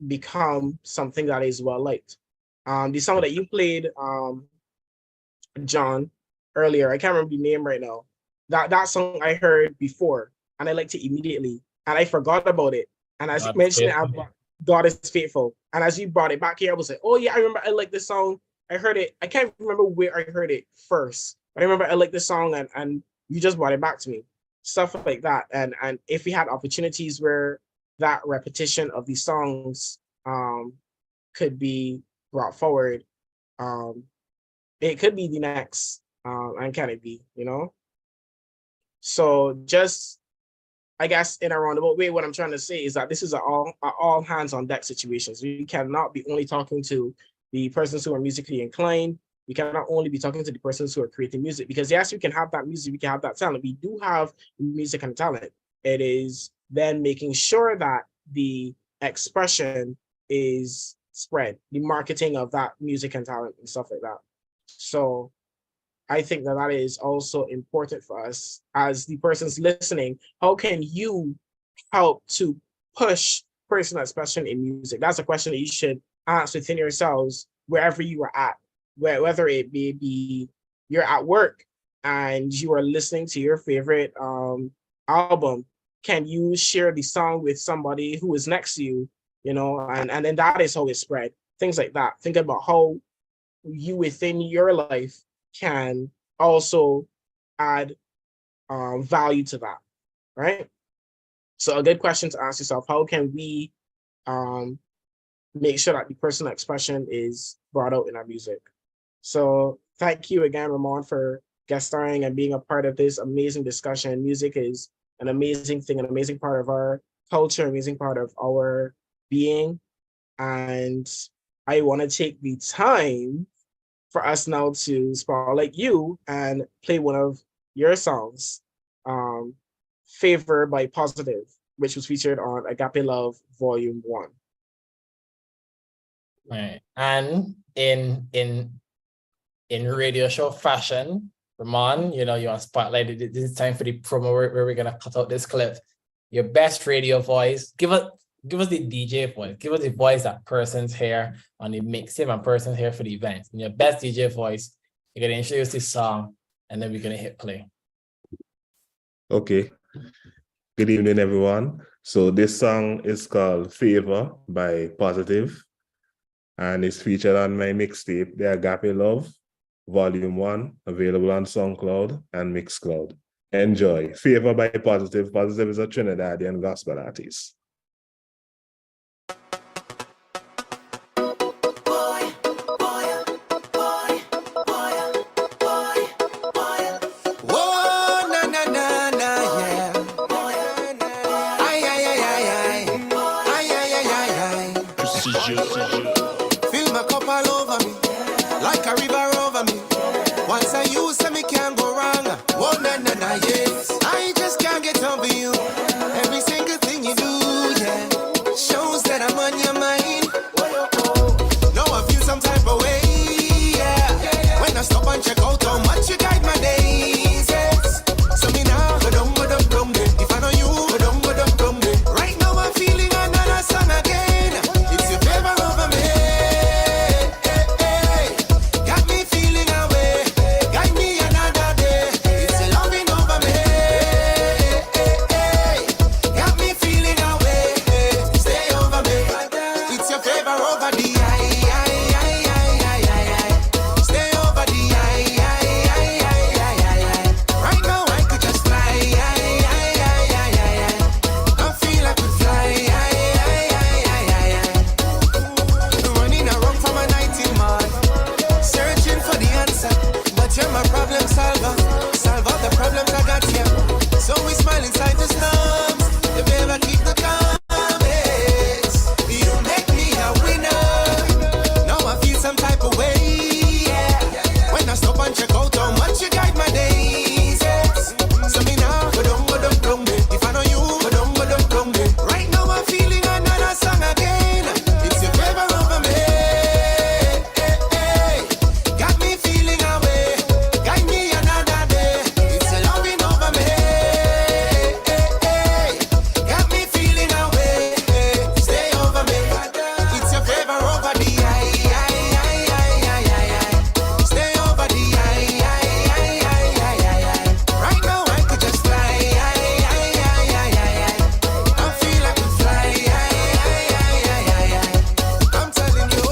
become something that is well liked. The song that you played, John, earlier, I can't remember the name right now. That song I heard before, and I liked it immediately, and I forgot about it. And as you mentioned it, God is faithful. And as you brought it back here, I was like, oh yeah, I remember I like this song. I heard it. I can't remember where I heard it first, but I remember I like this song, and you just brought it back to me. Stuff like that. And if we had opportunities where that repetition of these songs could be brought forward, it could be the next and can it be, So just, I guess, in a roundabout way, what I'm trying to say is that this is an all hands on deck situations. We cannot be only talking to the persons who are musically inclined. We cannot only be talking to the persons who are creating music, because yes, we can have that music, we can have that talent. We do have music and talent. It is then making sure that the expression is spread, the marketing of that music and talent and stuff like that. So I think that is also important for us as the persons listening. How can you help to push personal expression in music? That's a question that you should ask within yourselves wherever you are at, whether it may be you're at work and you are listening to your favorite album. Can you share the song with somebody who is next to you, and then that is how it spread. Things like that. Think about how you within your life can also add value to that, right? So a good question to ask yourself, how can we make sure that the personal expression is brought out in our music? So thank you again, Ramon, for guest starring and being a part of this amazing discussion. Music is an amazing thing, an amazing part of our culture, amazing part of our being. And I want to take the time for us now to spotlight you and play one of your songs, Favor by Positive, which was featured on Agape Love Volume 1. Right. And in radio show fashion, Ramon, you want to spotlight it. This is time for the promo where we're gonna cut out this clip. Your best radio voice. Give us the DJ voice. Give us the voice that person's here on the mixtape and person's here for the event. And your best DJ voice. You're gonna introduce this song, and then we're gonna hit play. Okay. Good evening, everyone. So this song is called Favor by Positive, and it's featured on my mixtape, The Agape Love, Volume 1, available on SoundCloud and Mixcloud. Enjoy. Favor by Positive. Positive is a Trinidadian gospel artist. Fill my cup all over me, like a river over me. Once I use them, it can't go wrong. Oh, na na na, yes. I just can't get over you. Every single thing you do, yeah, shows that I'm on your mind. No, I feel some type of way, yeah. When I stop and check out how much you guide my days, yes. So me now, go-dum, if I know you, go-dum. Right now I'm feeling another song again. It's your favor over me. Got me feeling away. Guide me another day. It's your loving over me. Got me feeling away. Stay over me. It's your favor over the Stay over the Right now I could just fly. I feel I could fly. Running around from a night in mud, searching for the answer. But you're my problem solver. Solve all the problems I got here. So we smile inside the storms. If you ever keep the calm, yes. You make me a winner. Now I feel some type of way, yeah. When I stop and check out how much you guide my days, yes. So me now, go-dum, if I know you, go-dum. Right now I'm feeling another song again. It's your favor over me. Got me feeling away. Guide me another day. It's your loving over me. Got me feeling away. Stay over me. It's your favor over the Stay over the Right now I could just fly. I feel I could fly. I'm telling you.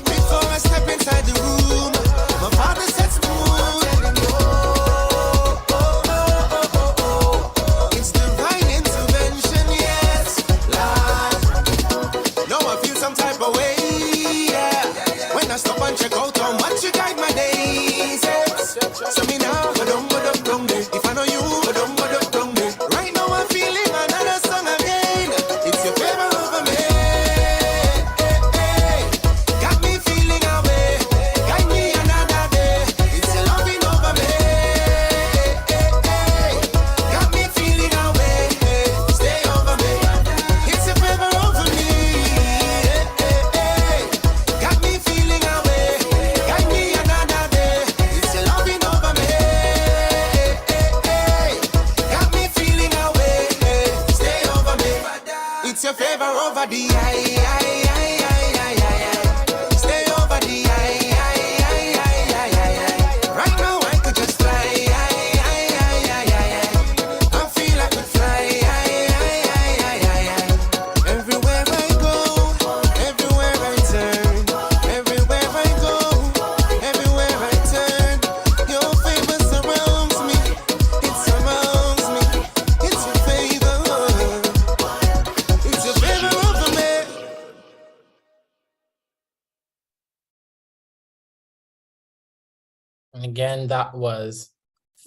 Before I step inside the room, my father sets the mood. It's divine intervention, yes, Lord. Now I feel some type of way, yeah. When I stop and check out how much you guide my days, yes. So me now, go-dum, if I know you, go-dum. Right now I'm feeling another song again. It's your favor over me. Got me feeling away. Guide me another day. It's your loving over me. Got me feeling away. Stay over me. It's your favor over me. Got me feeling away. Guide me another day. It's your loving over me. Got me feeling away. Stay over me. It's your favor over the Stay over the Right now I could just fly. I feel I could fly. Everywhere I go, everywhere I turn, everywhere I go, everywhere I turn, And again, that was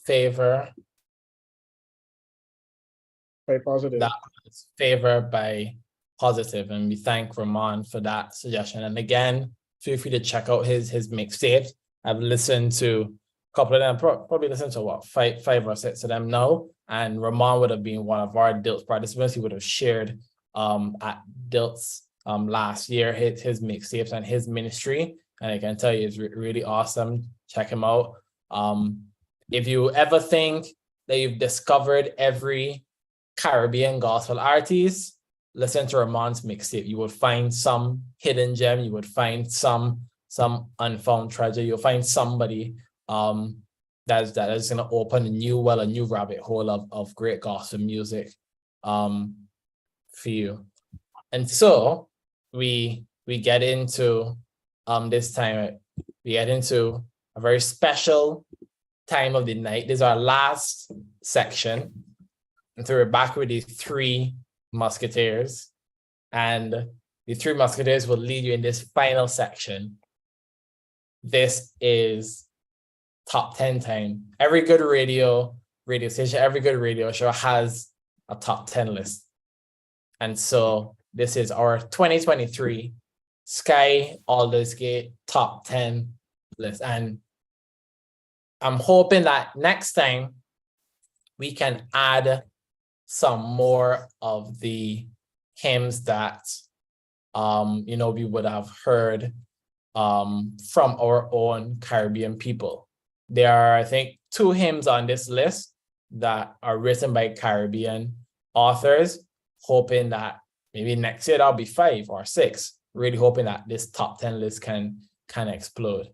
favor. Very positive. That was favor by positive. And we thank Ramon for that suggestion. And again, feel free to check out his mixtapes. I've listened to a couple of them, probably listened to what, five or six of them now. And Ramon would have been one of our DILTS participants. He would have shared at DILTS last year his mixtapes and his ministry. And I can tell you, it's really awesome. Check him out. If you ever think that you've discovered every Caribbean gospel artist, listen to Ramon's mixtape. You will find some hidden gem. You would find some unfound treasure. You'll find somebody that is going to open a new rabbit hole of great gospel music for you. And so we get into this time, we get into a very special time of the night. This is our last section. And so we're back with these three musketeers. And the three musketeers will lead you in this final section. This is top 10 time. Every good radio station, every good radio show has a top 10 list. And so this is our 2023 SCY Aldersgate top 10 list. And I'm hoping that next time we can add some more of the hymns that we would have heard from our own Caribbean people. There are, I think, 2 hymns on this list that are written by Caribbean authors, hoping that maybe next year that'll be 5 or 6. Really hoping that this top 10 list can explode.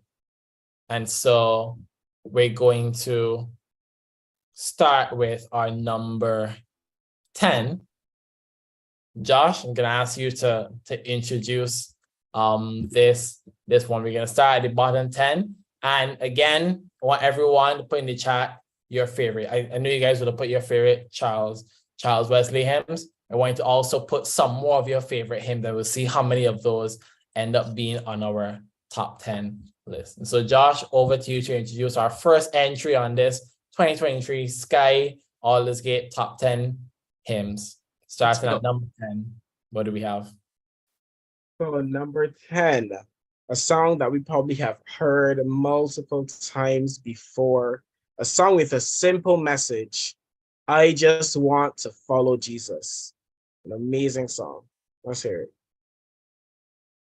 And so we're going to start with our number 10. Josh, I'm gonna ask you to introduce this one. We're gonna start at the bottom 10. And again, I want everyone to put in the chat your favorite. I know you guys would have put your favorite Charles Wesley hymns. I want you to also put some more of your favorite hymns, and we'll see how many of those end up being on our top 10 list. And so Josh, over to you to introduce our first entry on this 2023 SCY Aldersgate top 10 hymns. Starting at number 10, what do we have? So number 10, a song that we probably have heard multiple times before, a song with a simple message. I just want to follow Jesus. An amazing song. Let's hear it.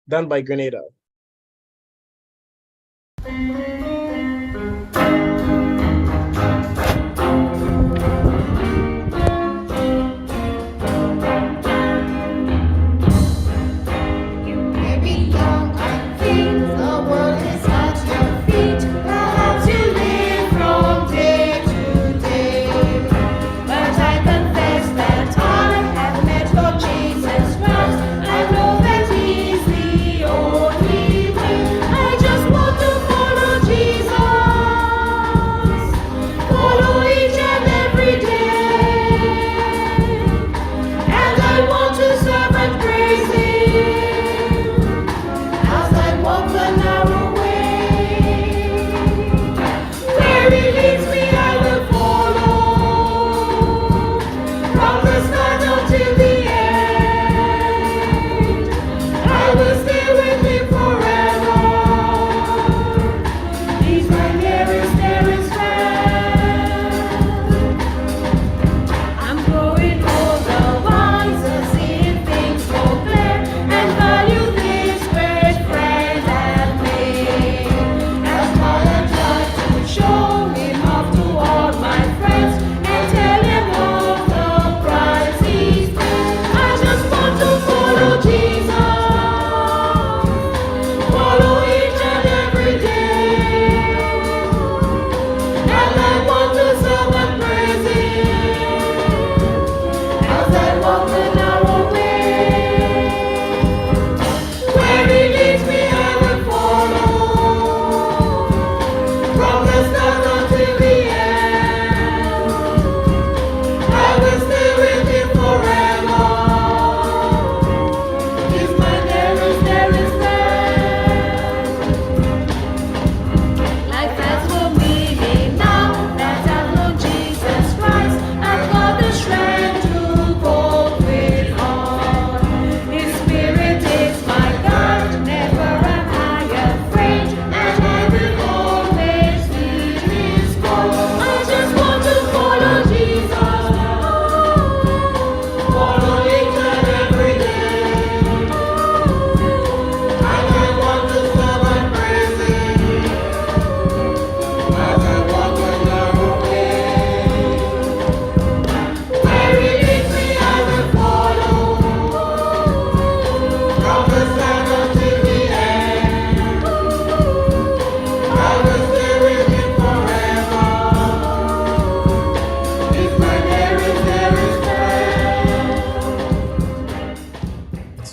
Done by Grenada. I just want to follow Jesus.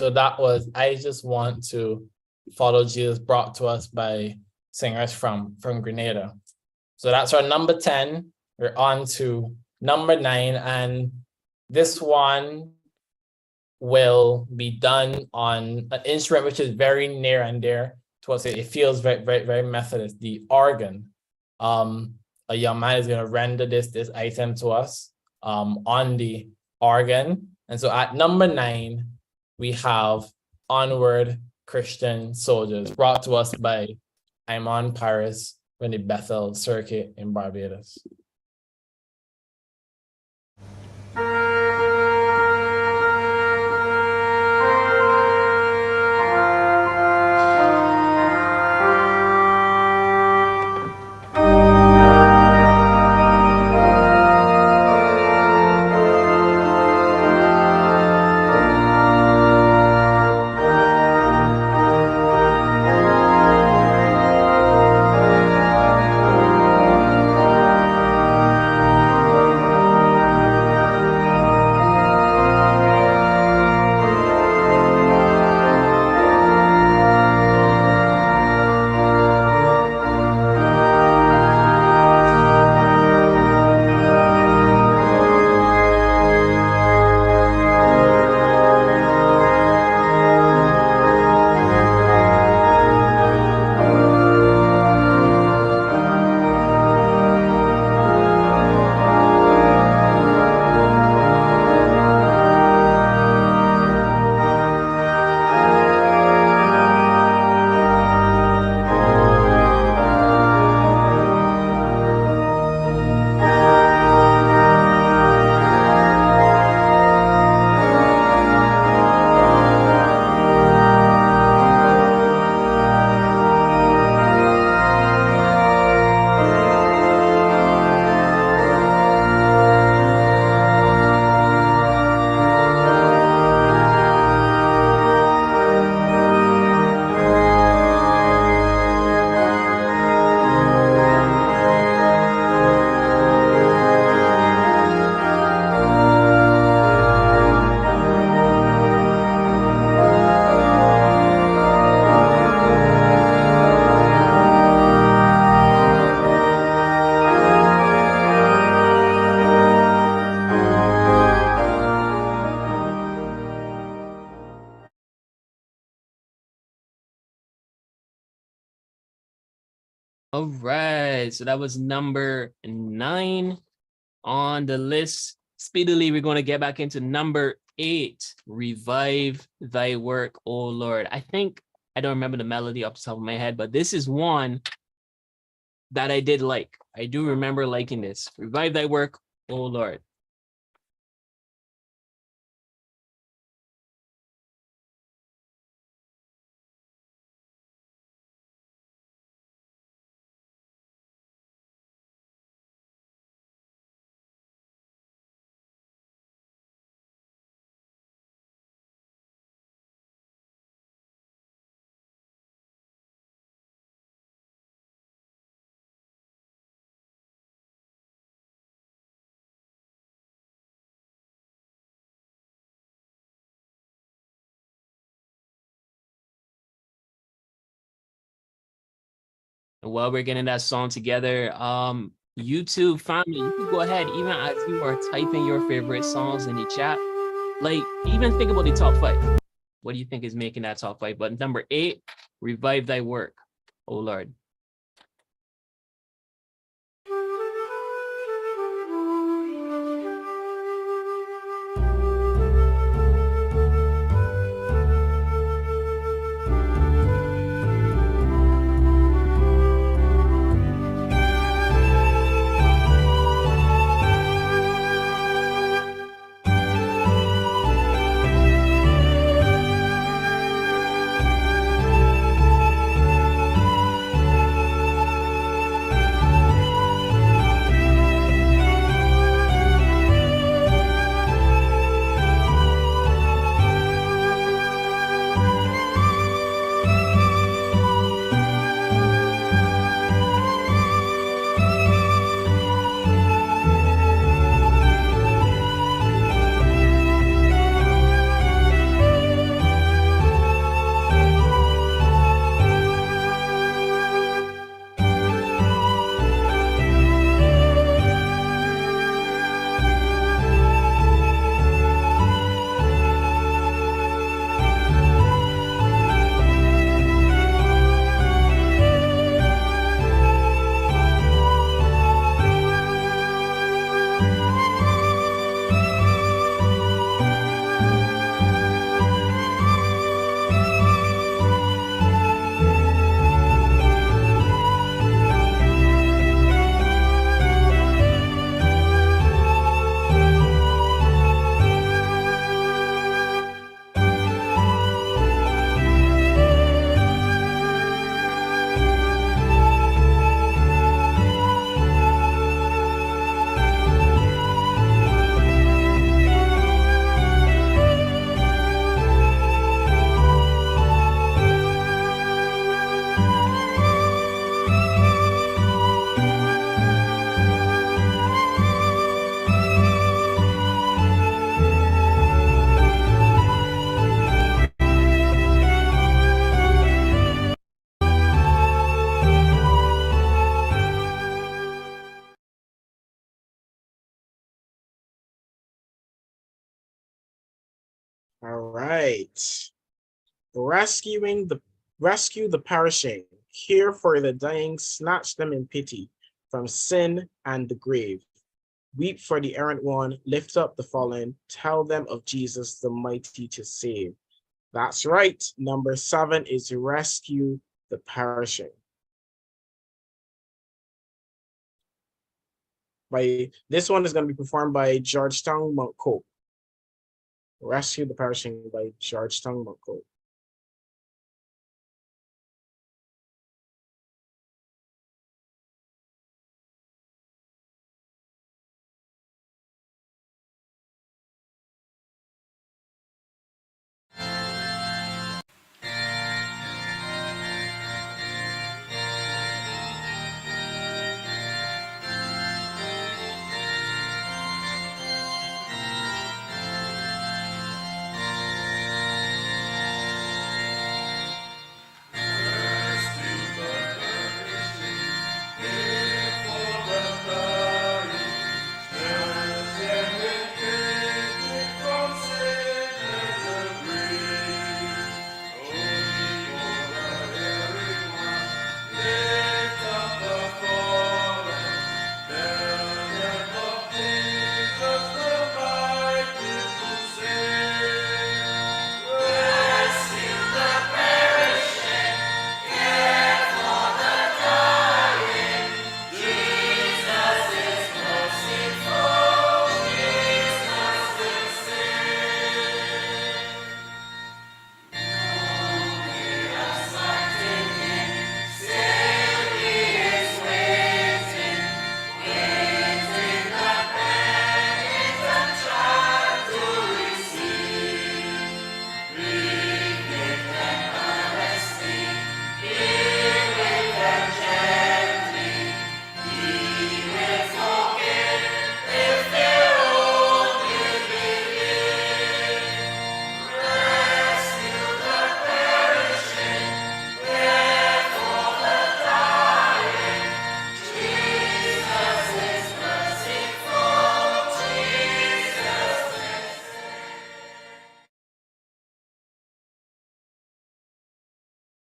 So that was I Just Want to Follow Jesus, brought to us by singers from Grenada. So that's our number 10. We're on to number 9, and this one will be done on an instrument which is very near and dear to us. It feels very, very, very Methodist, the organ. A young man is going to render this item to us on the organ. And so at number 9, we have Onward Christian Soldiers, brought to us by Imon Paris from the Bethel Circuit in Barbados. All right, so that was number 9 on the list. Speedily, we're going to get back into number 8, Revive Thy Work, O Lord. I think, I don't remember the melody off the top of my head, but this is one that I did like. I do remember liking this. Revive Thy Work, O Lord. While we're getting that song together, YouTube family, you can go ahead, even as you are typing your favorite songs in the chat, like even think about the top 5. What do you think is making that top 5? But number 8, Revive Thy Work, O Lord. All right. Rescue the perishing, care for the dying, snatch them in pity from sin and the grave. Weep for the errant one, lift up the fallen, tell them of Jesus, the mighty to save. That's right. Number 7 is rescue the perishing. This one is going to be performed by Georgetown Monk Cope. Rescue the Perishing by Georgetown Monk Cope.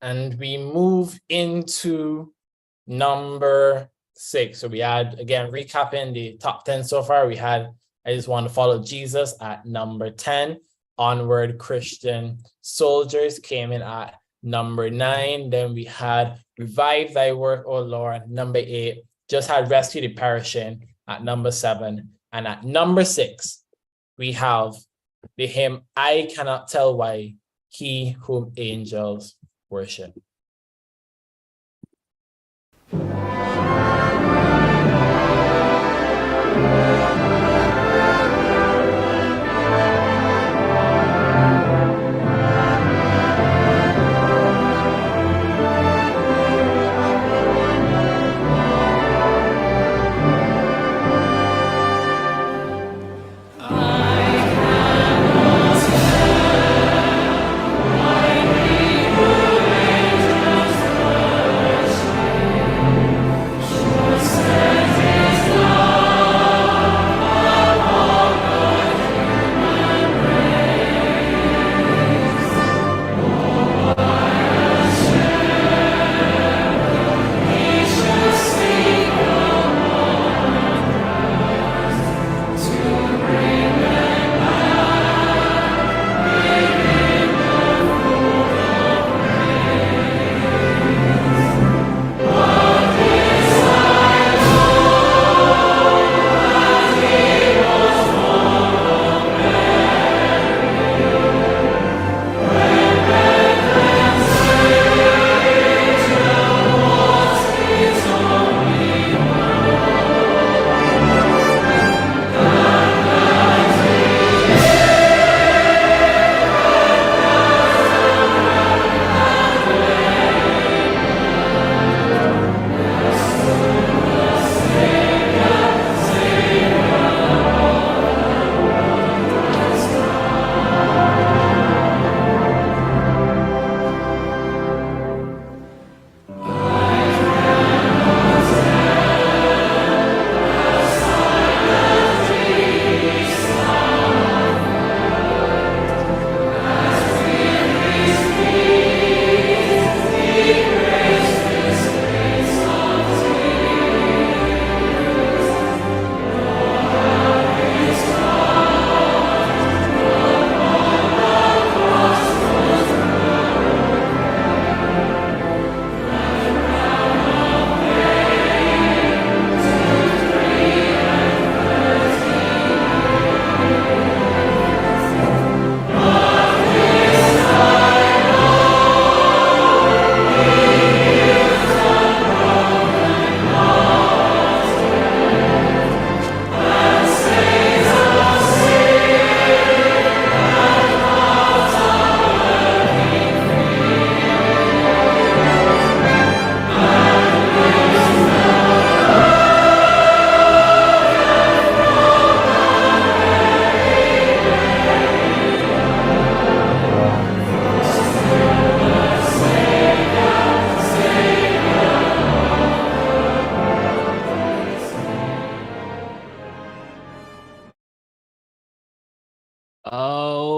And we move into number 6. So we had, again, recapping the top 10 so far, we had I Just Want to Follow Jesus at number 10. Onward Christian Soldiers came in at number 9. Then we had Revive Thy Work, O Lord, number 8. Just had Rescue the Perishing at number 7. And at number 6, we have the hymn, I Cannot Tell Why, He Whom Angels Worship. I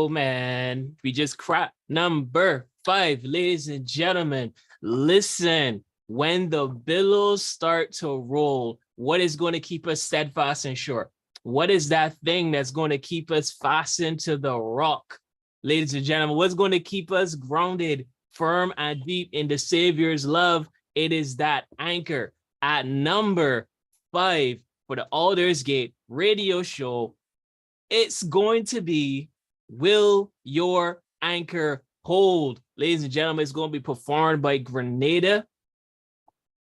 go, man. We just cracked number 5, ladies and gentlemen. Listen, when the billows start to roll, what is going to keep us steadfast and sure? What is that thing that's going to keep us fastened to the rock? Ladies and gentlemen, what's going to keep us grounded, firm, and deep in the Savior's love? It is that anchor. At number 5 for the Aldersgate radio show, it's going to be Will Your Anchor Hold? Ladies and gentlemen, it's going to be performed by Grenada.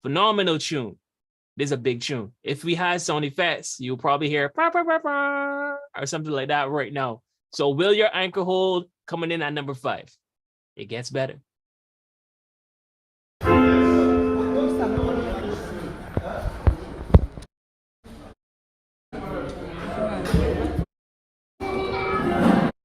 Phenomenal tune. This is a big tune. If we had sound effects, you'll probably hear bah, bah, bah, bah, or something like that right now. So Will Your Anchor Hold coming in at number 5. It gets better.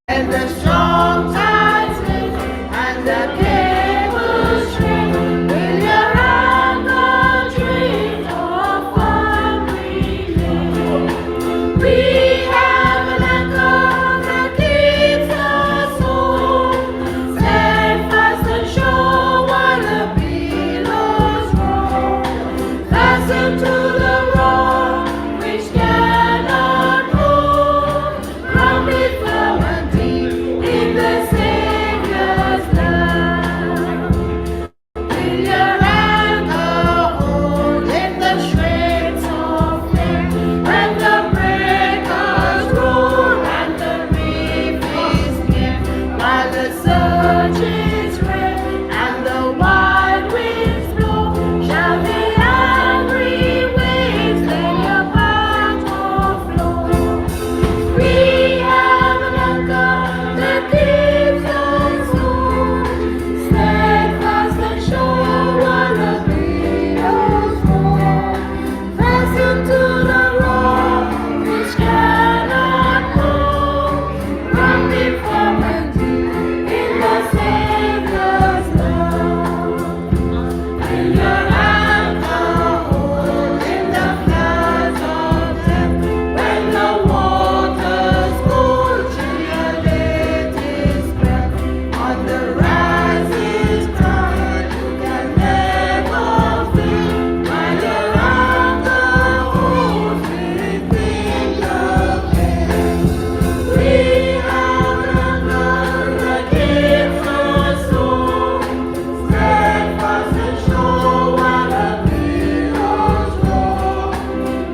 And the strong tides lift, and the cables shrink. Will your anchor drift or firmly lift? We have an anchor that keeps us home, steadfast and sure while the billows roll. Fastened to the rock which cannot hold, grounded firm and deep in the Savior's love. Will your anchor hold in the straits of flame, when the breakers roar and the reef is near, while the surges rage and the wild winds blow? Shall the angry waves let your path flow? We have an anchor that keeps us home, steadfast and sure while the billows roll. Fastened to the rock which cannot hold, grounded firm and deep in the Savior's love. Will your anchor hold in the floods of death, when the waters go to your latest breath? On the rising tide you can never fail, while your anchor holds within your care. We have an anchor that keeps us home, steadfast and sure while the billows roll.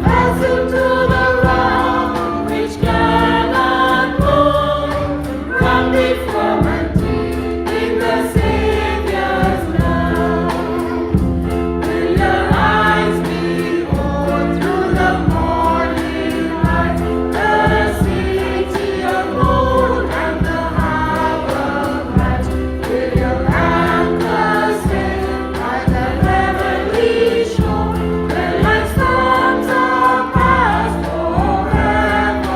Fastened to the rock which cannot hold, grounded firm and deep in the Savior's love. Will your eyes behold through the morning light the city of gold and the harbor bright? Will your anchor stay by the heavenly shore, when like storms are past forevermore?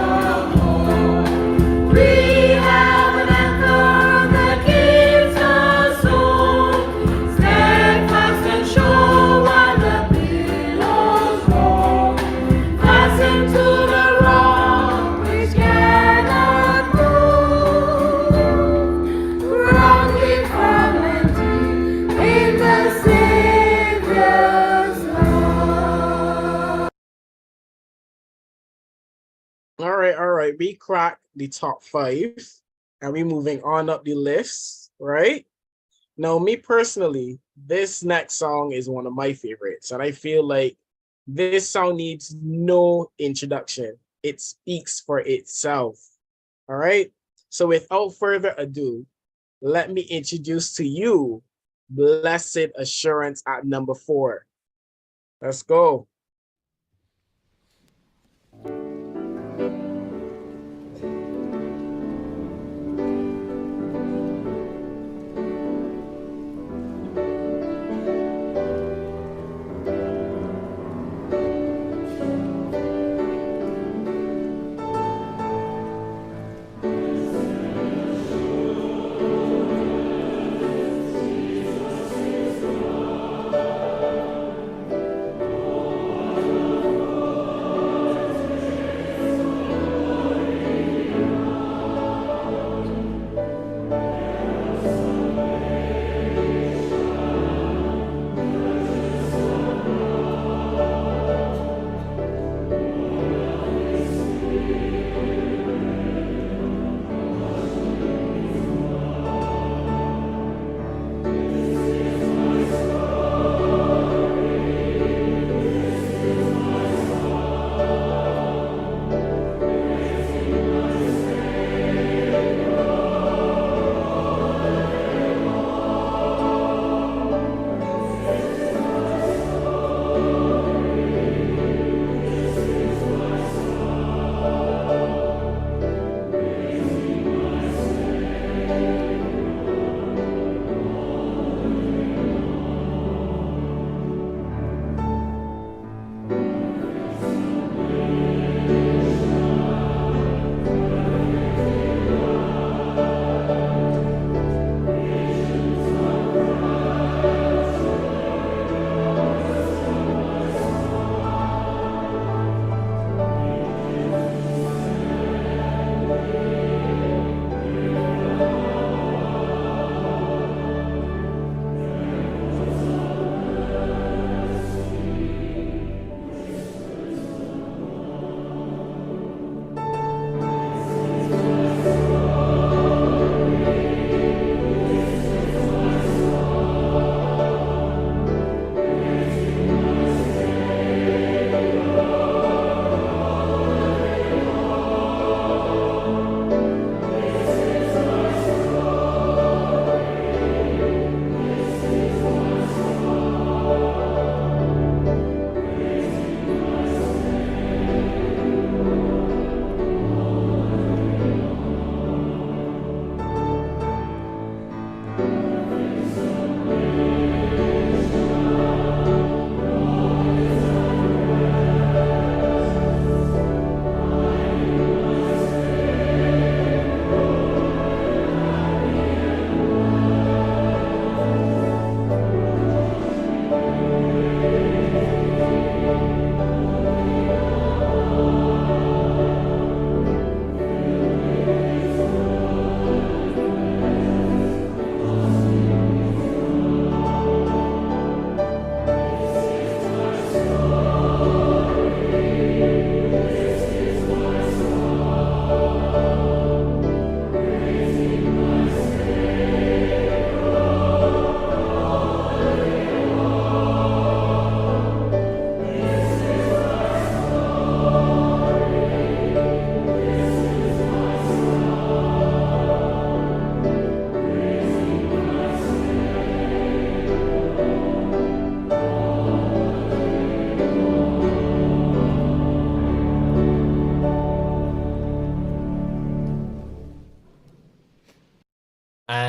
We have an anchor that keeps us home, steadfast and sure while the billows roll. Fastened to the rock which cannot move, grounded firm and deep in the Savior's love. All right. We cracked the top 5, and we moving on up the list, right? Now, me personally, this next song is one of my favorites, and I feel like this song needs no introduction. It speaks for itself. All right. So without further ado, let me introduce to you Blessed Assurance at number 4. Let's go.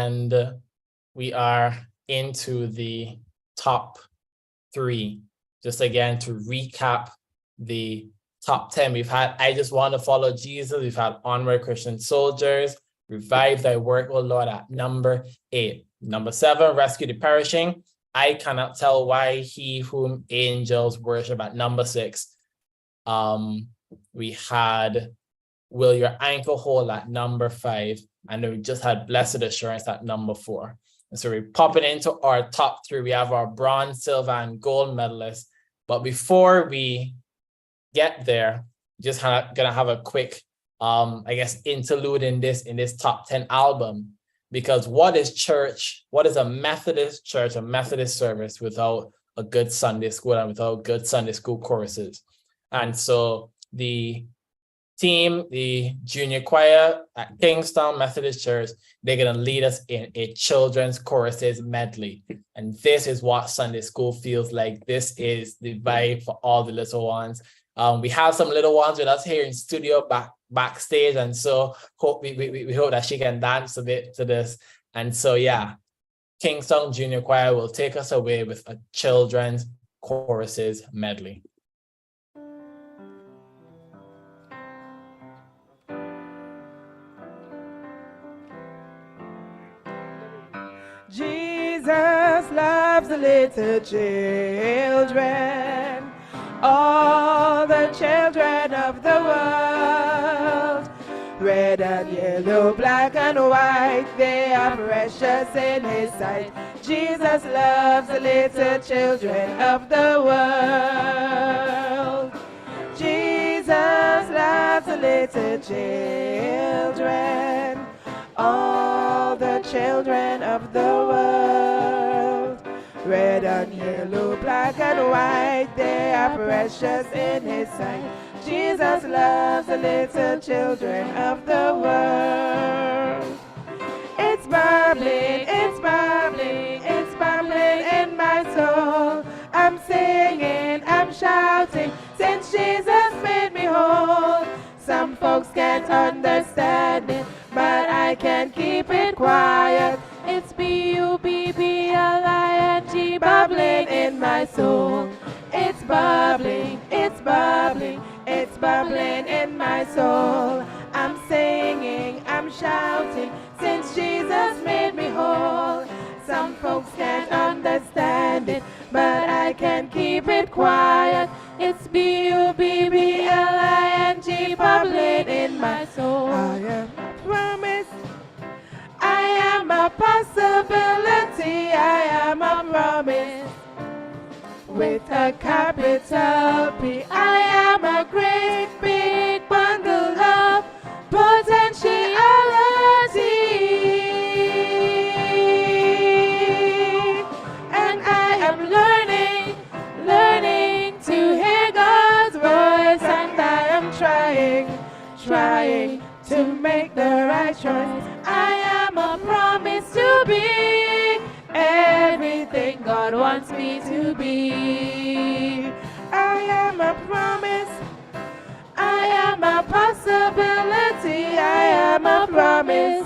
and we are into the top 3. Just again to recap the top 10 we've had. I Just Want to Follow Jesus. We've had Onward Christian Soldiers, Revive Thy Work, O Lord, at number 8. Number 7, Rescue the Perishing. I Cannot Tell Why He Whom Angels Worship at number 6. We had Will Your Ankle Hold at number 5. And then we just had Blessed Assurance at number 4. And so we're popping into our top 3. We have our bronze, silver, and gold medalists. But before we get there, just gonna have a quick interlude in this top 10 album, because what is church? What is a Methodist church, a Methodist service without a good Sunday school and without good Sunday school choruses? And so the team, the junior choir at Kingstown Methodist Church, they're gonna lead us in a children's choruses medley. And this is what Sunday school feels like. This is the vibe for all the little ones. We have some little ones with us here in studio backstage, and so we hope that she can dance a bit to this. And so yeah, Kingstown Junior Choir will take us away with a children's choruses medley. Jesus loves the little children, all the children of the world. Red and yellow, black and white, they are precious in His sight. Jesus loves the little children of the world. Jesus loves the little children, all the children of the world. Red and yellow, black and white, they are precious in His sight. Jesus loves the little children of the world. It's bubbling, it's bubbling, it's bubbling in my soul. I'm singing, I'm shouting, since Jesus made me whole. Some folks can't understand it, but I can't keep it quiet. It's B-U-B-B-L-I-N-G, bubbling in my soul. It's bubbling, it's bubbling, it's bubbling in my soul. I'm singing, I'm shouting, since Jesus made me whole. Some folks can't understand it, but I can't keep it quiet. It's B-U-B-B-L-I-N-G, bubbling in my soul. I am a promise, I am a possibility, I am a promise. With a capital P, I am a great big bundle of potentiality. And I am learning to hear God's voice, and I am trying to make the right choice. I am a promise to be everything God wants me to be. I am a promise, I am a possibility, I am a promise.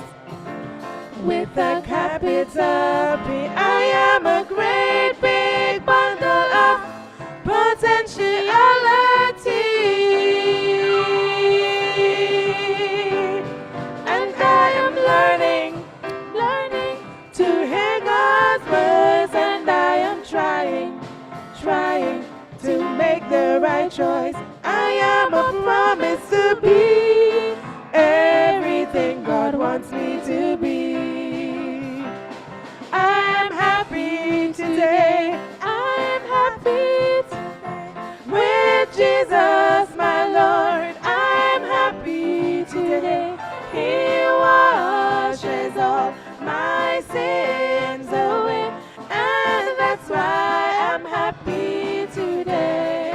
With a capital P, I am a great big bundle of potentiality. And I am learning to hear God's words, and I am trying to make the right choice. I am a promise to be everything God wants me to be. I am happy today, I am happy today with Jesus my Lord. I am happy today, He washes all my sins away, and that's why I'm happy today.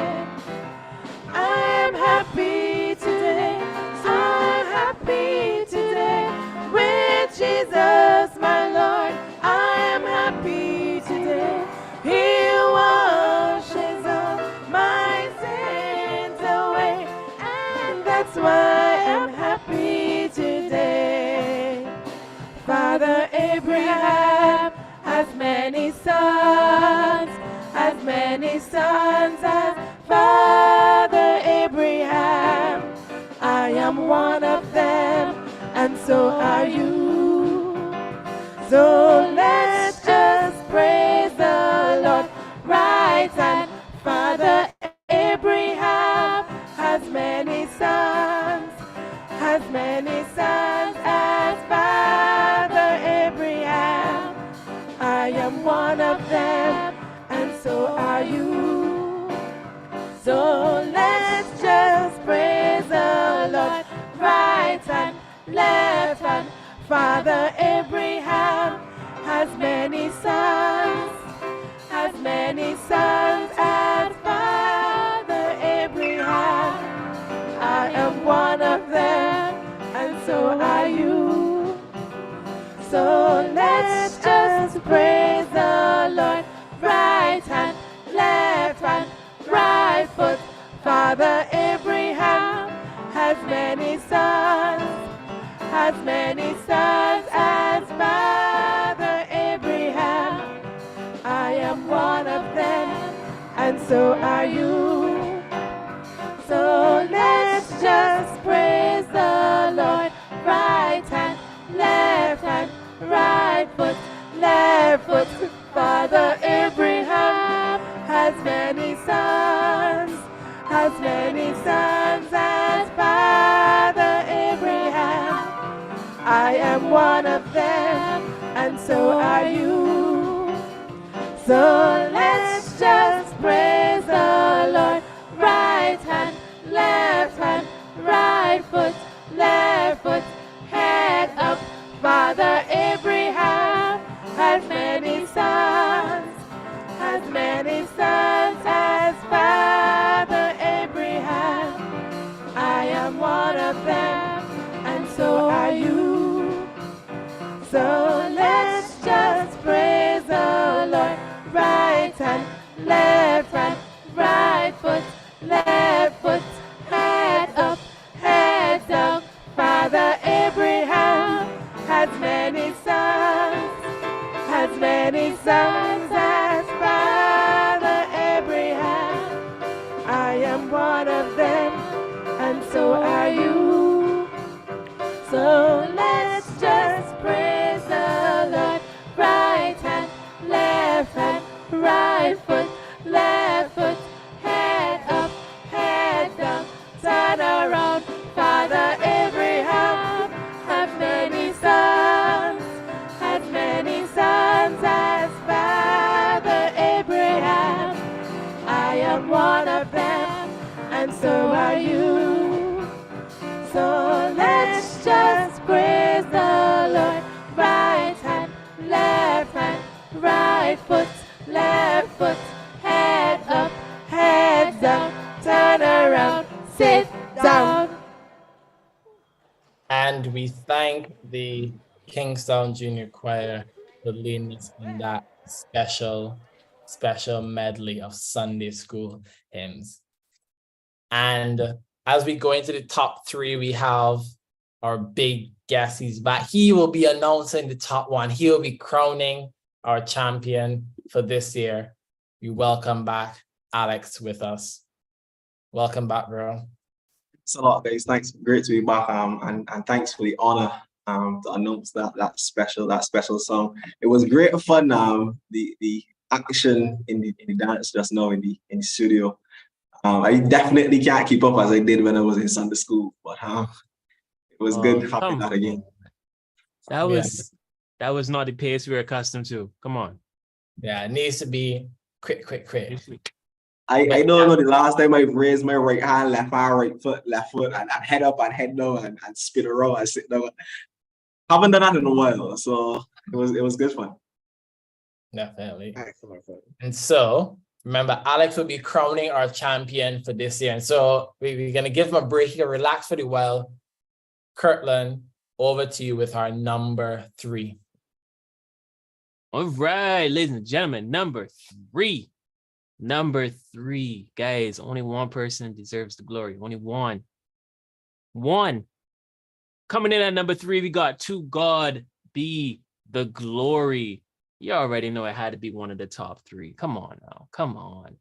I'm happy today, I'm happy today with Jesus my Lord. I am happy today, He washes all my sins away, and that's why I'm happy today. Father Abraham Abraham has many sons, as Father Abraham. I am one of them, and so are you. So let's just praise the Lord, right? And Father Abraham has many sons, as Father Abraham. I am one of them, and so are you. So let's just praise the Lord, right and left. And Father Abraham has many sons, as Father Abraham. I am one of them, and so are you. So let's just praise the Lord, right hand, left hand, right foot. Father Abraham has many sons, as Father Abraham. I am one of them, and so are you. So let's just praise the Lord, right hand, right foot, left foot. Father Abraham has many sons, as Father Abraham. I am one of them, and so are you. So let's just praise the Lord, right hand, right foot, head up. Father Abraham has many sons, as Father Abraham. I am one of them, and so are you. So let's just praise the Lord, right hand, right foot, head up, head down. Father Abraham has many sons, as Father Abraham. I am one of them, and so are you. So let's just praise the Lord, right hand, right foot, head up, head down, turn around. Father Abraham has many sons, as Father Abraham. I am one of them, and so are you. So let's just praise the Lord, right hand, right foot, head up, head down, turn around, sit down. And we thank the Kingstown Junior Choir for leading us in that special medley of Sunday school hymns. And as we go into the top three, we have our big guest. He's back. He will be announcing the top one. He will be crowning our champion for this year. We welcome back Alex with us. Welcome back, bro. Thanks a lot, guys. Thanks. Great to be back. And thanks for the honor to announce that special song. It was great fun. The action in the dance just now in the studio. I definitely can't keep up as I did when I was in Sunday school, but it was good having that again. That was not the pace we were accustomed to. Come on. Yeah, it needs to be quick. I don't know the last time I raised my right hand, left foot, and head up and head down and spin around and sit down. Haven't done that in a while, so it was good fun. Definitely. And so remember, Alex will be crowning our champion for this year. And so we're gonna give him a break. He can relax for the while. Kirtland, over to you with our number 3. All right, ladies and gentlemen, number 3. Number 3, guys, only one person deserves the glory. Only one. Coming in at number 3, we got To God Be the glory. You already know it had to be one of the top 3. Come on now. Come on.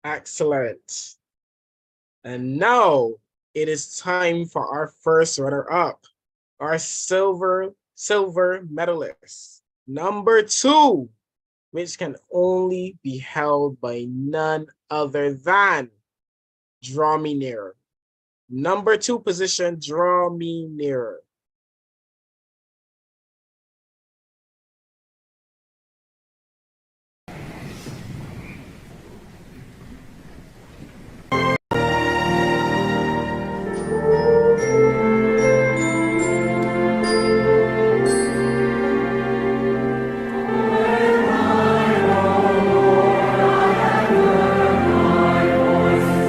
Excellent. And now it is time for our first runner-up, our silver medalist, number 2, which can only be held by none other than Draw Me Nearer. Number 2 position, Draw Me Nearer. Voice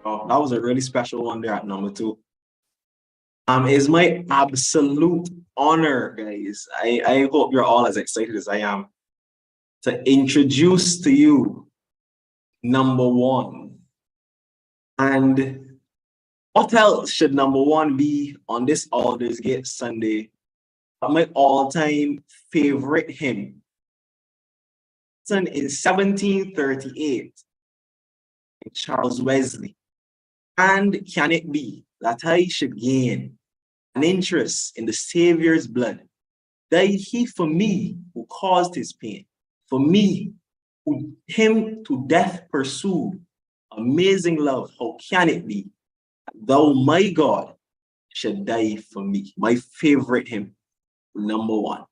Oh, that was a really special one there at number 2. It's my absolute honor, guys. I hope you're all as excited as I am to introduce to you number 1. And what else should number 1 be on this Aldersgate Sunday? My all-time favorite hymn. In 1738, Charles Wesley. And can it be that I should gain an interest in the Savior's blood? Died he for me who caused his pain, for me who him to death pursued. Amazing love, how can it be thou, my God, should die for me? My favorite hymn, number 1.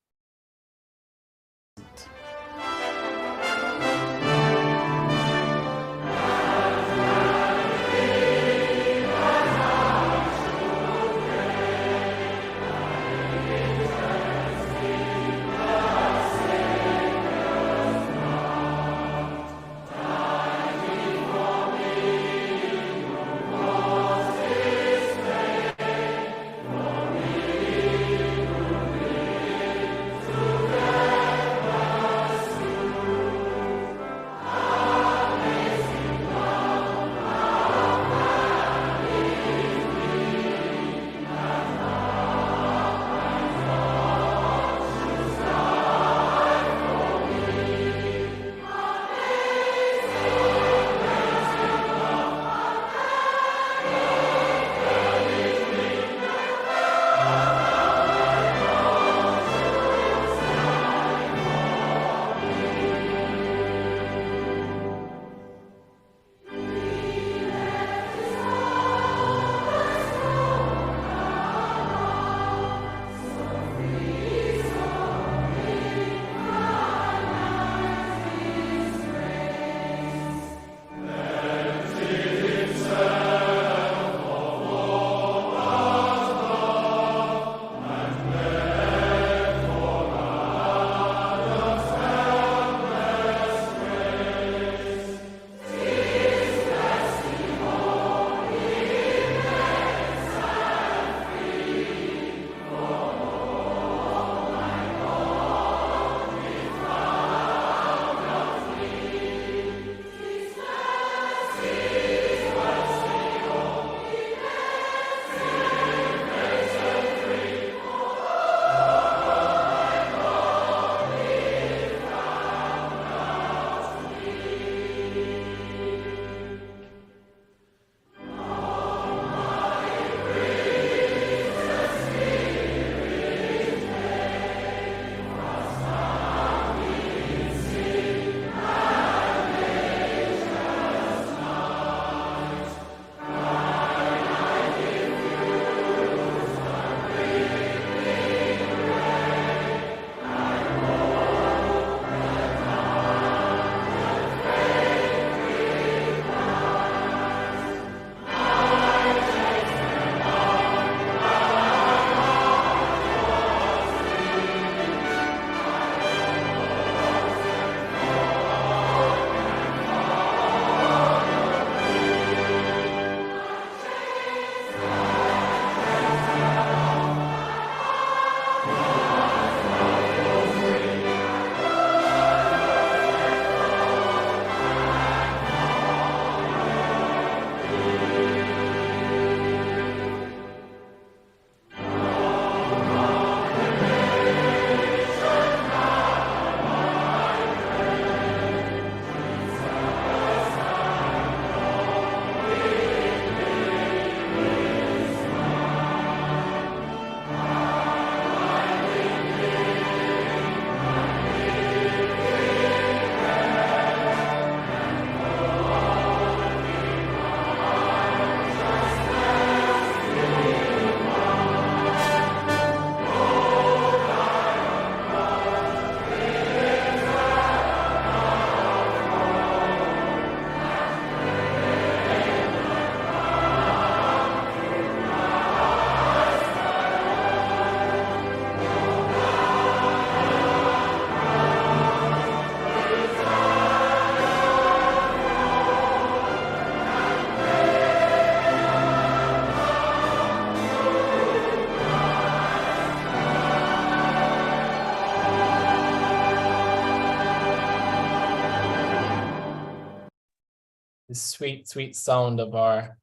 sweet, sweet sound of our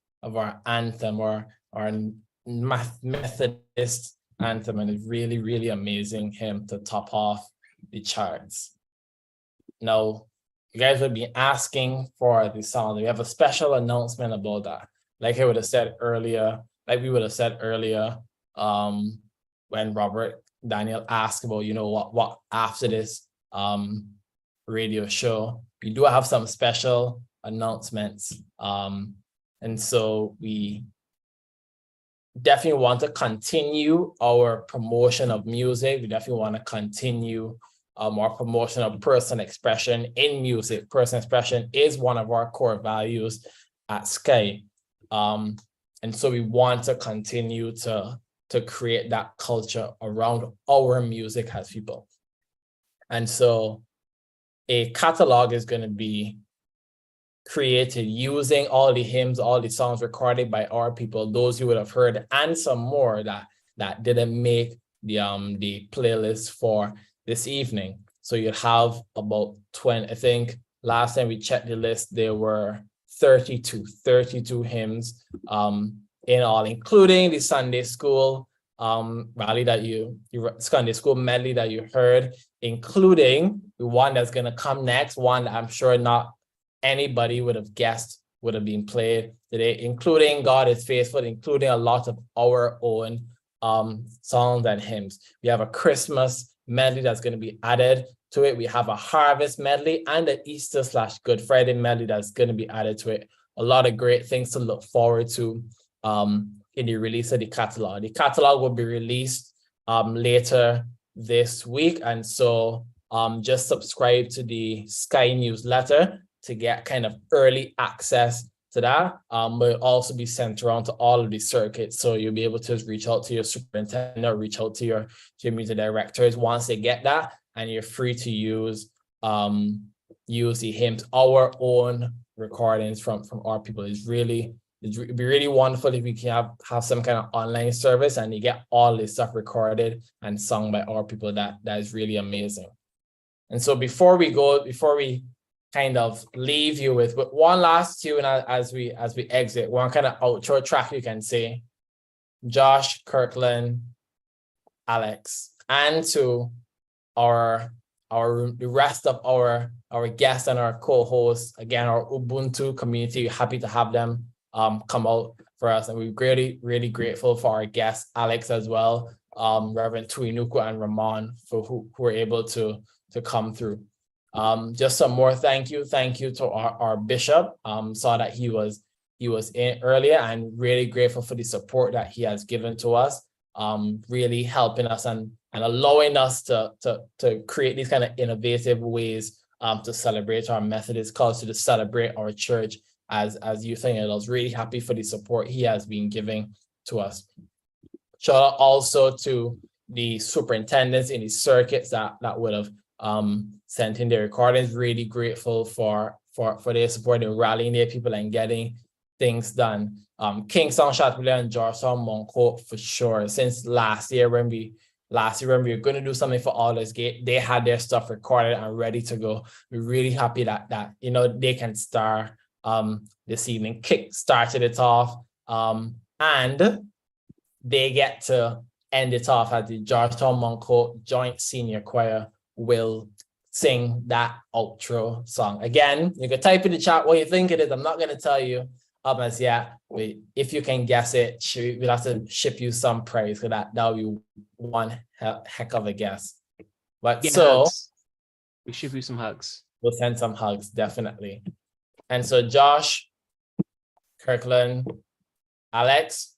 anthem, or our Methodist anthem, and it's really, really amazing hymn to top off the charts. Now, you guys would be asking for the song. We have a special announcement about that. Like we would have said earlier, when Robert Daniel asked about, what after this radio show, we do have some special announcements. And so we definitely want to continue our promotion of music. We definitely want to continue our promotion of personal expression in music. Personal expression is one of our core values at SCY. And so we want to continue to create that culture around our music as people. And so a catalog is going to be created using all the hymns, all the songs recorded by our people, those you would have heard, and some more that didn't make the playlist for this evening. So you'd have about 20, I think last time we checked the list, there were 32 hymns in all, including the Sunday school rally that Sunday school medley that you heard, including the one that's going to come next, one that I'm sure not anybody would have guessed would have been played today, including God is Faithful, including a lot of our own songs and hymns. We have a Christmas medley that's going to be added to it. We have a harvest medley and an Easter/Good Friday medley that's going to be added to it. A lot of great things to look forward to in the release of the catalog. The catalog will be released later this week. And so just subscribe to the SCY newsletter to get kind of early access to that. But it'll also be sent around to all of the circuits. So you'll be able to reach out to your superintendent or reach out to your music directors once they get that. And you're free to use the hymns, our own recordings from our people. It'd be really wonderful if we can have some kind of online service and you get all this stuff recorded and sung by our people. That is really amazing. And so before we kind of leave you with one last tune as we exit, one kind of outro track you can say, Josh, Kirkland, Alex, and to the rest of our guests and our co-hosts, again, our Ubuntu community, we're happy to have them come out for us. And we're really, really grateful for our guests, Alex as well, Reverend Tuinuku and Ramon, for who were able to come through. Just some more thank you to our bishop. Saw that he was in earlier, and really grateful for the support that he has given to us, really helping us and allowing us to create these kind of innovative ways to celebrate our Methodist culture, to celebrate our church as youth and adults. Really happy for the support he has been giving to us. Shout out also to the superintendents in the circuits that would have sent in their recordings. Really grateful for their support in rallying their people and getting things done. Kingston, Chateaubriand, and Georgetown, Monco, for sure. Since last year when we were going to do something for Aldersgate, they had their stuff recorded and ready to go. We're really happy that they can start this evening. Kick started it off, and they get to end it off as the Georgetown Monco Joint Senior Choir will sing that outro song. Again, you can type in the chat what you think it is. I'm not going to tell you as yet. If you can guess it, we'll have to ship you some praise, because that would be one heck of a guess. But hugs. We ship you some hugs. We'll send some hugs, definitely. And so Josh, Kirkland, Alex,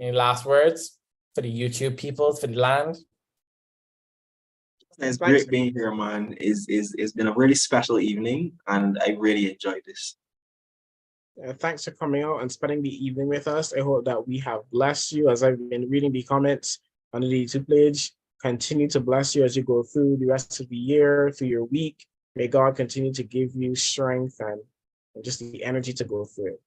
any last words for the YouTube people, for the land? It's great being here, man. It's been a really special evening, and I really enjoyed this. Thanks for coming out and spending the evening with us. I hope that we have blessed you. As I've been reading the comments on the YouTube page, continue to bless you as you go through the rest of the year, through your week. May God continue to give you strength and just the energy to go through it.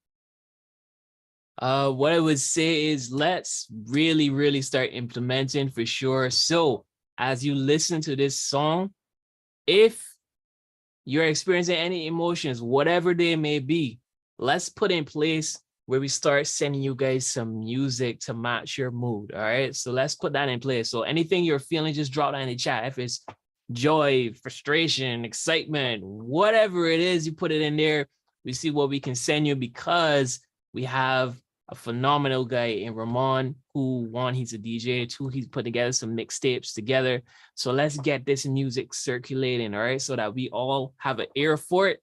What I would say is let's really, really start implementing for sure. So as you listen to this song, if you're experiencing any emotions, whatever they may be, let's put in place where we start sending you guys some music to match your mood. All right. So let's put that in place. So anything you're feeling, just drop that in the chat. If it's joy, frustration, excitement, whatever it is, you put it in there. We see what we can send you, because we have a phenomenal guy in Ramon who, one, he's a DJ, two, he's put together some mixtapes together. So let's get this music circulating, all right, so that we all have an ear for it.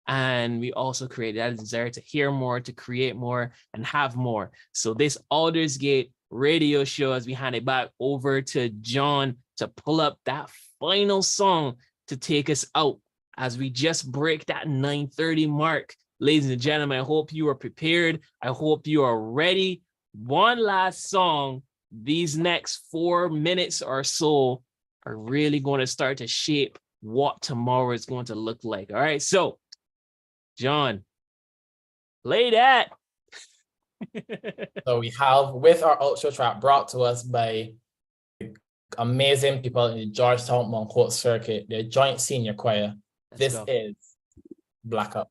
And we also create that desire to hear more, to create more, and have more. So this Aldersgate radio show, as we hand it back over to John to pull up that final song to take us out as we just break that 9:30 mark. Ladies and gentlemen, I hope you are prepared. I hope you are ready. One last song. These next 4 minutes or so are really going to start to shape what tomorrow is going to look like. All right, so John, play that. So we have, with our outro track, brought to us by amazing people in the Georgetown Mount Court Circuit, their joint senior choir. Let's This go. is Black Up.